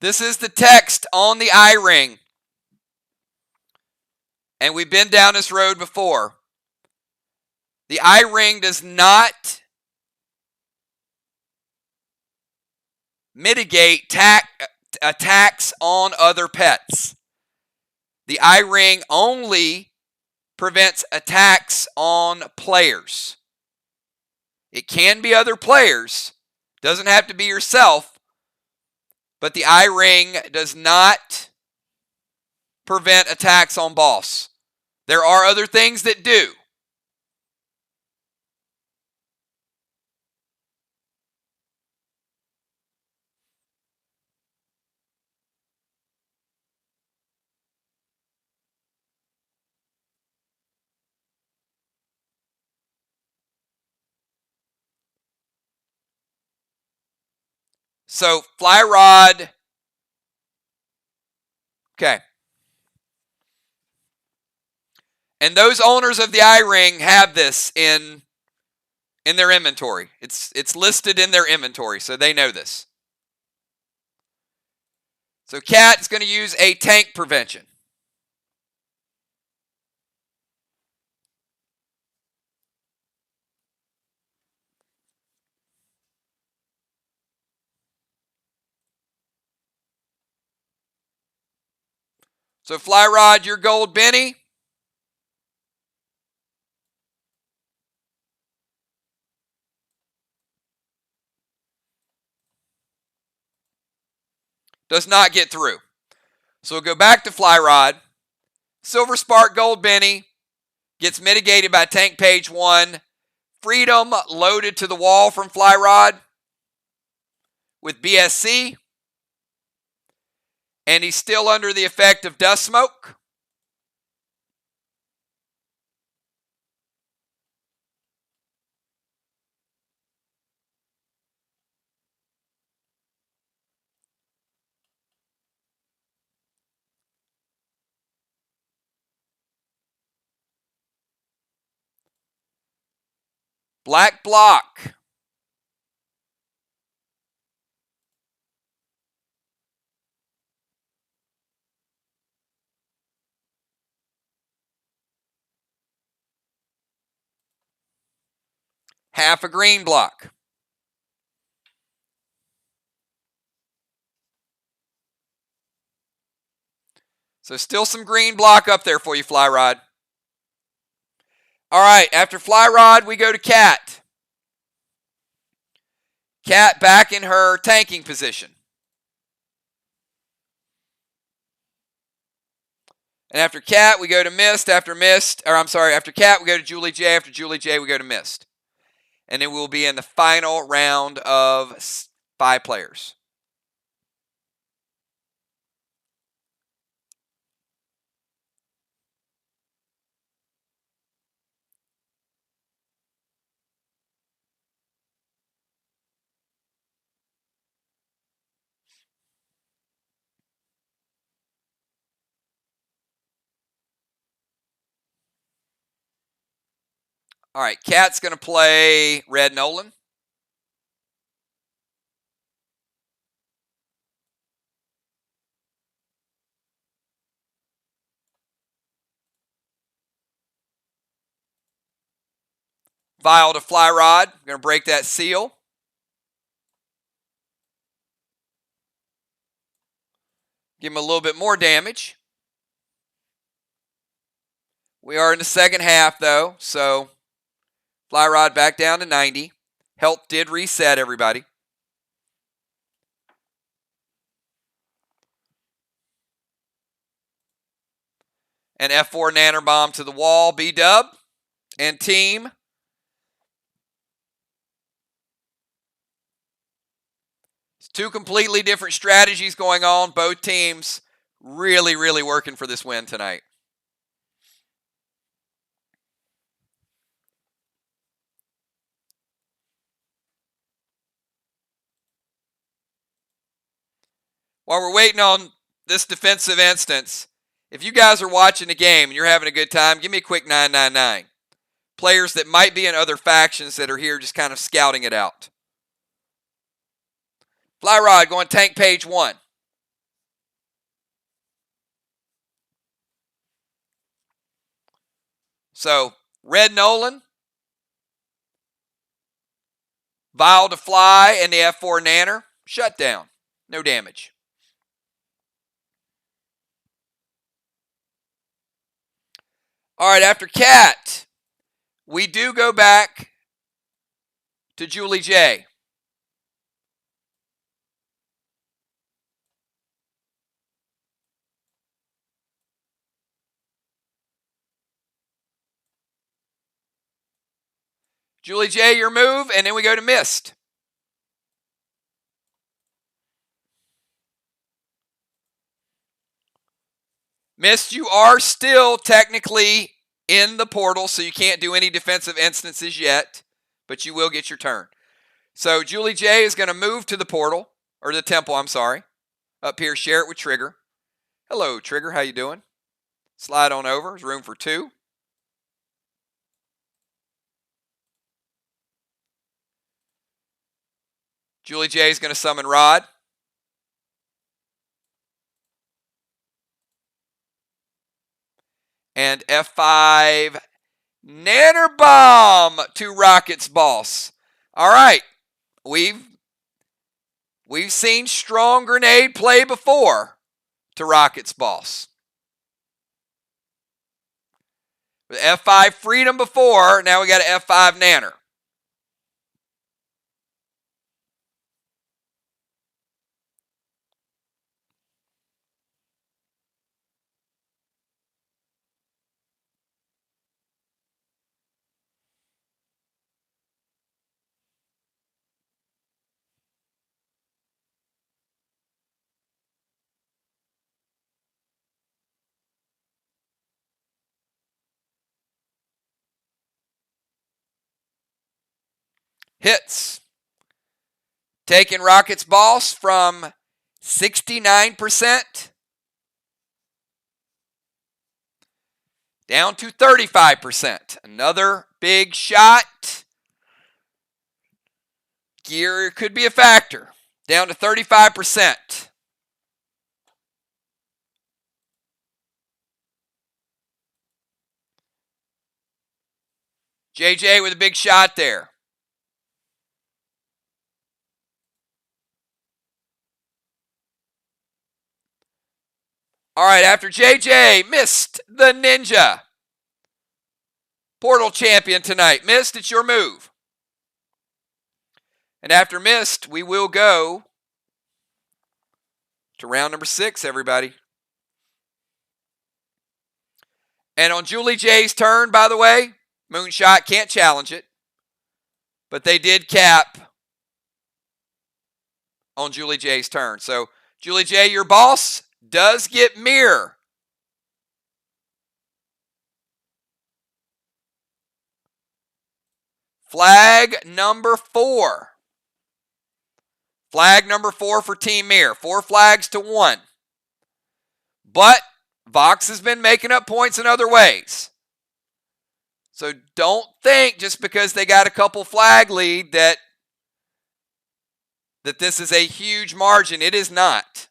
This is the text on the I-ring. And we've been down this road before. The I-ring does not mitigate attacks on other pets. The I-ring only prevents attacks on players. It can be other players. Doesn't have to be yourself. But the I ring does not prevent attacks on boss. There are other things that do. So fly rod. Okay. And those owners of the I ring have this in their inventory. It's listed in their inventory, so they know this. So Cat is going to use a tank prevention. So fly rod, your gold Benny. Does not get through. So we'll go back to fly rod. Silver Spark Gold Benny gets mitigated by tank page 1. Freedom loaded to the wall from fly rod with BSC. And he's still under the effect of dust smoke. Black block. Half a green block. So still some green block up there for you, fly rod. All right, after fly rod, we go to Cat. Cat back in her tanking position. And after Cat, we go to Mist. After Cat, we go to Julie J. After Julie J, we go to Mist. And then we'll be in the final round of 5 players. All right, Cat's going to play Red Nolan. Vial to fly rod. I'm going to break that seal. Give him a little bit more damage. We are in the second half, though, so fly rod back down to 90. Health did reset, everybody. And F4 Nanner Bomb to the wall. B-Dub and team. It's 2 completely different strategies going on. Both teams really, really working for this win tonight. While we're waiting on this defensive instance, if you guys are watching the game and you're having a good time, give me a quick 999. Players that might be in other factions that are here just kind of scouting it out. Fly rod going tank page 1. So, Red Nolan, Vial to fly, and the F4 Nanner. Shut down. No damage. All right, after Cat, we do go back to Julie J. Julie J, your move, and then we go to Mist. Mist, you are still technically in the portal, so you can't do any defensive instances yet, but you will get your turn. So Julie J is going to move to the portal, or the temple, I'm sorry. Up here, share it with Trigger. Hello, Trigger, how you doing? Slide on over, there's room for 2. Julie J is going to summon Rod. And F5 Nanner Bomb to Rocket's boss. All right, we've seen strong grenade play before to Rocket's boss. With F5 Freedom before, now we got an F5 Nanner. Hits. Taking Rocket's boss from 69% down to 35%. Another big shot. Gear could be a factor. Down to 35%. JJ with a big shot there. All right, after JJ missed the ninja. Portal champion tonight. Mist, it's your move. And after Mist, we will go to round number 6, everybody. And on Julie J's turn, by the way, Moonshot can't challenge it. But they did cap on Julie J's turn. So, Julie J, your boss does get MIR. Flag number 4. Flag number 4 for Team MIR. 4 flags to 1. But VOX has been making up points in other ways. So don't think just because they got a couple flag lead that this is a huge margin. It is not.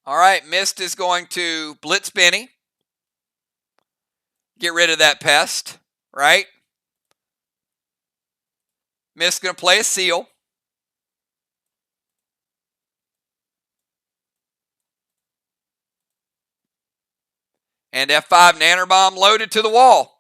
All right, Mist is going to blitz Benny. Get rid of that pest, right? Mist going to play a seal. And F5 Nanner Bomb loaded to the wall.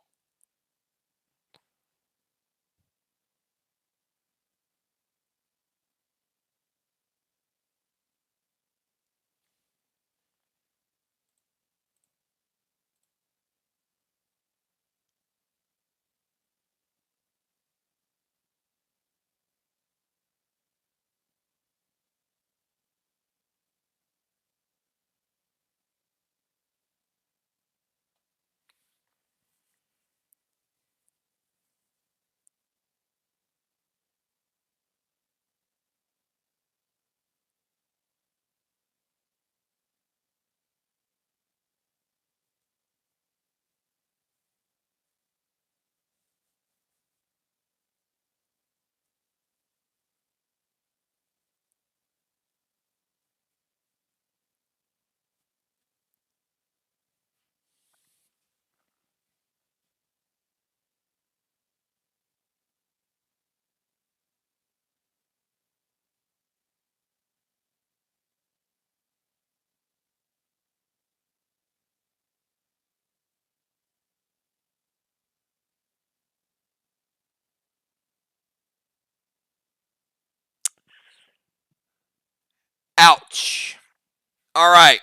Ouch. All right.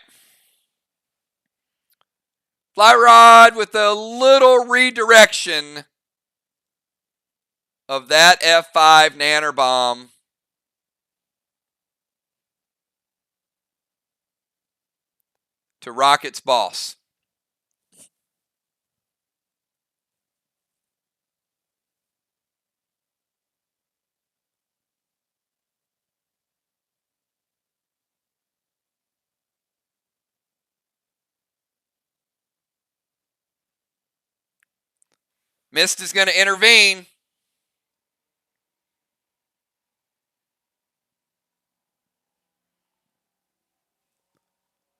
Fly rod with a little redirection of that F5 nanner bomb. To Rocket's boss. Mist is going to intervene.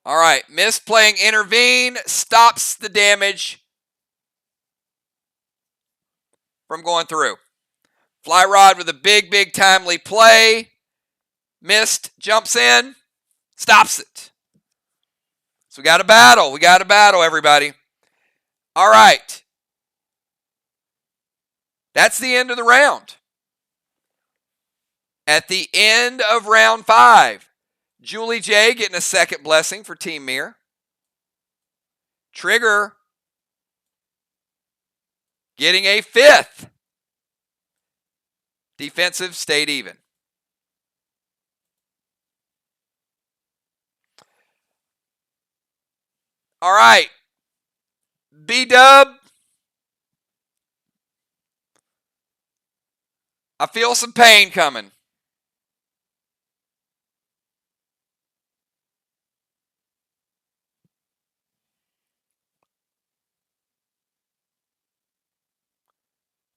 All right, Mist playing intervene stops the damage from going through. Fly rod with a big timely play. Mist jumps in, stops it. So we got a battle. We got a battle, everybody. All right. That's the end of the round. At the end of round 5, Julie J getting a second blessing for Team MIR. Trigger getting a 5th. Defensive stayed even. All right. B-Dub. I feel some pain coming.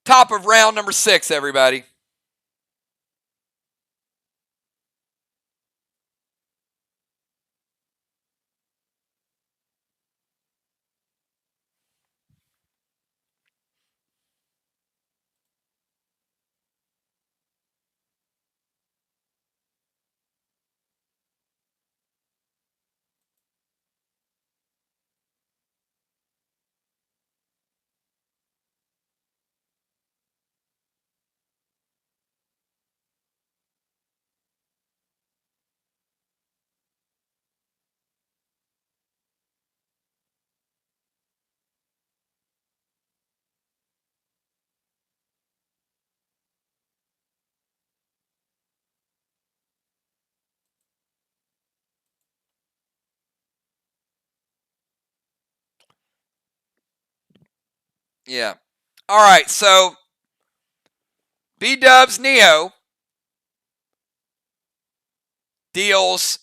Top of round number 6, everybody. Yeah. All right, so B-Dub's Neo deals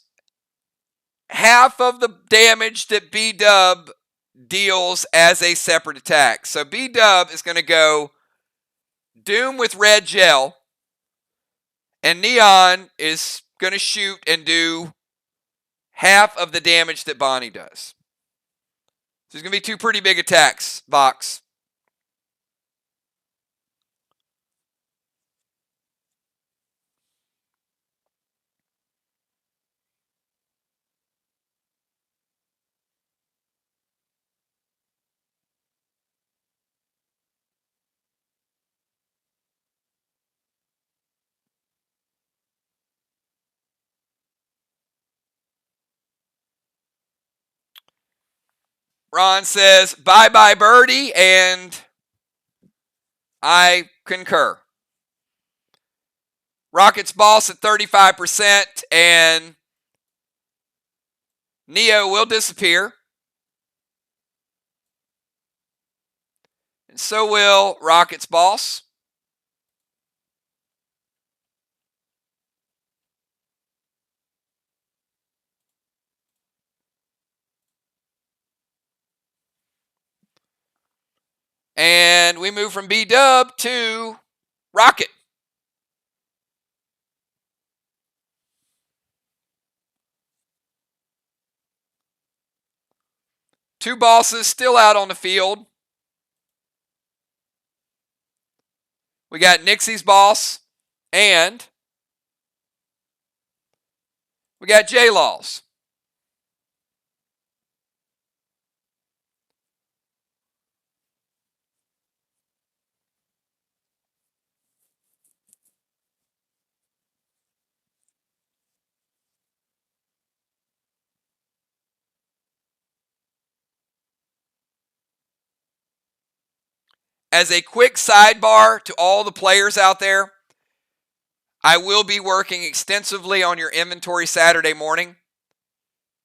half of the damage that B-Dub deals as a separate attack. So B-Dub is going to go Doom with red gel, and Neon is going to shoot and do half of the damage that Bonnie does. So there's going to be 2 pretty big attacks, VOX. Ron says, bye-bye birdie, and I concur. Rocket's boss at 35%, and Neo will disappear. And so will Rocket's boss. And we move from B-Dub to Rocket. Two bosses still out on the field. We got Nixie's boss, and we got J-Laws. As a quick sidebar to all the players out there, I will be working extensively on your inventory Saturday morning.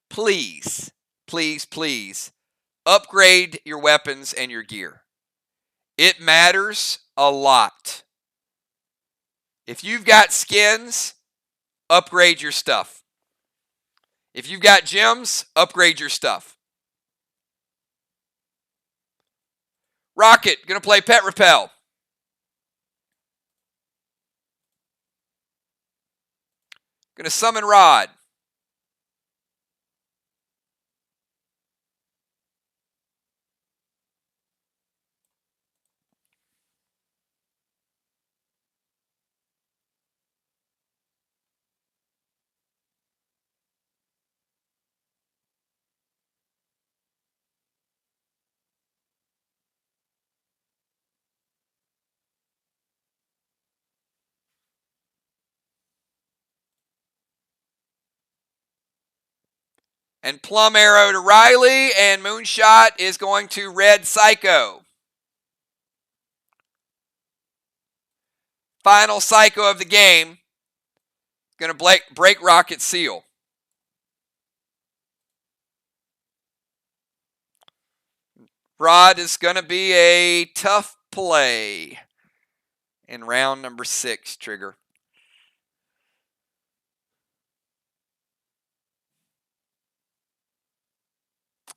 Please, please, please upgrade your weapons and your gear. It matters a lot. If you've got skins, upgrade your stuff. If you've got gems, upgrade your stuff. Rocket, going to play Pet Repel. Going to summon Rod. And Plum Arrow to Riley, and Moonshot is going to Red Psycho. Final Psycho of the game. Going to break Rocket's seal. Rod is going to be a tough play in round number 6, Trigger.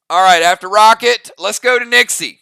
All right, after Rocket, let's go to Nixie.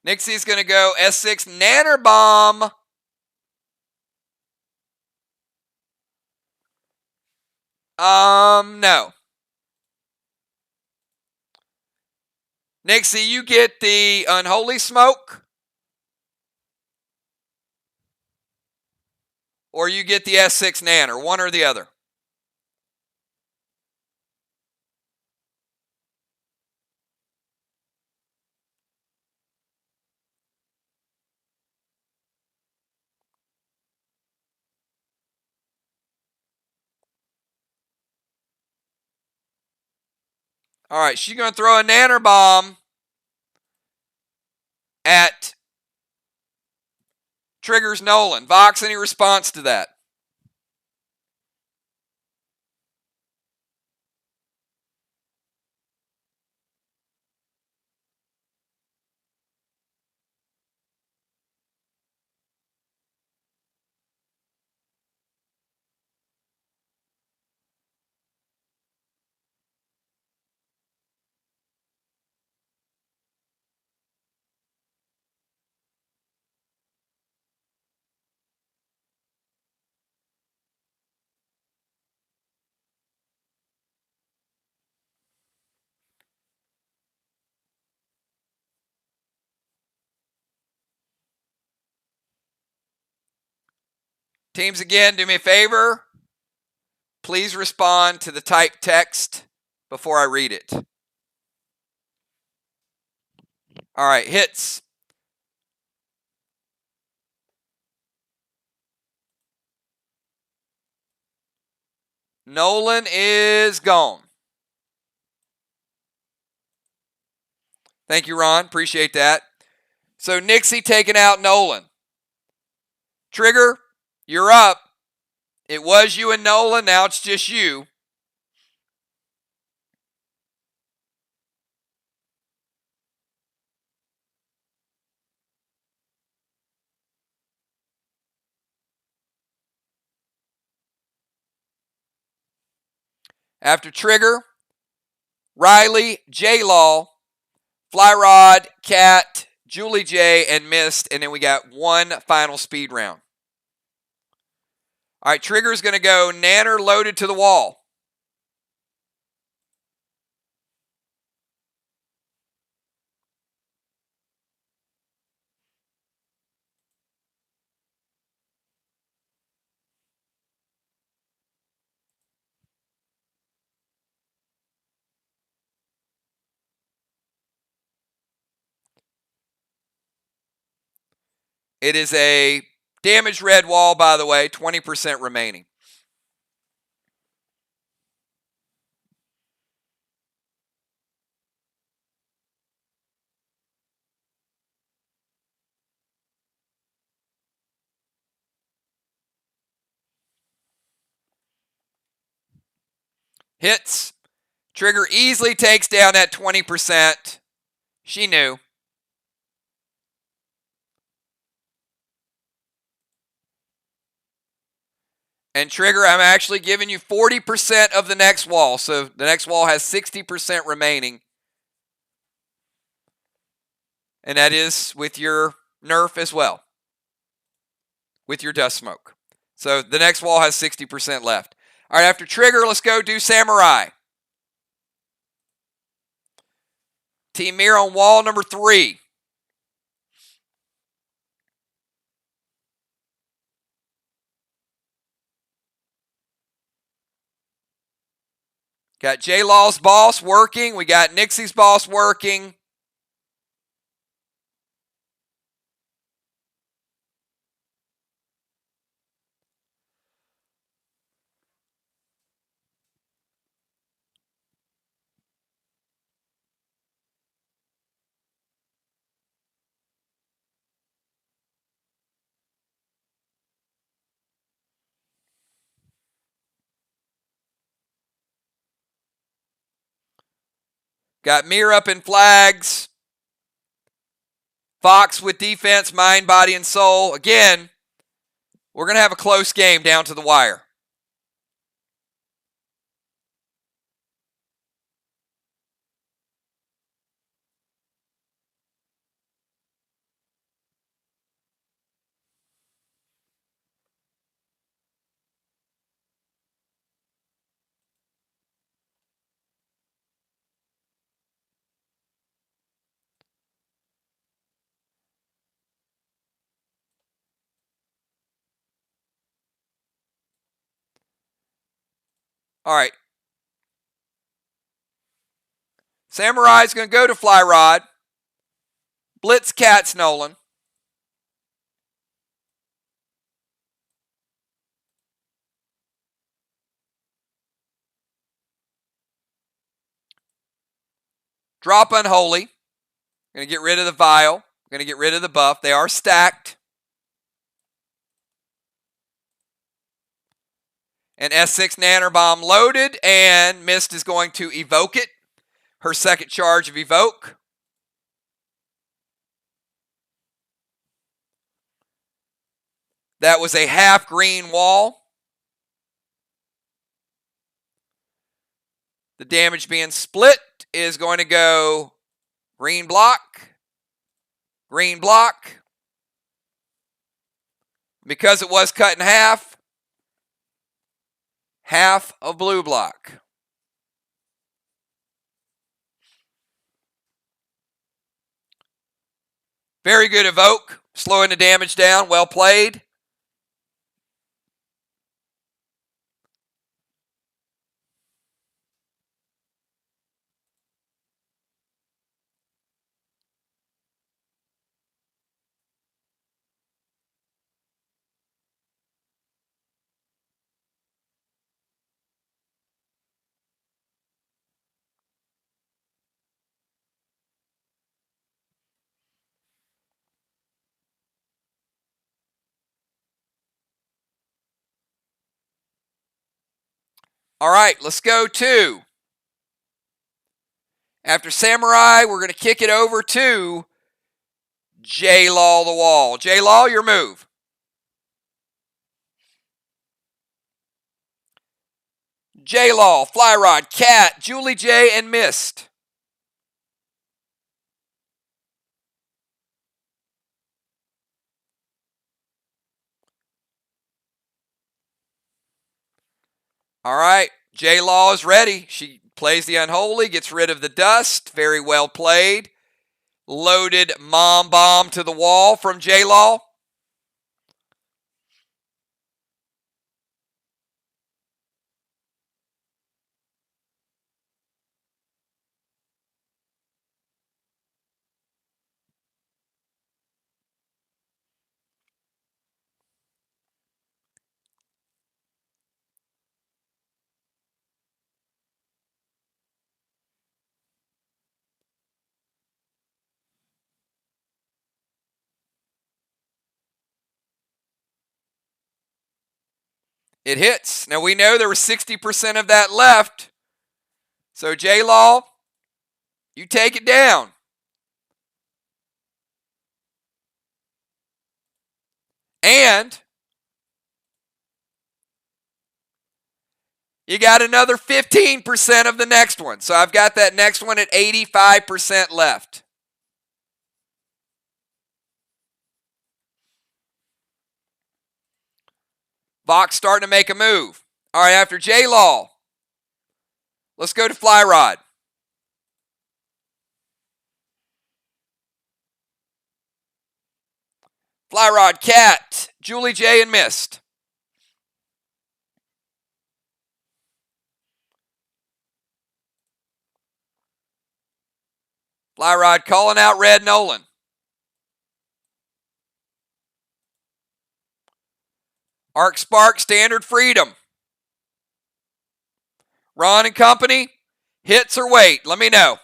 Nixie's going to go S6 Nanner Bomb. No. Nixie, you get the Unholy Smoke, or you get the S6 Nanner, one or the other. All right, she's going to throw a Nanner Bomb at Trigger's Nolan. Vox, any response to that? Teams, again, do me a favor. Please respond to the typed text before I read it. All right, hits. Nolan is gone. Thank you, Ron. Appreciate that. So Nixie taking out Nolan. Trigger, you're up. It was you and Nolan. Now it's just you. After Trigger, Riley, J-Law, Fly Rod, Cat, Julie J, and Mist. And then we got one final speed round. All right, Trigger's going to go Nanner loaded to the wall. It is a damaged red wall, by the way, 20% remaining. Hits. Trigger easily takes down that 20%. She knew. And Trigger, I'm actually giving you 40% of the next wall. So the next wall has 60% remaining. And that is with your Nerf as well. With your dust smoke. So the next wall has 60% left. All right, after Trigger, let's go do Samurai. Team MIR on wall number 3. Got J-Law's boss working. We got Nixie's boss working. Got MIR up in flags. VOX with defense, mind, body, and soul. Again, we're going to have a close game down to the wire. All right. Samurai's going to go to Fly Rod. Blitz Cats Nolan. Drop Unholy. Going to get rid of the vial. Going to get rid of the buff. They are stacked. And S6 Nanner Bomb loaded, and Mist is going to evoke it. Her second charge of evoke. That was a half green wall. The damage being split is going to go green block, green block. Because it was cut in half of blue block. Very good evoke, slowing the damage down, well played. All right, let's go to, after Samurai, we're going to kick it over to J-Law the wall. J-Law, your move. J-Law, Fly Rod, Cat, Julie J, and Mist. All right, J-Law is ready. She plays the unholy, gets rid of the dust. Very well played. Loaded mom bomb to the wall from J-Law. It hits. Now we know there was 60% of that left. So J-Law, you take it down. And you got another 15% of the next one. So I've got that next one at 85% left. VOX starting to make a move. All right, after J-Law, let's go to Fly Rod. Fly Rod, Cat, Julie J, and Mist. Fly Rod calling out Red Nolan. Arc Spark, Standard Freedom. Ron and Company, hits or wait? Let me know.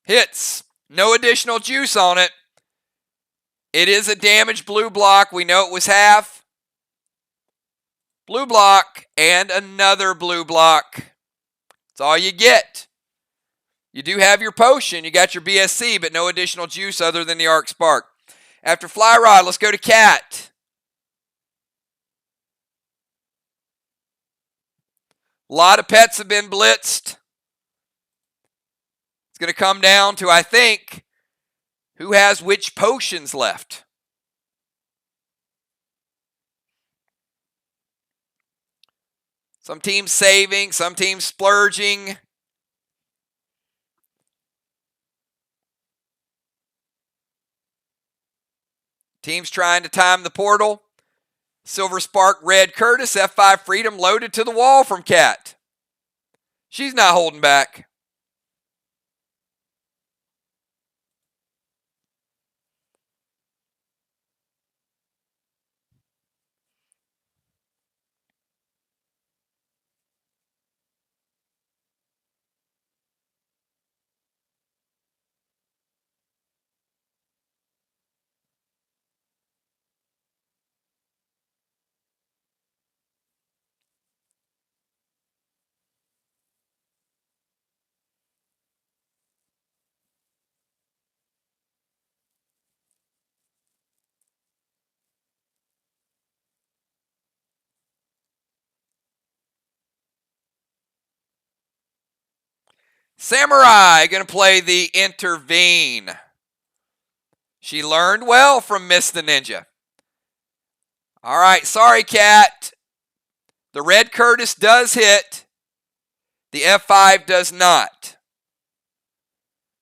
Hits. No additional juice on it. It is a damaged blue block. We know it was half. Blue block and another blue block. That's all you get. You do have your potion. You got your BSC, but no additional juice other than the Arc Spark. After Fly Rod, let's go to Cat. A lot of pets have been blitzed. It's going to come down to, I think, who has which potions left. Some teams saving, some teams splurging. Teams trying to time the portal. Silver Spark, Red Curtis, F5 Freedom loaded to the wall from Cat. She's not holding back. Samurai going to play the Intervene. She learned well from Miss the Ninja. All right, sorry, Cat. The Red Curtis does hit. The F5 does not.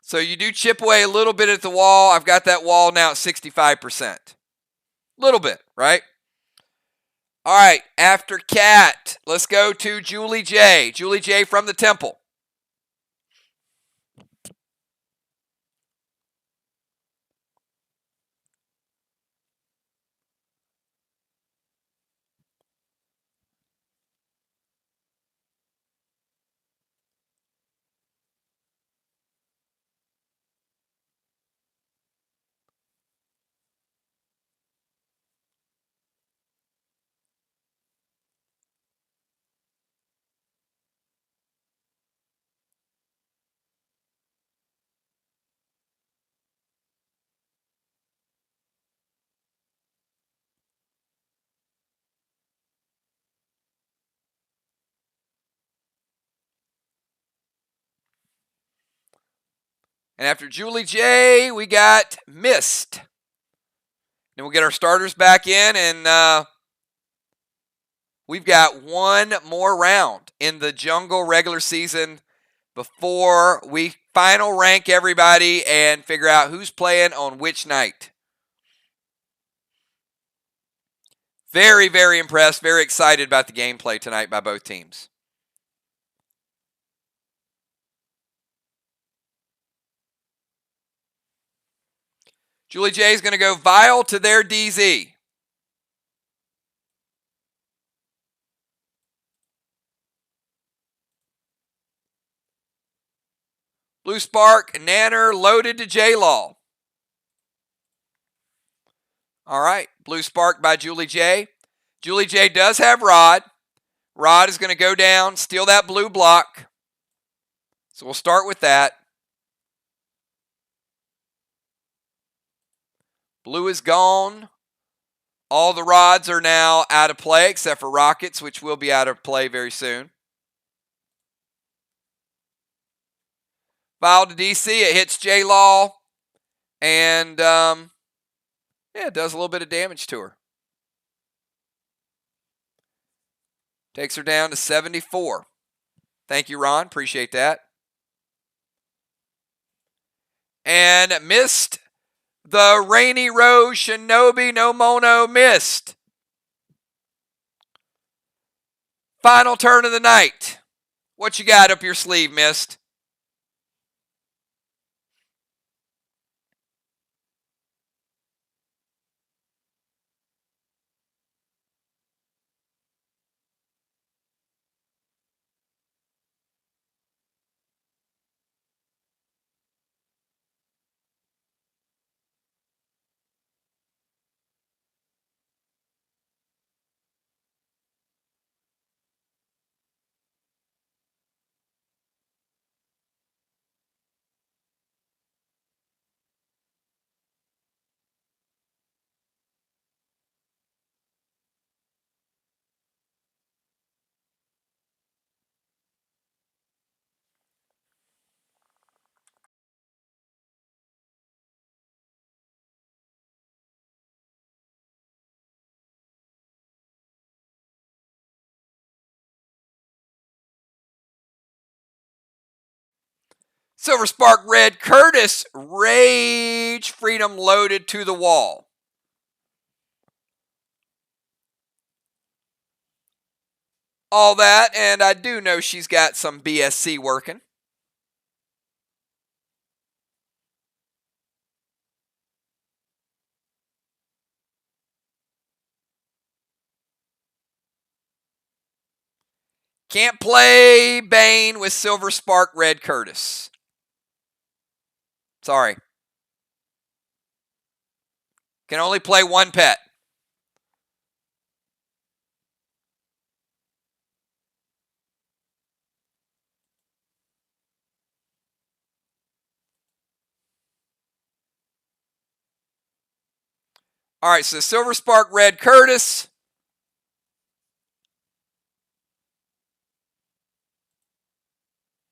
So you do chip away a little bit at the wall. I've got that wall now at 65%. Little bit, right? All right, after Cat, let's go to Julie J. Julie J from the Temple. And after Julie J, we got Mist. Then we'll get our starters back in, and we've got one more round in the Jungle regular season before we final rank everybody and figure out who's playing on which night. Very, very impressed, very excited about the gameplay tonight by both teams. Julie J is going to go Vile to their DZ. Blue Spark, Nanner loaded to J-Law. All right, Blue Spark by Julie J. Julie J does have Rod. Rod is going to go down, steal that blue block. So we'll start with that. Blue is gone. All the rods are now out of play except for Rockets, which will be out of play very soon. Vile to DC, it hits J-Law. And, yeah, it does a little bit of damage to her. Takes her down to 74. Thank you, Ron. Appreciate that. And missed the Rainy Rose Shinobi no Mono missed. Final turn of the night. What you got up your sleeve, Mist? Silver Spark Red Curtis, Rage Freedom loaded to the wall. All that, and I do know she's got some BSC working. Can't play Bane with Silver Spark Red Curtis. Sorry. Can only play one pet. All right, so Silver Spark Red Curtis.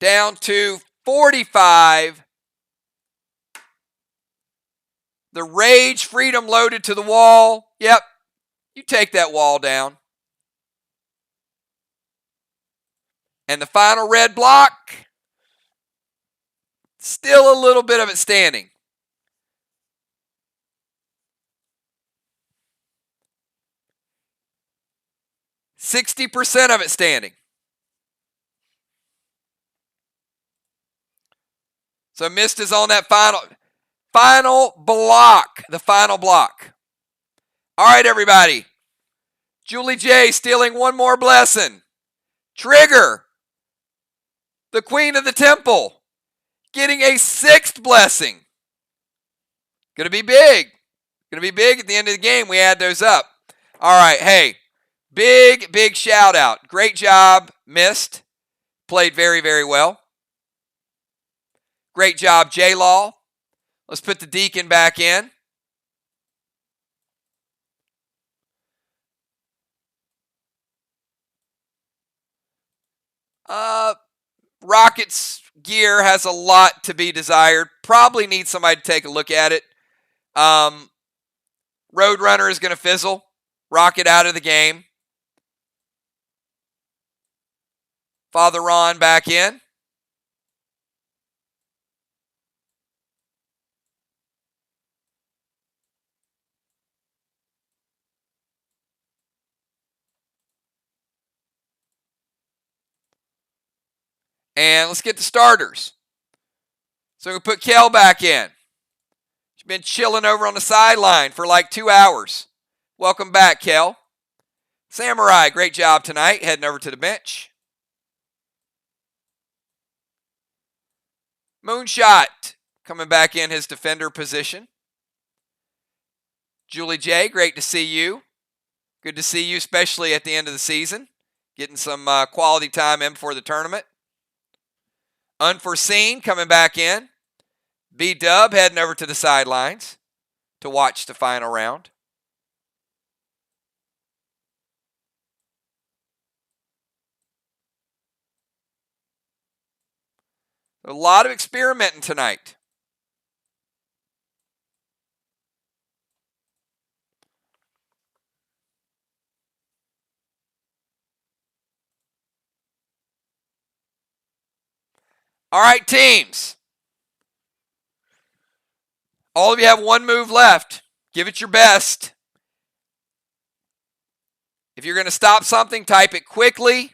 Down to 45. The Rage Freedom loaded to the wall. Yep, you take that wall down. And the final red block. Still a little bit of it standing. %60 of it standing. So Mist is on that final block. The final block. All right, everybody. Julie J stealing one more blessing. Trigger, the Queen of the Temple, getting a 6th blessing. Going to be big. Going to be big at the end of the game. We add those up. All right, hey, big, big shout out. Great job, Mist. Played very, very well. Great job, J-Law. Let's put the Deacon back in. Rockets gear has a lot to be desired. probably need somebody to take a look at it. Roadrunner is going to fizzle. Rocket out of the game. Father Ron back in. And let's get the starters. So we put Kel back in. She's been chilling over on the sideline for like 2 hours. Welcome back, Kel. Samurai, great job tonight, heading over to the bench. Moonshot coming back in his defender position. Julie J, great to see you. Good to see you, especially at the end of the season. Getting some quality time in before the tournament. Unforeseen coming back in. B-Dub heading over to the sidelines to watch the final round. A lot of experimenting tonight. All right, teams. All of you have one move left. Give it your best. If you're going to stop something, type it quickly.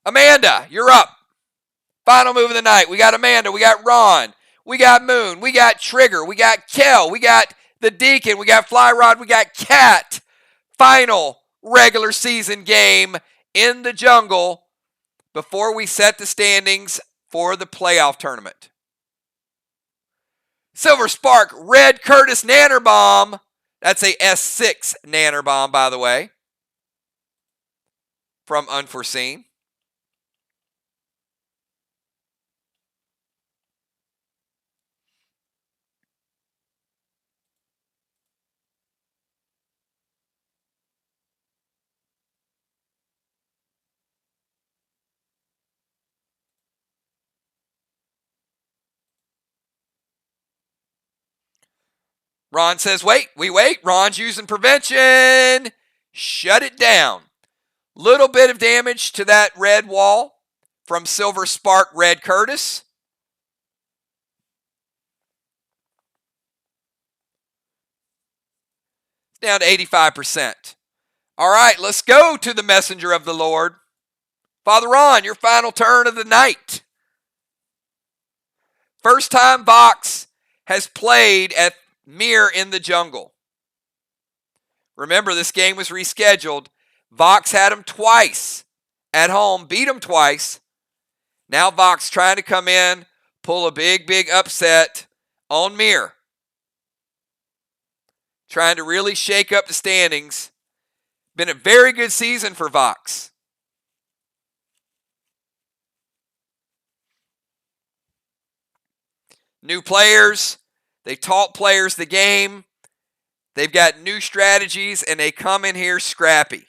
Amanda, you're up. Final move of the night. We got Amanda. We got Ron. We got Moon. We got Trigger. We got Kel. We got the Deacon. We got Fly Rod. We got Cat. Final regular season game in the jungle before we set the standings for the playoff tournament. Silver Spark, Red Curtis Nanner Bomb. That's a S6 Nanner Bomb, by the way, from Unforeseen. Ron says, wait, we wait. Ron's using prevention. Shut it down. Little bit of damage to that red wall from Silver Spark Red Curtis. Down to 85%. All right, let's go to the messenger of the Lord. Father Ron, your final turn of the night. First time VOX has played at MIR in the jungle. Remember, this game was rescheduled. VOX had them twice at home, beat them twice. Now VOX trying to come in, pull a big upset on MIR. Trying to really shake up the standings. Been a very good season for VOX. New players. They taught players the game. They've got new strategies, and they come in here scrappy.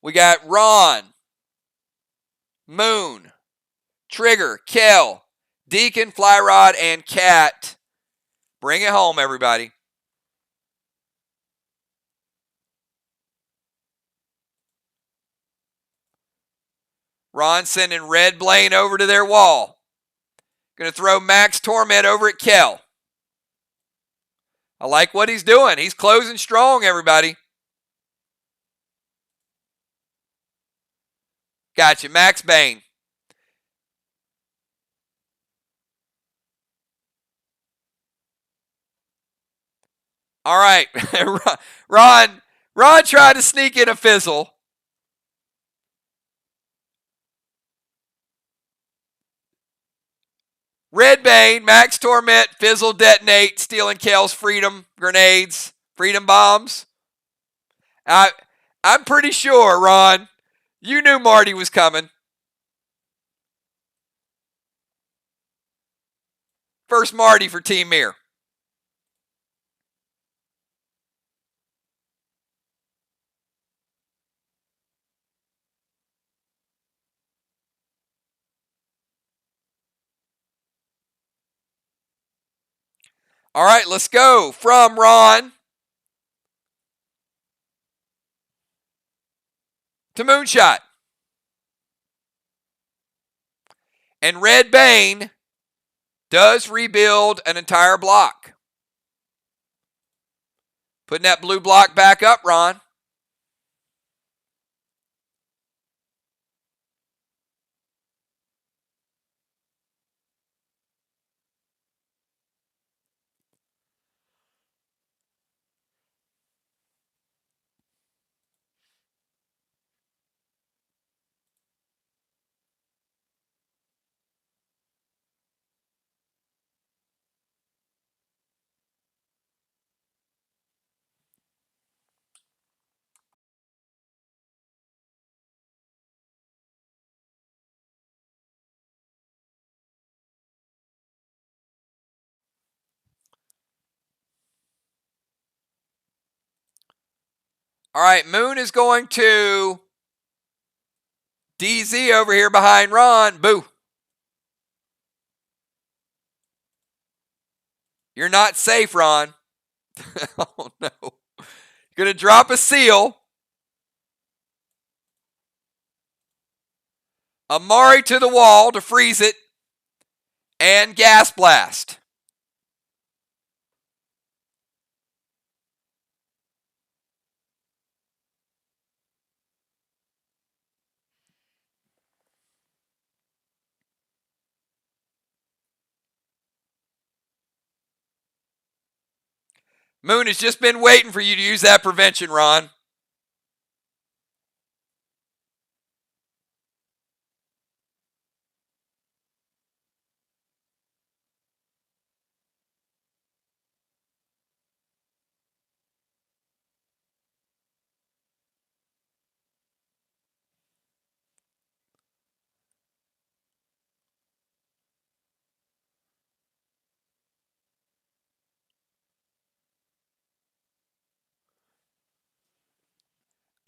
We got Ron, Moon, Trigger, Kel, Deacon, Flyrod, and Cat. Bring it home, everybody. Ron sending Red Blaine over to their wall. Going to throw Max Torment over at Kel. I like what he's doing. He's closing strong, everybody. Gotcha, Max Bane. All right. Ron tried to sneak in a fizzle. Red Bane, Max Torment, Fizzle Detonate, stealing Kel's Freedom grenades, Freedom bombs. I'm pretty sure, Ron, you knew Marty was coming. First Marty for Team MIR. All right, let's go from Ron to Moonshot. And Red Bane does rebuild an entire block. Putting that blue block back up, Ron. All right, Moon is going to DZ over here behind Ron. Boo. You're not safe, Ron. Oh, no. Going to drop a seal. Amari to the wall to freeze it. And Gas Blast. Moon has just been waiting for you to use that prevention, Ron.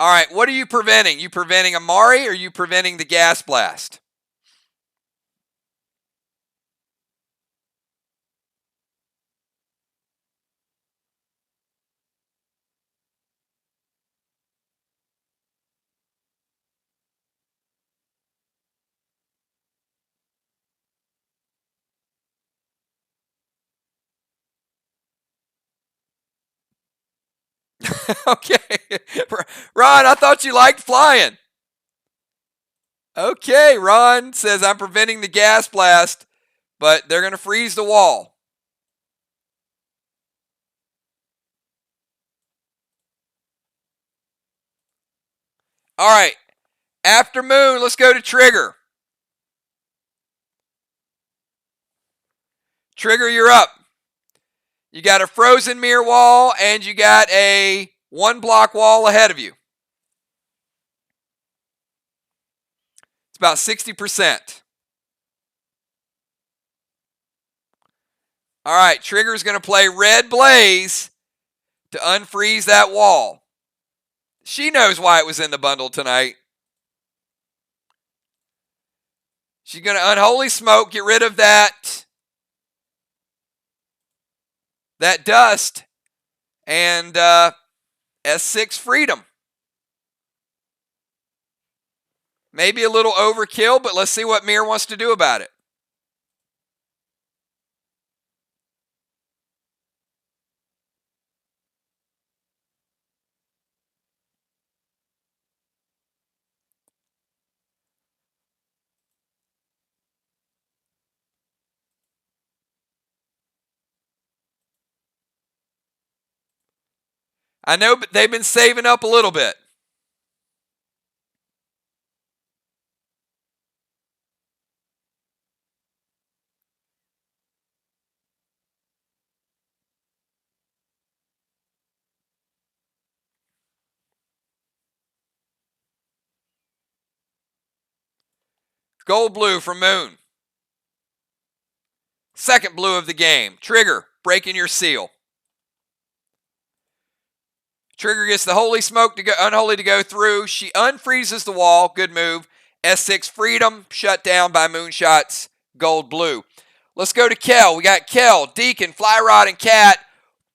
All right, what are you preventing? You preventing Amari or are you preventing the Gas Blast? Okay. Ron, I thought you liked flying. Okay, Ron says I'm preventing the Gas Blast, but they're going to freeze the wall. All right. After Moon, let's go to Trigger. Trigger, you're up. You got a frozen mirror wall and you got a 1-block wall ahead of you. It's about 60%. All right, Trigger's going to play Red Blaze to unfreeze that wall. She knows why it was in the bundle tonight. She's going to Unholy Smoke, get rid of that dust, and S6 Freedom. Maybe a little overkill, but let's see what MIR wants to do about it. I know, but they've been saving up a little bit. Gold blue from Moon. Second blue of the game. Trigger, breaking your seal. Trigger gets the Holy Smoke to go, Unholy to go through. She unfreezes the wall. Good move. S6 Freedom, shut down by Moonshot's gold blue. Let's go to Kel. We got Kel, Deacon, Fly Rod, and Cat.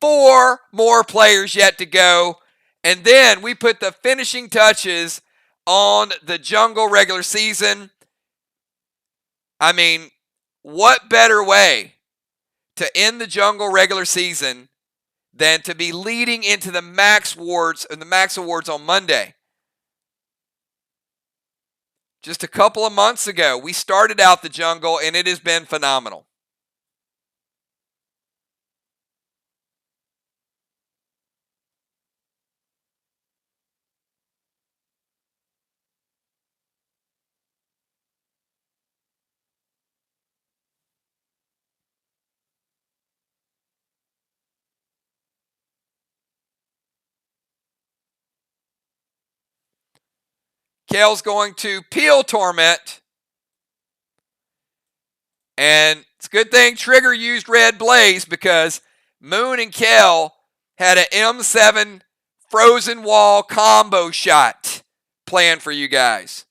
4 more players yet to go. And then we put the finishing touches on the Jungle regular season. I mean, what better way to end the Jungle regular season than to be leading into the Max Awards on Monday? Just a couple of months ago, we started out the Jungle, and it has been phenomenal. Kale's going to Peel Torment. And it's a good thing Trigger used Red Blaze because Moon and Kale had an M7 Frozen Wall combo shot planned for you guys.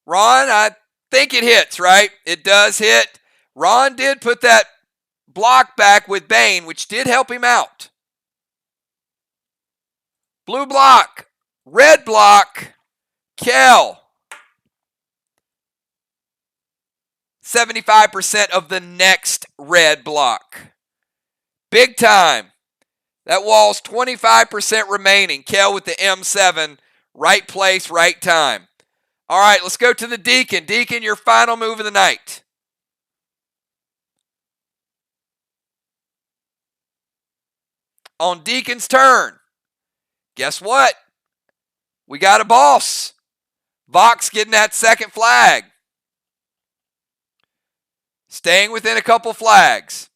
Ron, I think it hits, right? It does hit. Ron did put that block back with Bane, which did help him out. Blue block, red block, Kel. 75% of the next red block. Big time. That wall's 25% remaining. Kel with the M7. Right place, right time. All right, let's go to the Deacon. Deacon, your final move of the night. On Deacon's turn, guess what? We got a boss. VOX getting that second flag. Staying within a couple flags.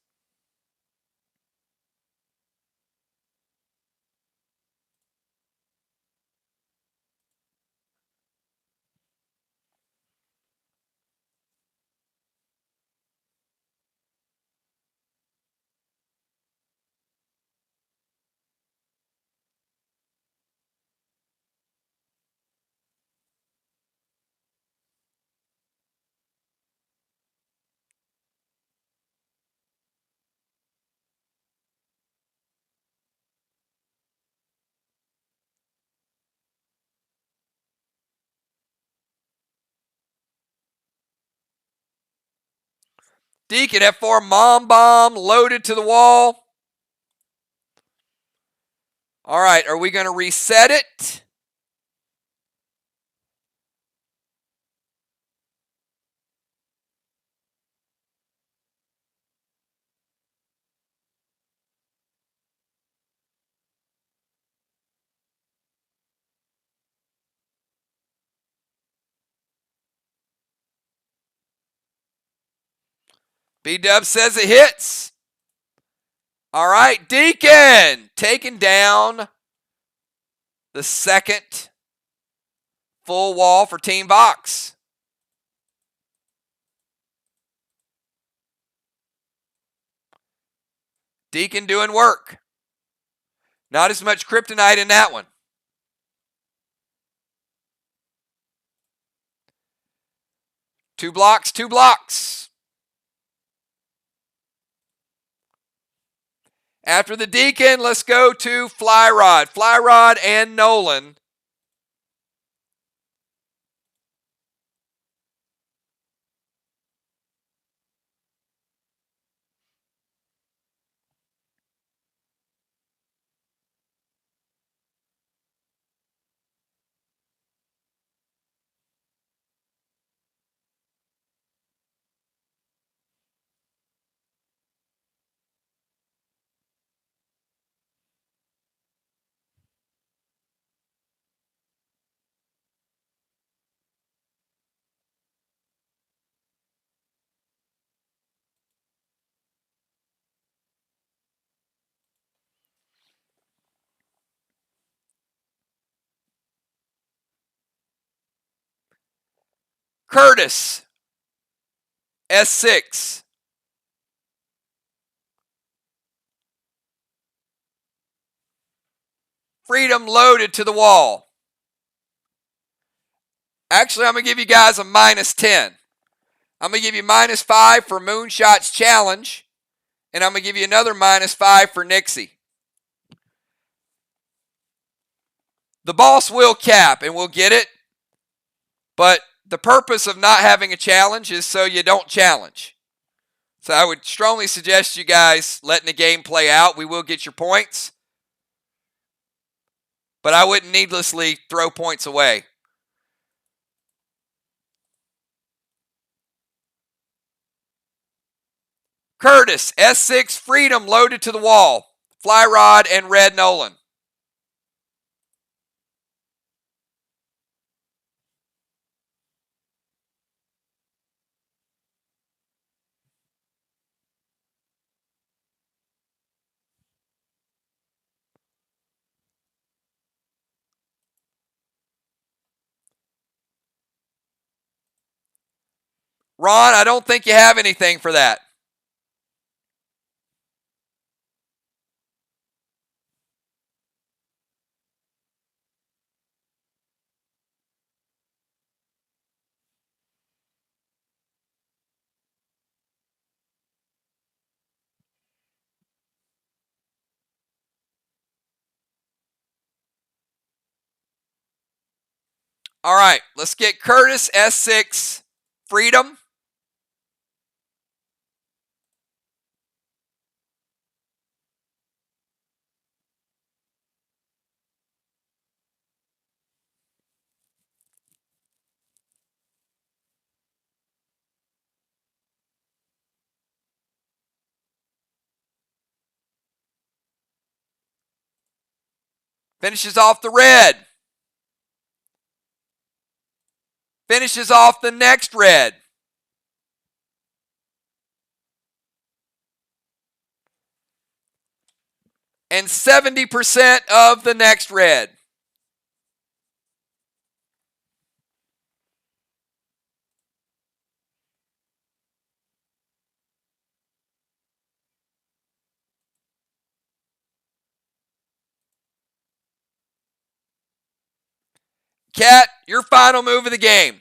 Deacon F4 Mom Bomb loaded to the wall. All right, are we going to reset it? B-Dub says it hits. All right, Deacon taking down the second full wall for Team VOX. Deacon doing work. Not as much kryptonite in that one. Two blocks, 2 blocks. After the Deacon, let's go to Fly Rod. Fly Rod and Nolan. Curtis, S6. Freedom loaded to the wall. Actually, I'm going to give you guys a -10. I'm going to give you -5 for Moonshot's challenge, and I'm going to give you another -5 for Nixie. The boss will cap, and we'll get it, but the purpose of not having a challenge is so you don't challenge. So I would strongly suggest you guys letting the game play out. We will get your points, but I wouldn't needlessly throw points away. Curtis, S6, Freedom loaded to the wall. Fly Rod and Red Nolan. Ron, I don't think you have anything for that. All right, let's get Curtis, S6, Freedom. Finishes off the red. Finishes off the next red. And 70% of the next red. Cat, your final move of the game.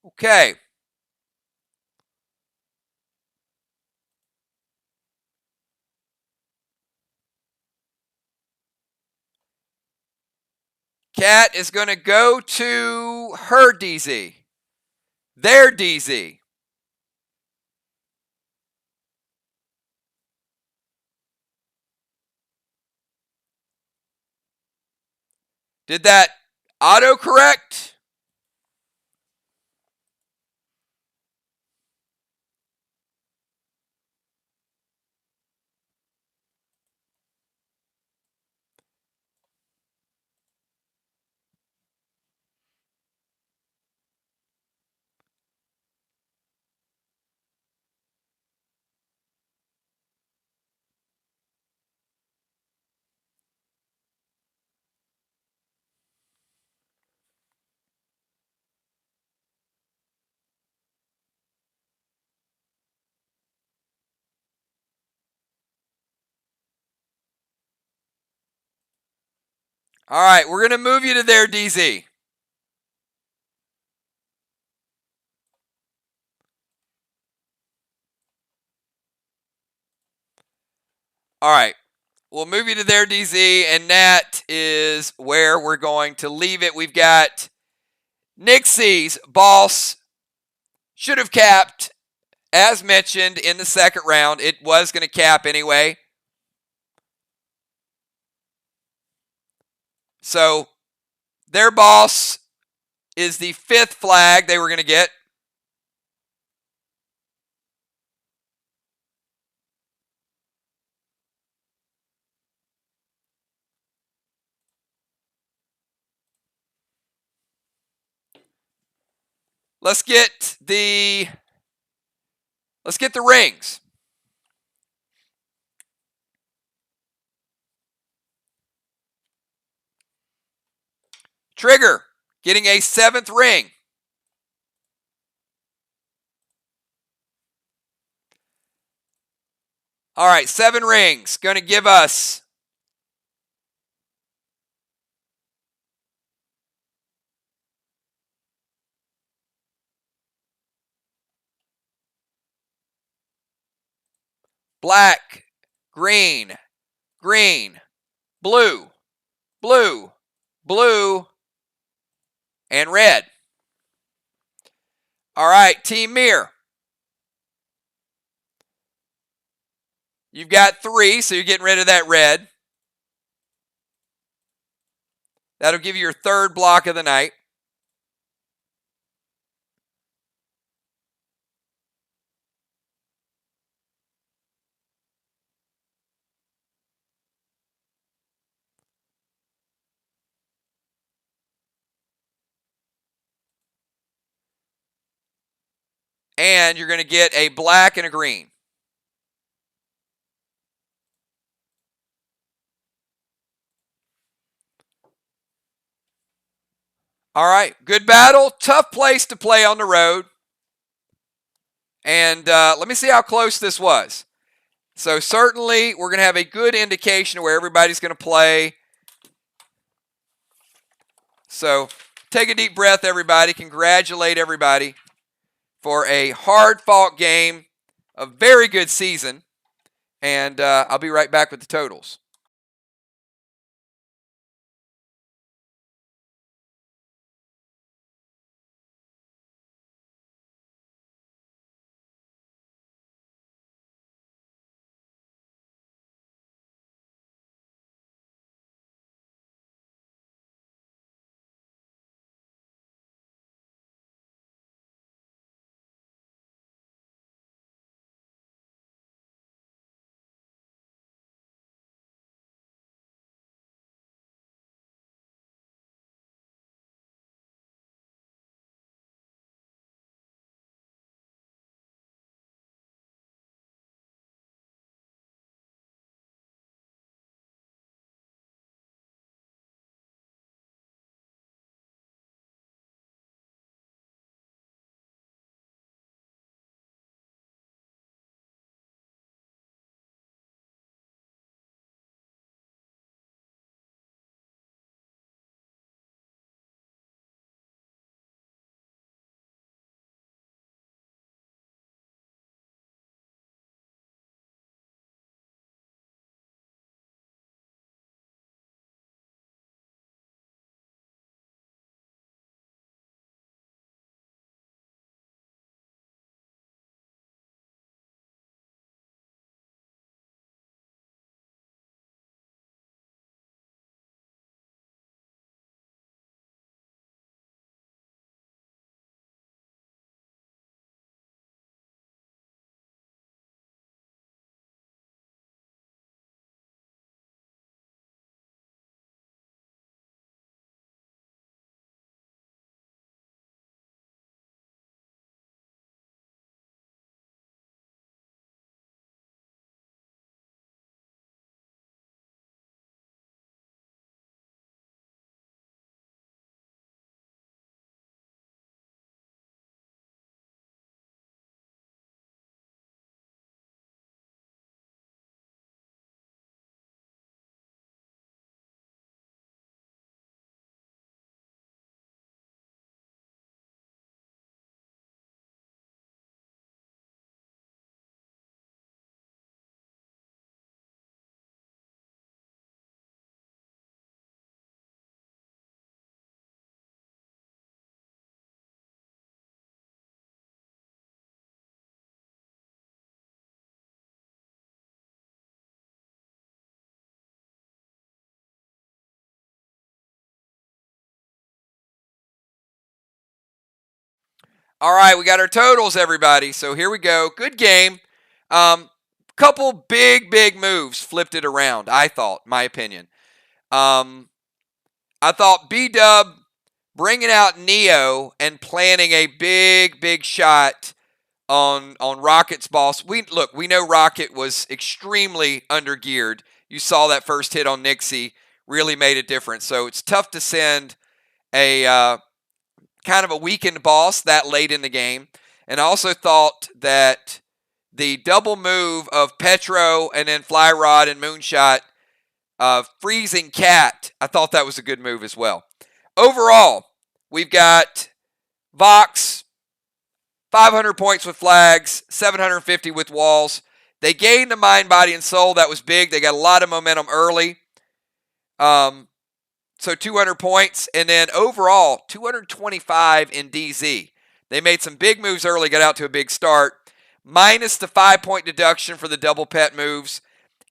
Okay. Cat is going to go to her DZ. Their DZ. Did that autocorrect? All right, we're going to move you to there, DZ. All right, we'll move you to there, DZ, and that is where we're going to leave it. We've got Nick C's boss should have capped, as mentioned in the second round. It was going to cap anyway. So their boss is the 5th flag they were going to get. Let's get the rings. Trigger getting a 7th ring. All right, 7 rings. Going to give us black, green, green, blue, blue, blue, and red. All right, Team MIR. You've got 3, so you're getting rid of that red. That'll give you your 3rd block of the night. And you're going to get a black and a green. All right, good battle. Tough place to play on the road. And let me see how close this was. So certainly we're going to have a good indication of where everybody's going to play. So take a deep breath, everybody. Congratulate everybody for a hard-fought game, a very good season. And I'll be right back with the totals. All right, we got our totals, everybody. So here we go. Good game. Couple big moves flipped it around, I thought, my opinion. I thought B-Dub bringing out Neo and planning a big shot on Rocket's boss. We know Rocket was extremely undergeared. You saw that first hit on Nixie really made a difference. So it's tough to send a kind of a weakened boss that late in the game. And I also thought that the double move of Petro and then Fly Rod and Moonshot, freezing Cat, I thought that was a good move as well. Overall, we've got VOX, 500 points with flags, 750 with walls. They gained the mind, body, and soul. That was big. They got a lot of momentum early. So 200 points. And then overall, 225 in DZ. They made some big moves early, got out to a big start. Minus the 5-point deduction for the double pet moves.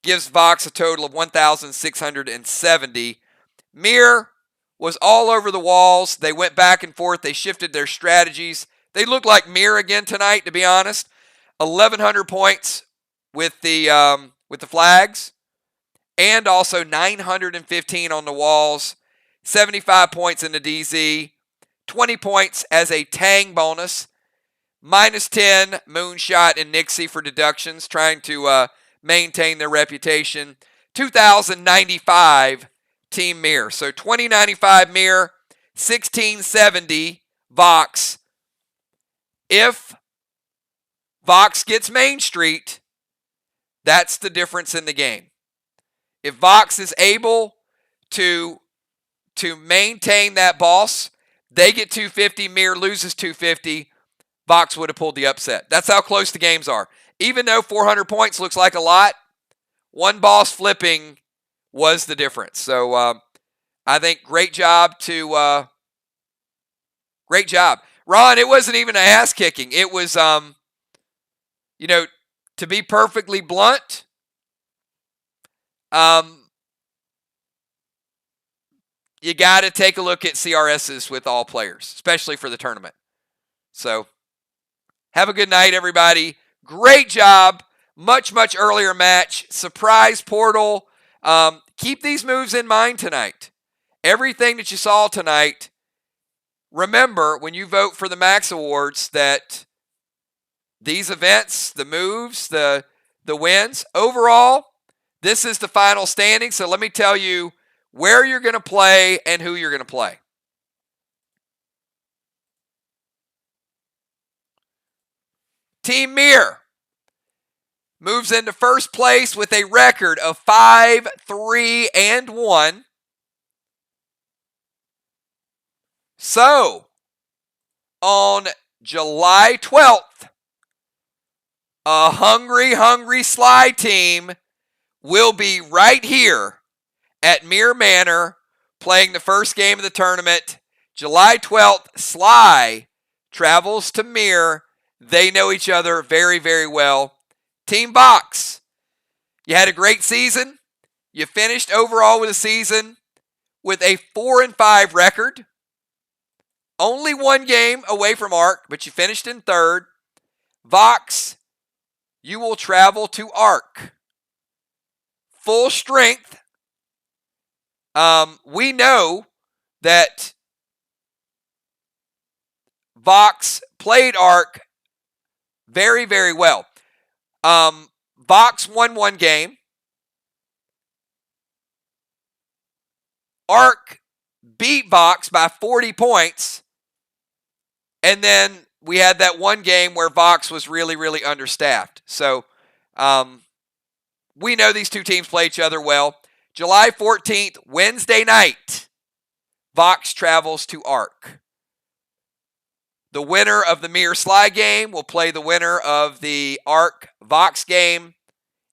Gives VOX a total of 1,670. MIR was all over the walls. They went back and forth. They shifted their strategies. They looked like MIR again tonight, to be honest. 1,100 points with the flags, and also 915 on the walls. 75 points in the DZ. 20 points as a Tang bonus. Minus 10 Moonshot and Nixie for deductions, trying to maintain their reputation. 2,095 Team MIR. So 2095 MIR, 1670 VOX. If VOX gets Main Street, that's the difference in the game. If VOX is able to maintain that boss, they get 250, MIR loses 250, VOX would have pulled the upset. That's how close the games are. Even though 400 points looks like a lot, one boss flipping was the difference. So I think great job. Ron, it wasn't even an ass kicking. It was, to be perfectly blunt, you got to take a look at CRSs with all players, especially for the tournament. So have a good night, everybody. Great job. Much earlier match. Surprise portal. Keep these moves in mind tonight. Everything that you saw tonight, remember when you vote for the Max Awards that these events, the moves, the wins, overall, this is the final standing. So let me tell you where you're going to play and who you're going to play. Team MIR moves into first place with a record of 5-3-1. So, on July 12th, a hungry Sly team will be right here at MIR Manor playing the first game of the tournament. July 12th, Sly travels to MIR. They know each other very well. Team VOX, you had a great season. You finished overall with a season with a 4-5 record. Only one game away from ARC, but you finished in third. VOX, you will travel to ARC. Full strength. We know that VOX played ARC very well. VOX won one game. ARC beat VOX by 40 points. And then we had that one game where VOX was really understaffed. So we know these two teams play each other well. July 14th, Wednesday night, VOX travels to ARC. The winner of the MIR Sly game will play the winner of the ARC VOX game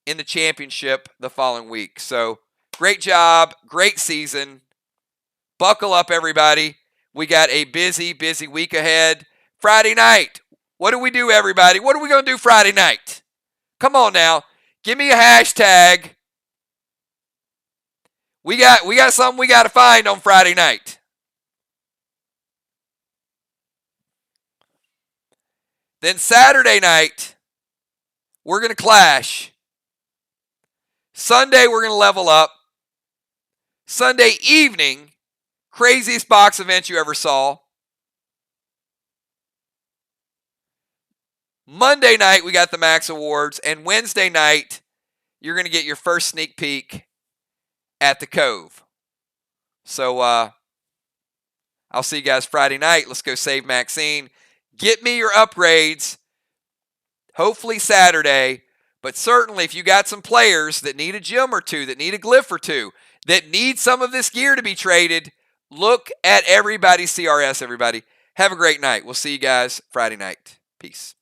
in the championship the following week. So, great job, great season. Buckle up, everybody. We got a busy week ahead. Friday night. What do we do, everybody? What are we going to do Friday night? Come on now. Give me a hashtag. We got something we got to find on Friday night. Then Saturday night, we're going to clash. Sunday, we're going to level up. Sunday evening, craziest box event you ever saw. Monday night, we got the Max Awards. And Wednesday night, you're going to get your first sneak peek at the Cove. So, I'll see you guys Friday night. Let's go save Maxine. Get me your upgrades. Hopefully Saturday. But certainly if you got some players that need a gem or two, that need a glyph or two, that need some of this gear to be traded, look at everybody's CRS, everybody. Have a great night. We'll see you guys Friday night. Peace.